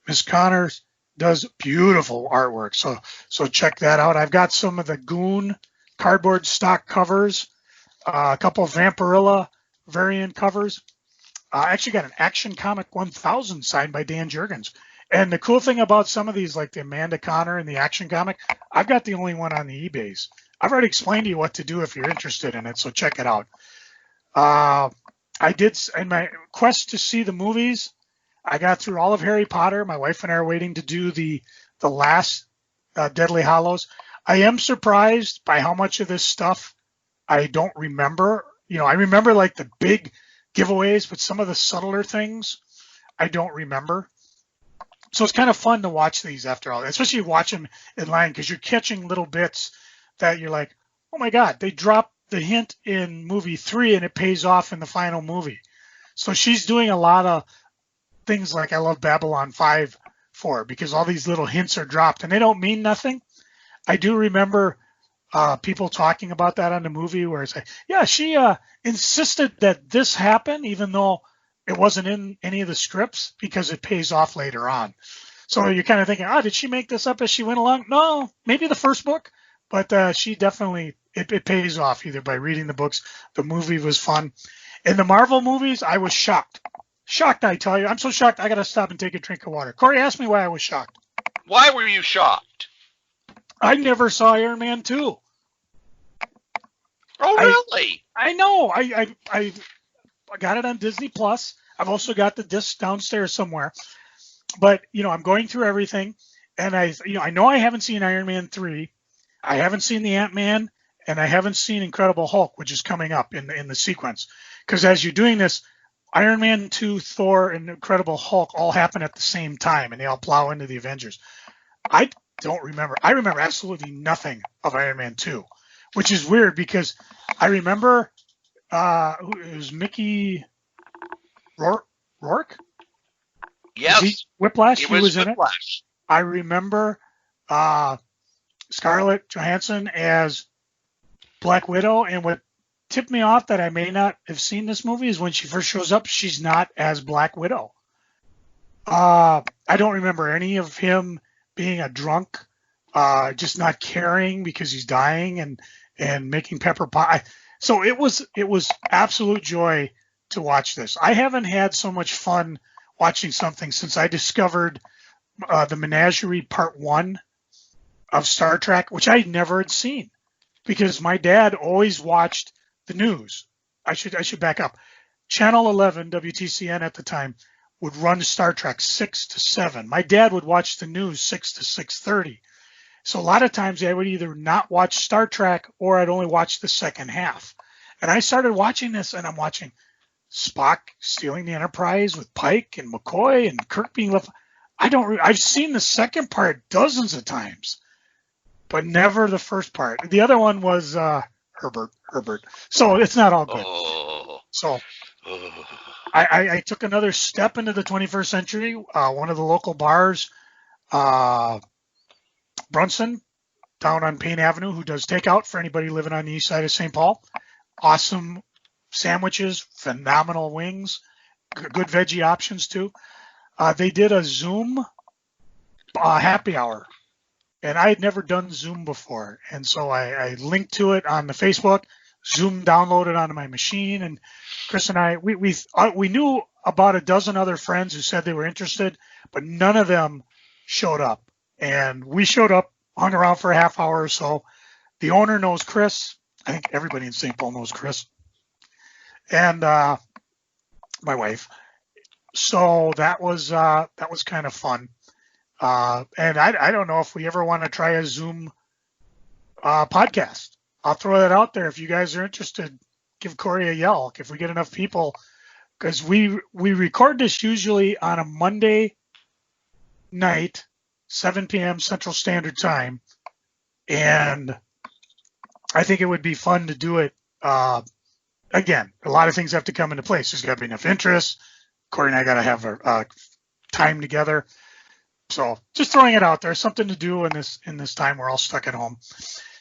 Miss Connors does beautiful artwork. So check that out. I've got some of the Goon cardboard stock covers, a couple of Vampirilla variant covers. I actually got an Action Comic 1000 signed by Dan Jurgens. And the cool thing about some of these, like the Amanda Connor and the Action Comic, I've got the only one on the eBays. I've already explained to you what to do if you're interested in it, so check it out. I did, in my quest to see the movies, I got through all of Harry Potter. My wife and I are waiting to do the last Deathly Hallows. I am surprised by how much of this stuff I don't remember. You know, I remember like the big giveaways, but some of the subtler things I don't remember. So it's kind of fun to watch these after all, especially you watch them in line because you're catching little bits that you're like, oh my God, they dropped the hint in movie 3 and it pays off in the final movie. So she's doing a lot of things like I love Babylon 5 for, because all these little hints are dropped and they don't mean nothing. I do remember people talking about that on the movie where it's like, yeah, she insisted that this happened even though it wasn't in any of the scripts because it pays off later on. So you're kind of thinking, did she make this up as she went along? No, maybe the first book, but she definitely, it pays off either by reading the books. The movie was fun. In the Marvel movies, I was shocked. Shocked, I tell you. I'm so shocked, I got to stop and take a drink of water. Cory, ask me why I was shocked. Why were you shocked? I never saw Iron Man 2. Oh, really? I know. I got it on Disney Plus. I've also got the disc downstairs somewhere. But, you know, I'm going through everything. And I know I haven't seen Iron Man 3. I haven't seen the Ant-Man. And I haven't seen Incredible Hulk, which is coming up in the sequence. Because as you're doing this, Iron Man 2, Thor, and Incredible Hulk all happen at the same time. And they all plow into the Avengers. I don't remember. I remember absolutely nothing of Iron Man 2, which is weird because I remember it was Mickey Rourke. Yes. Whiplash. He was in Whiplash. it. I remember Scarlett Johansson as Black Widow, and what tipped me off that I may not have seen this movie is when she first shows up, she's not as Black Widow. I don't remember any of him being a drunk, just not caring because he's dying and making pepper pie. So it was absolute joy to watch this. I haven't had so much fun watching something since I discovered the Menagerie Part 1 of Star Trek, which I never had seen because my dad always watched the news. I should back up. Channel 11, WTCN at the time, would run Star Trek 6 to 7. My dad would watch the news 6 to 6:30. So a lot of times I would either not watch Star Trek or I'd only watch the second half. And I started watching this and I'm watching Spock stealing the Enterprise with Pike and McCoy and Kirk being left. I've seen the second part dozens of times, but never the first part. The other one was Herbert. So it's not all good. Oh. So I took another step into the 21st century. One of the local bars, Brunson, down on Payne Avenue, who does takeout for anybody living on the east side of St. Paul. Awesome sandwiches, phenomenal wings, good veggie options too. They did a Zoom happy hour, and I had never done Zoom before, and so I linked to it on the Facebook. Zoom downloaded onto my machine, and Chris and I we knew about a dozen other friends who said they were interested, but none of them showed up. And we showed up, hung around for a half hour or so. The owner knows Chris. I think everybody in St. Paul knows Chris, and my wife. So that was kind of fun. And I don't know if we ever want to try a Zoom podcast. I'll throw that out there. If you guys are interested, give Cory a yell. If we get enough people, because we record this usually on a Monday night, 7 p.m. Central Standard Time, and I think it would be fun to do it. Again, a lot of things have to come into place. There's got to be enough interest. Cory and I got to have a time together. So just throwing it out there, something to do in this time we're all stuck at home.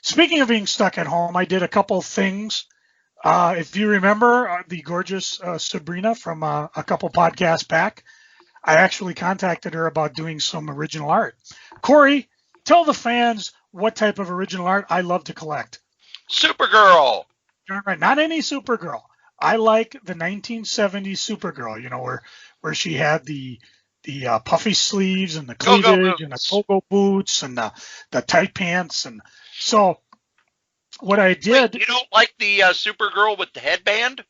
Speaking of being stuck at home, I did a couple things. If you remember the gorgeous Sabrina from a couple podcasts back, I actually contacted her about doing some original art. Cory, tell the fans what type of original art I love to collect. Supergirl. Right, not any Supergirl. I like the 1970s Supergirl, where she had the puffy sleeves and the cleavage and the go-go boots and the tight pants. And so what I did... Wait, you don't like the Supergirl with the headband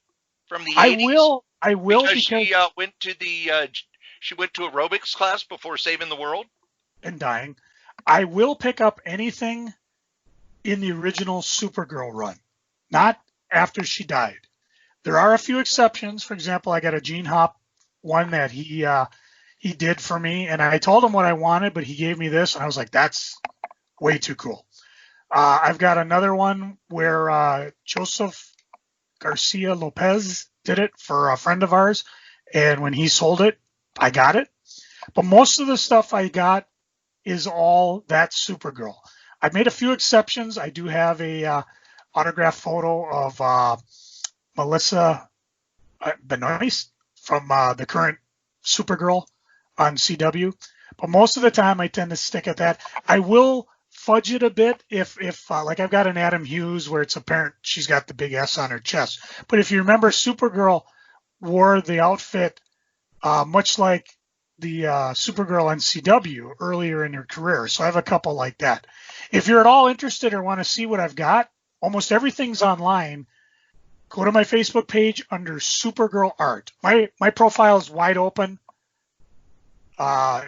from the 80s? I will because she went to aerobics class before saving the world? And dying. I will pick up anything in the original Supergirl run, not after she died. There are a few exceptions. For example, I got a Gene Hop one that he did for me, and I told him what I wanted, but he gave me this, and I was like, that's way too cool. I've got another one where Joseph Garcia Lopez did it for a friend of ours, and when he sold it, I got it. But most of the stuff I got is all that Supergirl. I've made a few exceptions. I do have a autographed photo of Melissa Benoist from the current Supergirl on CW, but most of the time I tend to stick at that. I will fudge it a bit if like I've got an Adam Hughes where it's apparent she's got the big S on her chest. But if you remember, Supergirl wore the outfit much like the Supergirl on CW earlier in her career. So I have a couple like that. If you're at all interested or want to see what I've got, almost everything's online. Go to my Facebook page under Supergirl Art. My profile is wide open. So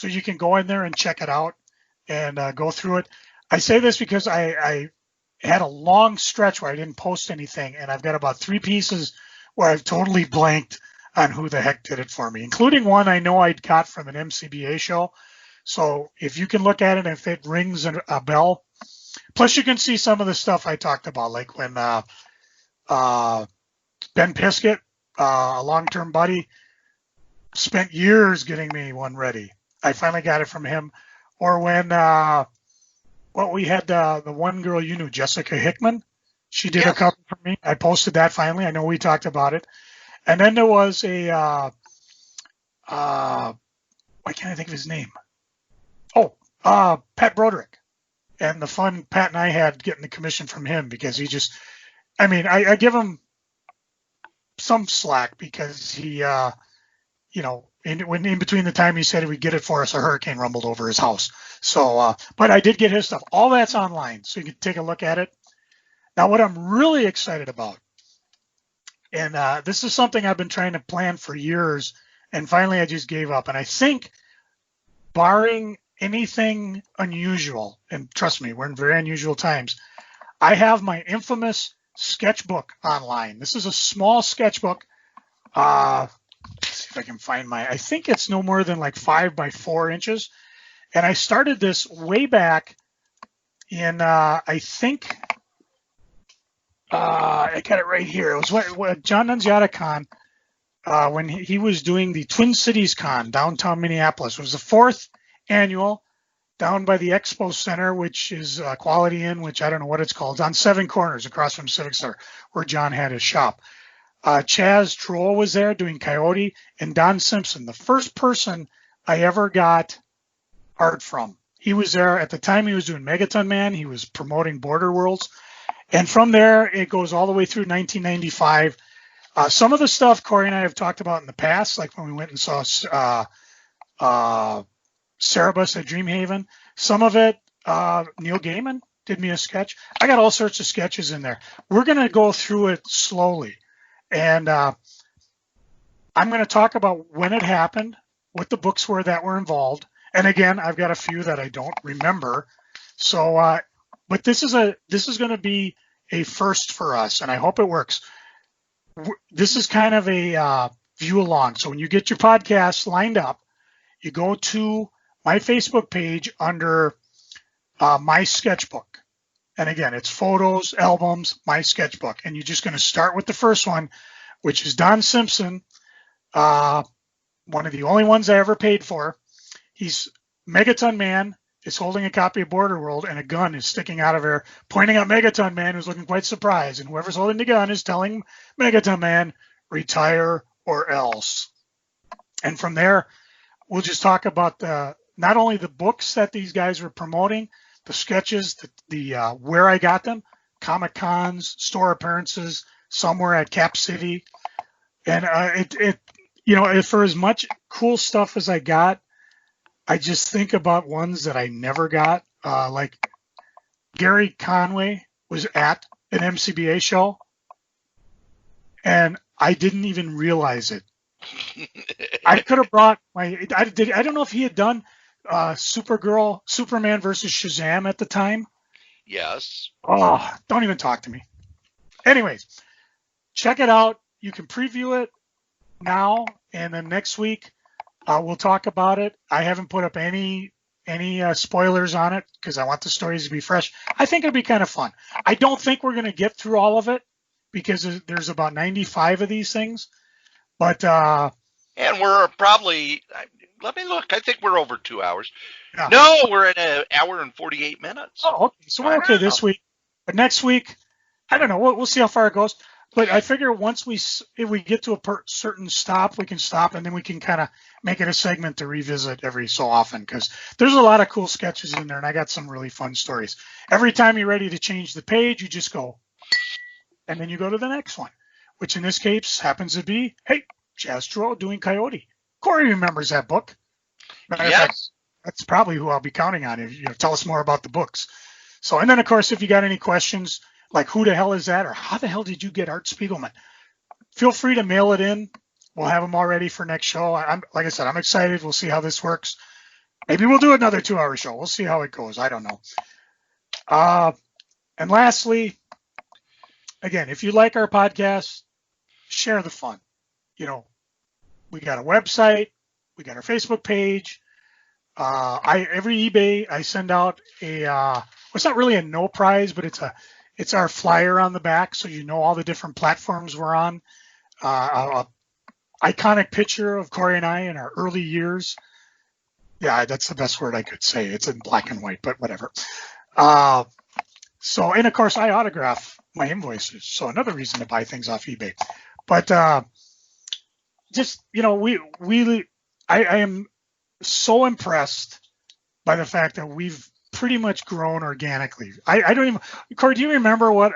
you can go in there and check it out and go through it. I say this because I had a long stretch where I didn't post anything, and I've got about 3 pieces where I've totally blanked on who the heck did it for me, including one I know I got from an MCBA show. So if you can look at it, if it rings a bell, plus you can see some of the stuff I talked about, like when Ben Piskett, a long-term buddy, spent years getting me one ready. I finally got it from him. Or when we had the one girl you knew, Jessica Hickman. She did a cover for me. I posted that finally. I know we talked about it. And then there was a why can't I think of his name? Pat Broderick. And the fun Pat and I had getting the commission from him because he just, I give him some slack because he, in between the time he said he would get it for us, a hurricane rumbled over his house. So, but I did get his stuff. All that's online, so you can take a look at it. Now, what I'm really excited about, and this is something I've been trying to plan for years, and finally I just gave up. And I think, barring anything unusual, and trust me, we're in very unusual times, I have my infamous sketchbook online. This is a small sketchbook. Let's see if I can find I think it's no more than like 5 by 4 inches. And I started this way back in, I think, I got it right here. It was what John Nunziata Con, when he was doing the Twin Cities Con, downtown Minneapolis. It was the 4th annual. down by the Expo Center, which is Quality Inn, which I don't know what it's called. It's on Seven Corners across from Civic Center, where John had his shop. Chaz Troll was there doing Coyote, and Don Simpson, the first person I ever got art from. He was there at the time. He was doing Megaton Man. He was promoting Border Worlds. And from there, it goes all the way through 1995. Some of the stuff Cory and I have talked about in the past, like when we went and saw Cerebus at Dreamhaven. Some of it, Neil Gaiman did me a sketch. I got all sorts of sketches in there. We're going to go through it slowly. And I'm going to talk about when it happened, what the books were that were involved. And again, I've got a few that I don't remember. So, but this is going to be a first for us, and I hope it works. This is kind of a view along. So when you get your podcast lined up, you go to my Facebook page under my sketchbook. And again, it's photos, albums, my sketchbook. And you're just going to start with the first one, which is Don Simpson, one of the only ones I ever paid for. He's Megaton Man is holding a copy of Border World, and a gun is sticking out of her, pointing at Megaton Man, who's looking quite surprised. And whoever's holding the gun is telling Megaton Man, retire or else. And from there, we'll just talk about not only the books that these guys were promoting, the sketches, the where I got them, Comic Cons, store appearances, somewhere at Cap City. And for as much cool stuff as I got, I just think about ones that I never got. Like Gary Conway was at an MCBA show, and I didn't even realize it. I could have brought I don't know if he had done Superman versus Shazam at the time. Yes. Oh, don't even talk to me. Anyways, check it out. You can preview it now, and then next week we'll talk about it. I haven't put up any spoilers on it because I want the stories to be fresh. I think it'll be kind of fun. I don't think we're going to get through all of it because there's about 95 of these things. But and we're probably, let me look. I think we're over 2 hours. Yeah. No, we're at an hour and 48 minutes. Oh, okay. So we're okay this week. But next week, I don't know. We'll see how far it goes. But I figure if we get to a certain stop, we can stop, and then we can kind of make it a segment to revisit every so often, because there's a lot of cool sketches in there, and I got some really fun stories. Every time you're ready to change the page, you just go, and then you go to the next one, which in this case happens to be, hey, Chaz Troll doing Coyote. Cory remembers that book. Matter of fact, that's probably who I'll be counting on. Tell us more about the books. So, and then of course, if you got any questions, like who the hell is that, or how the hell did you get Art Spiegelman? Feel free to mail it in. We'll have them all ready for next show. Like I said, I'm excited. We'll see how this works. Maybe we'll do another 2-hour show. We'll see how it goes. I don't know. And lastly, again, if you like our podcast, share the fun. We got a website. We got our Facebook page. Every eBay, I send out it's not really a no prize, but it's our flyer on the back, so you know all the different platforms we're on. Iconic picture of Cory and I in our early years. Yeah, that's the best word I could say. It's in black and white, but whatever. And of course, I autograph my invoices, so another reason to buy things off eBay. But I am so impressed by the fact that we've pretty much grown organically. I don't even, Cory, do you remember what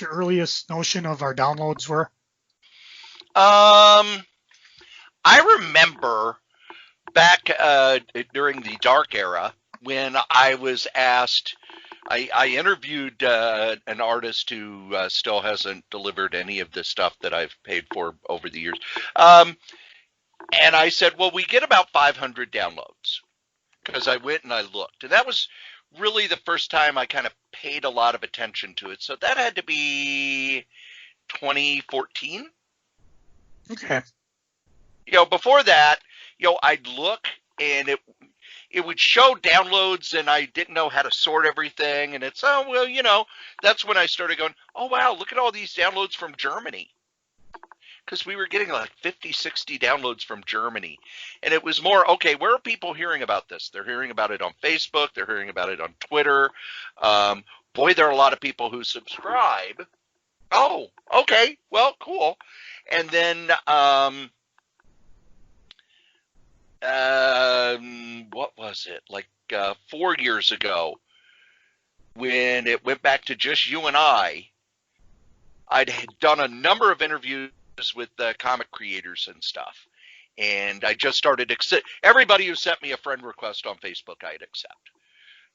your earliest notion of our downloads were? I remember back during the dark era when I was asked, I interviewed an artist who still hasn't delivered any of the stuff that I've paid for over the years. And I said, well, we get about 500 downloads, because I went and I looked. And that was really the first time I kind of paid a lot of attention to it. So that had to be 2014. Okay. Before that, I'd look and it would show downloads, and I didn't know how to sort everything. And it's, that's when I started going, oh, wow, look at all these downloads from Germany. because we were getting like 50, 60 downloads from Germany. And it was more, okay, where are people hearing about this? They're hearing about it on Facebook. They're hearing about it on Twitter. Boy, there are a lot of people who subscribe. Oh, okay, well, cool. And then what was it? Like 4 years ago, when it went back to just you and I'd done a number of interviews with comic creators and stuff. And I just started everybody who sent me a friend request on Facebook, I'd accept.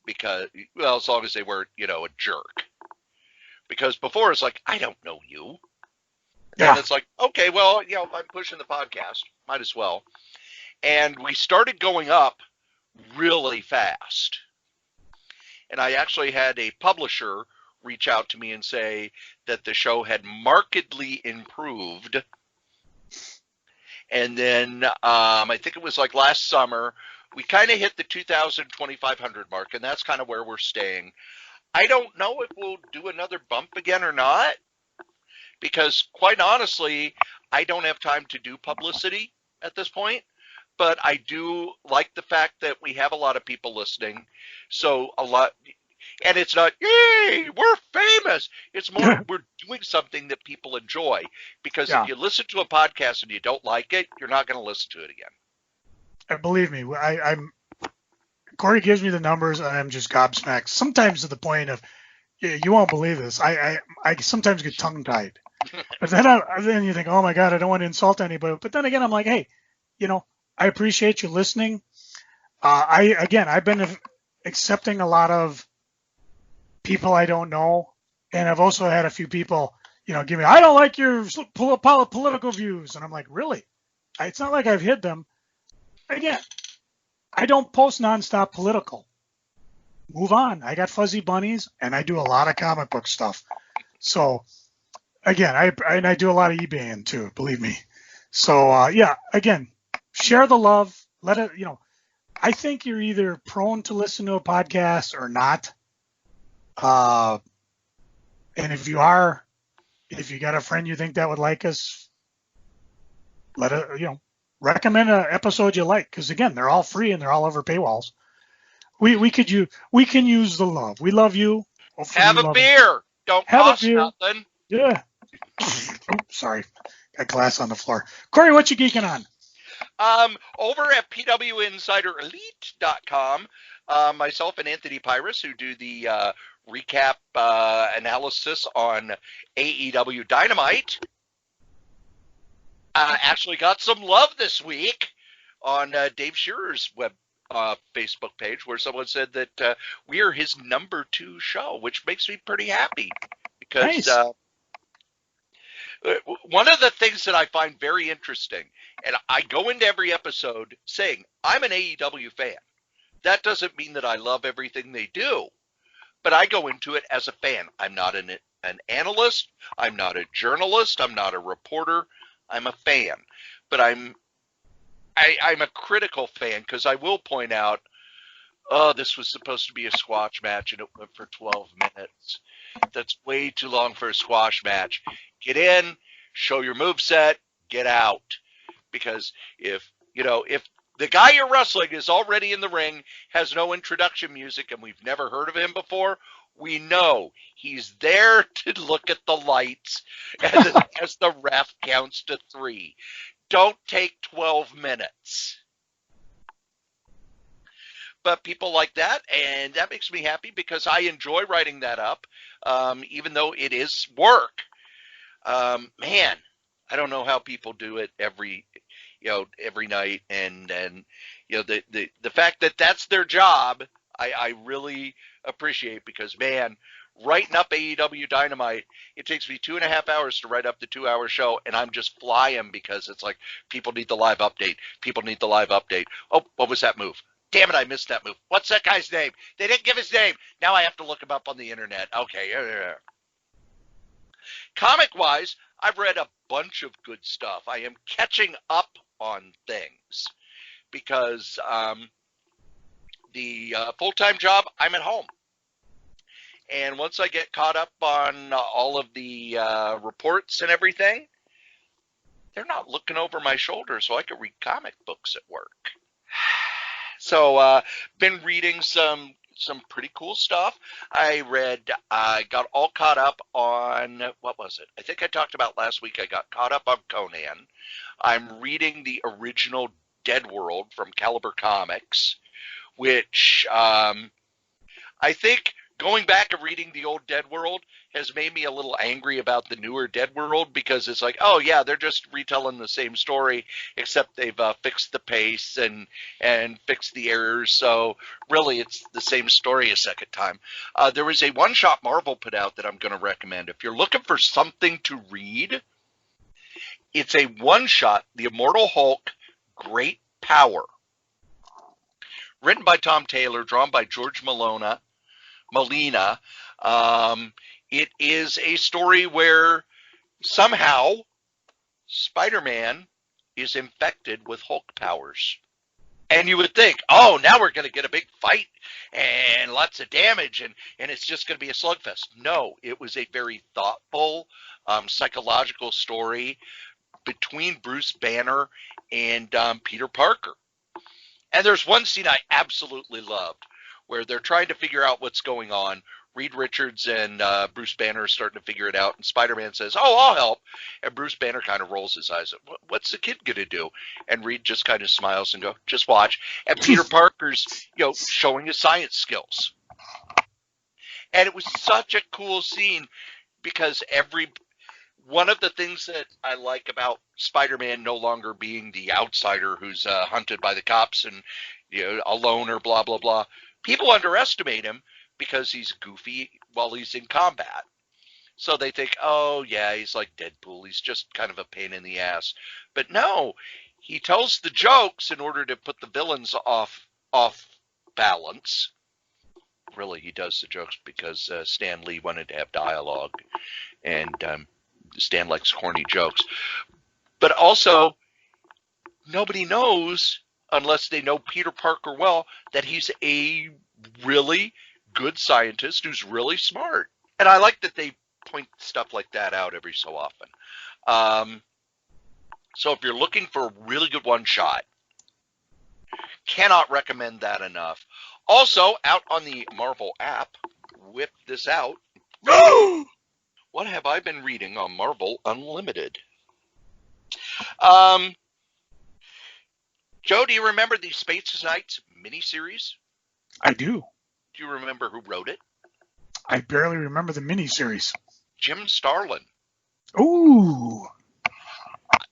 Because, well, as long as they weren't, a jerk. Because before it's like, I don't know you. Yeah. And it's like, okay, well, if I'm pushing the podcast, might as well. And we started going up really fast. And I actually had a publisher reach out to me and say that the show had markedly improved. And then I think it was like last summer, we kind of hit the 2,000, 2,500 mark, and that's kind of where we're staying. I don't know if we'll do another bump again or not, because quite honestly, I don't have time to do publicity at this point. But I do like the fact that we have a lot of people listening. So and it's not, yay, we're famous. It's more, we're doing something that people enjoy. Because if you listen to a podcast and you don't like it, you're not going to listen to it again. Believe me, Cory gives me the numbers and I'm just gobsmacked. Sometimes to the point of, you won't believe this. I sometimes get tongue-tied. But then you think, oh my God, I don't want to insult anybody. But then again, I'm like, hey, I appreciate you listening. I've been accepting a lot of people I don't know, and I've also had a few people, give me, I don't like your political views, and I'm like, really? It's not like I've hid them. Again, I don't post nonstop political. Move on. I got fuzzy bunnies, and I do a lot of comic book stuff. So, again, I do a lot of eBaying too, believe me. So, again, share the love. Let it, I think you're either prone to listen to a podcast or not. And if you got a friend you think that would like us, recommend an episode you like. Because again, they're all free and they're all over paywalls. We can use the love. We love you. Hopefully have a beer. Don't cost nothing. Yeah. Oh, sorry. Got glass on the floor. Cory, what you geeking on? Over at pwinsiderelite.com, myself and Anthony Pyrus, who do the recap analysis on AEW Dynamite, actually got some love this week on Dave Shearer's Facebook page, where someone said that we are his number 2 show, which makes me pretty happy because nice. One of the things that I find very interesting, and I go into every episode saying, I'm an AEW fan. That doesn't mean that I love everything they do, but I go into it as a fan. I'm not an analyst. I'm not a journalist. I'm not a reporter. I'm a fan. But I'm a critical fan because I will point out, this was supposed to be a squash match and it went for 12 minutes. That's way too long for a squash match. Get in, show your moveset, get out. Because if the guy you're wrestling is already in the ring, has no introduction music, and we've never heard of him before, we know he's there to look at the lights as the ref counts to 3. Don't take 12 minutes. But people like that, and that makes me happy because I enjoy writing that up, even though it is work. Man, I don't know how people do it every night, and the fact that that's their job, I really appreciate because, man, writing up AEW Dynamite, it takes me 2.5 hours to write up the 2-hour show, and I'm just flying because it's like people need the live update. People need the live update. Oh, what was that move? Damn it, I missed that move. What's that guy's name? They didn't give his name. Now I have to look him up on the internet. Okay. Comic-wise, I've read a bunch of good stuff. I am catching up on things because the full-time job, I'm at home. And once I get caught up on all of the reports and everything, they're not looking over my shoulder so I could read comic books at work. So, been reading some pretty cool stuff. I got all caught up on, what was it? I think I talked about last week. I got caught up on Conan. I'm reading the original Dead World from Caliber Comics, which I think going back and reading the old Dead World has made me a little angry about the newer Dead World, because it's like, oh yeah, they're just retelling the same story, except they've fixed the pace and fixed the errors. So really, it's the same story a second time. There was a one-shot Marvel put out that I'm going to recommend. If you're looking for something to read, it's a one-shot, The Immortal Hulk, Great Power. Written by Tom Taylor, drawn by George Molina. It is a story where somehow Spider-Man is infected with Hulk powers. And you would think, oh, now we're going to get a big fight and lots of damage, and it's just going to be a slugfest. No, it was a very thoughtful, psychological story between Bruce Banner and Peter Parker. And there's one scene I absolutely loved, where they're trying to figure out what's going on. Reed Richards and Bruce Banner are starting to figure it out, and Spider-Man says, oh, I'll help. And Bruce Banner kind of rolls his eyes. What's the kid going to do? And Reed just kind of smiles and goes, just watch. And Peter Parker's, showing his science skills. And it was such a cool scene, because one of the things that I like about Spider-Man no longer being the outsider who's hunted by the cops and a loner, blah, blah, blah. People underestimate him because he's goofy while he's in combat. So they think, oh, yeah, he's like Deadpool. He's just kind of a pain in the ass. But no, he tells the jokes in order to put the villains off balance. Really, he does the jokes because Stan Lee wanted to have dialogue, and Stan likes corny jokes. But also, nobody knows, unless they know Peter Parker well, that he's a really good scientist who's really smart. And I like that they point stuff like that out every so often. So if you're looking for a really good one-shot, cannot recommend that enough. Also, out on the Marvel app, whip this out. What have I been reading on Marvel Unlimited? Joe, do you remember the Space Knights miniseries? I do. Do you remember who wrote it? I barely remember the miniseries. Jim Starlin. Ooh.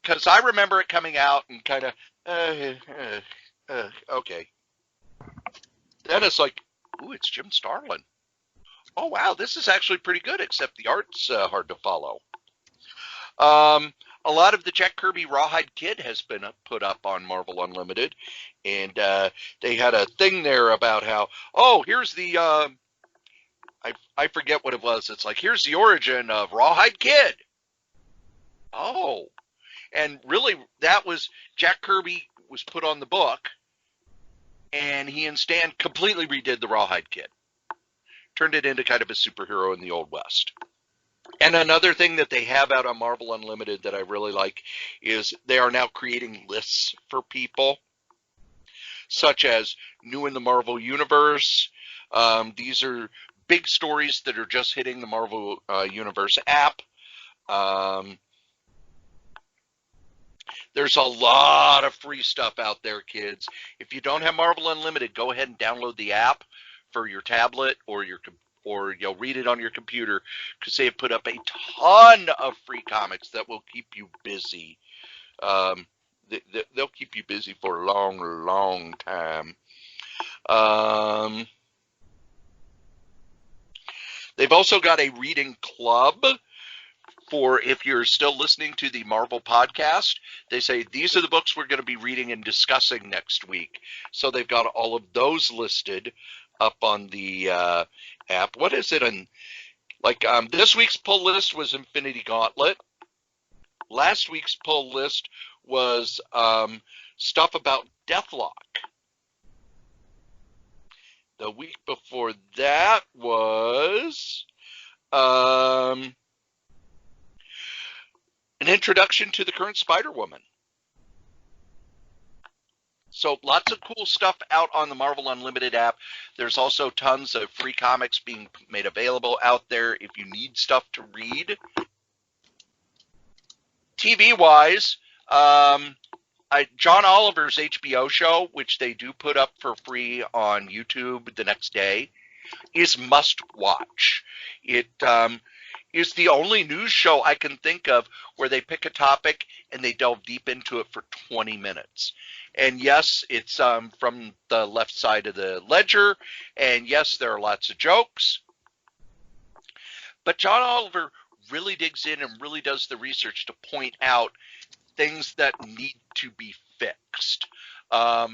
Because I remember it coming out and kind of, okay. Then it's like, ooh, it's Jim Starlin. Oh, wow, this is actually pretty good, except the art's hard to follow. A lot of the Jack Kirby Rawhide Kid has been put up on Marvel Unlimited, and they had a thing there about how, oh, here's the, I forget what it was. It's like, here's the origin of Rawhide Kid. Oh, and really, that was, Jack Kirby was put on the book, and he and Stan completely redid the Rawhide Kid. Turned it into kind of a superhero in the Old West. And another thing that they have out on Marvel Unlimited that I really like is they are now creating lists for people, such as new in the Marvel Universe. These are big stories that are just hitting the Marvel Universe app. There's a lot of free stuff out there, kids. If you don't have Marvel Unlimited, go ahead and download the app for your tablet or you'll read it on your computer, because they have put up a ton of free comics that will keep you busy. They'll keep you busy for a long, long time. They've also got a reading club for if you're still listening to the Marvel podcast. They say these are the books we're going to be reading and discussing next week. So they've got all of those listed up on the app. What is it? This week's pull list was Infinity Gauntlet. Last week's pull list was stuff about Deathlock. The week before that was an introduction to the current Spider-Woman. So lots of cool stuff out on the Marvel Unlimited app. There's also tons of free comics being made available out there if you need stuff to read. TV-wise, John Oliver's HBO show, which they do put up for free on YouTube the next day, is must-watch. It is the only news show I can think of where they pick a topic and they delve deep into it for 20 minutes. And yes, it's from the left side of the ledger, and yes, there are lots of jokes. But John Oliver really digs in and really does the research to point out things that need to be fixed. A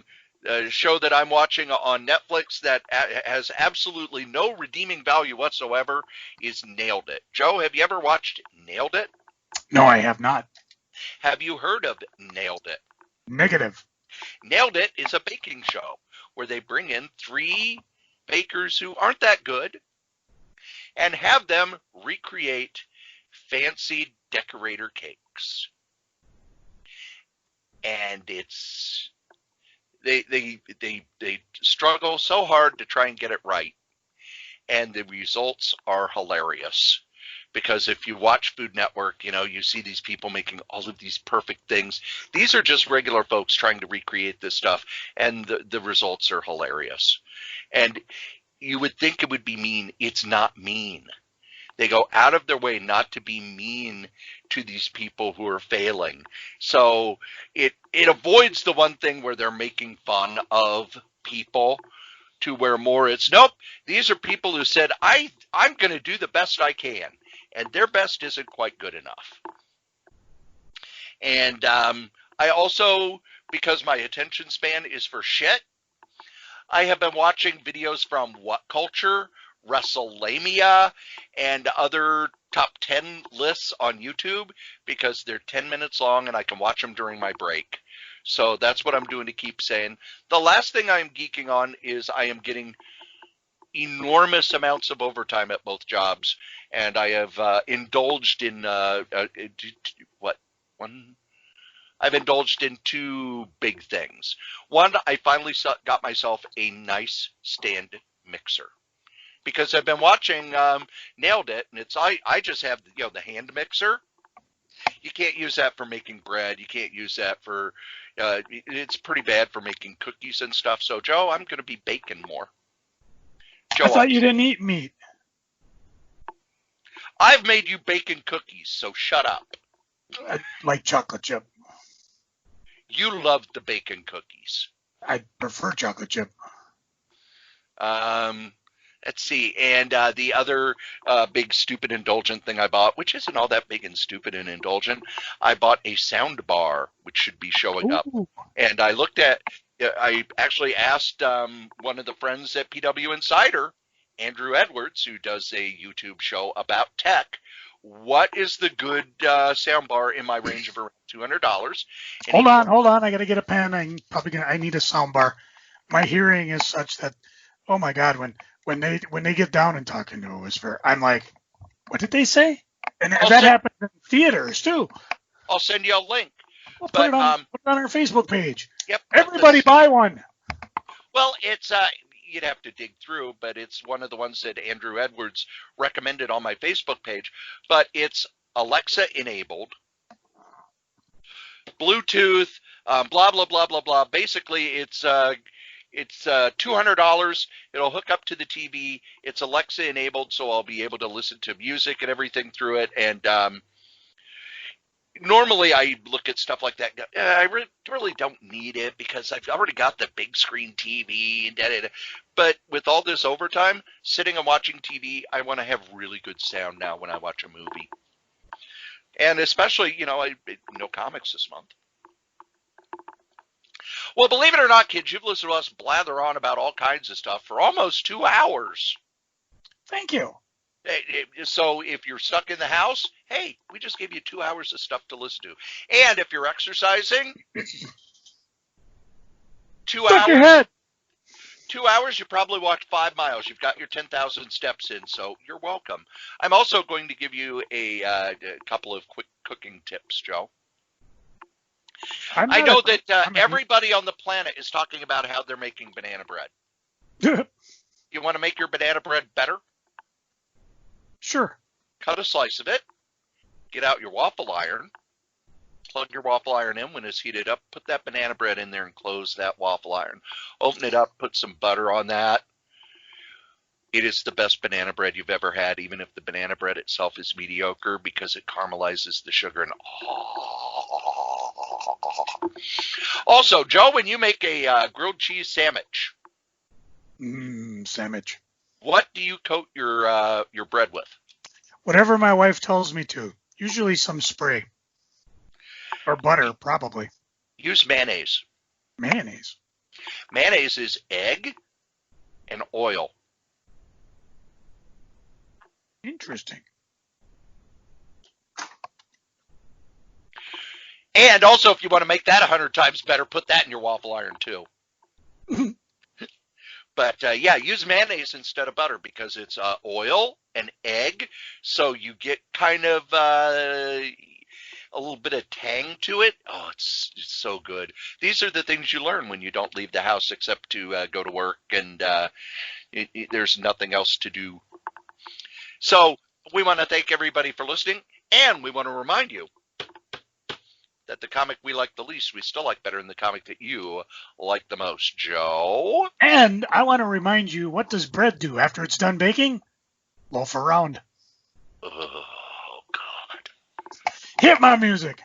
show that I'm watching on Netflix that has absolutely no redeeming value whatsoever is Nailed It. Joe, have you ever watched Nailed It? No, I have not. Have you heard of Nailed It? Negative. Nailed It is a baking show where they bring in 3 bakers who aren't that good and have them recreate fancy decorator cakes. And it's they struggle so hard to try and get it right, and the results are hilarious. Because if you watch Food Network, you see these people making all of these perfect things. These are just regular folks trying to recreate this stuff, and the results are hilarious. And you would think it would be mean. It's not mean. They go out of their way not to be mean to these people who are failing. So it avoids the one thing where they're making fun of people, to where more it's, nope, these are people who said, I'm going to do the best I can. And their best isn't quite good enough. And I also, because my attention span is for shit, I have been watching videos from What Culture, WrestleLamia, and other top 10 lists on YouTube, because they're 10 minutes long and I can watch them during my break. So that's what I'm doing to keep saying. The last thing I'm geeking on is I am getting enormous amounts of overtime at both jobs, and I have indulged in I've indulged in 2 big things. One, I finally got myself a nice stand mixer, because I've been watching Nailed It, and I just have the hand mixer. You can't use that for making bread. You can't use that for it's pretty bad for making cookies and stuff. So Joe, I'm going to be baking more. Joe, I thought you didn't eat meat. I've made you bacon cookies, so shut up. I like chocolate chip. You love the bacon cookies. I prefer chocolate chip. Let's see. And the other big, stupid, indulgent thing I bought, which isn't all that big and stupid and indulgent, I bought a sound bar, which should be showing up. And I actually asked one of the friends at PW Insider, Andrew Edwards, who does a YouTube show about tech, what is the good sound bar in my range of around $200? Hold on. I got to get a pen. I need a sound bar. My hearing is such that, oh my God, when they get down and talk into a whisper, I'm like, what did they say? And that happens in theaters too. I'll send you a link. We'll put it on our Facebook page. Yep. Everybody buy one. Well, it's you'd have to dig through, but it's one of the ones that Andrew Edwards recommended on my Facebook page. But it's Alexa enabled, Bluetooth, blah blah blah blah blah. Basically, it's $200. It'll hook up to the TV. It's Alexa enabled, so I'll be able to listen to music and everything through it. And normally I look at stuff like that. I really don't need it because I've already got the big screen TV. But with all this overtime, sitting and watching TV, I want to have really good sound now when I watch a movie. And especially, no comics this month. Well, believe it or not, kids, you've listened to us blather on about all kinds of stuff for almost 2 hours. Thank you. So if you're stuck in the house, hey, we just gave you 2 hours of stuff to listen to. And if you're exercising, 2 Stuck hours. your head. 2 hours, you probably walked 5 miles. You've got your 10,000 steps in, so you're welcome. I'm also going to give you a couple of quick cooking tips, Joe. I know that everybody on the planet is talking about how they're making banana bread. You want to make your banana bread better? Sure. Cut a slice of it. Get out your waffle iron. Plug your waffle iron in. When it's heated up, put that banana bread in there and close that waffle iron. Open it up, put some butter on that. It is the best banana bread you've ever had, even if the banana bread itself is mediocre, because it caramelizes the sugar. And also, Joe, when you make a grilled cheese sandwich, sandwich. What do you coat your bread with? Whatever my wife tells me to. Usually some spray. Or butter, probably. Use mayonnaise. Mayonnaise? Mayonnaise is egg and oil. Interesting. And also, if you want to make that 100 times better, put that in your waffle iron too. But yeah, use mayonnaise instead of butter because it's oil and egg, so you get kind of a little bit of tang to it. Oh, it's so good. These are the things you learn when you don't leave the house except to go to work and there's nothing else to do. So we want to thank everybody for listening, and we want to remind you that the comic we like the least, we still like better than the comic that you like the most, Joe. And I want to remind you, what does bread do after it's done baking? Loaf around. Oh, God. Hit my music.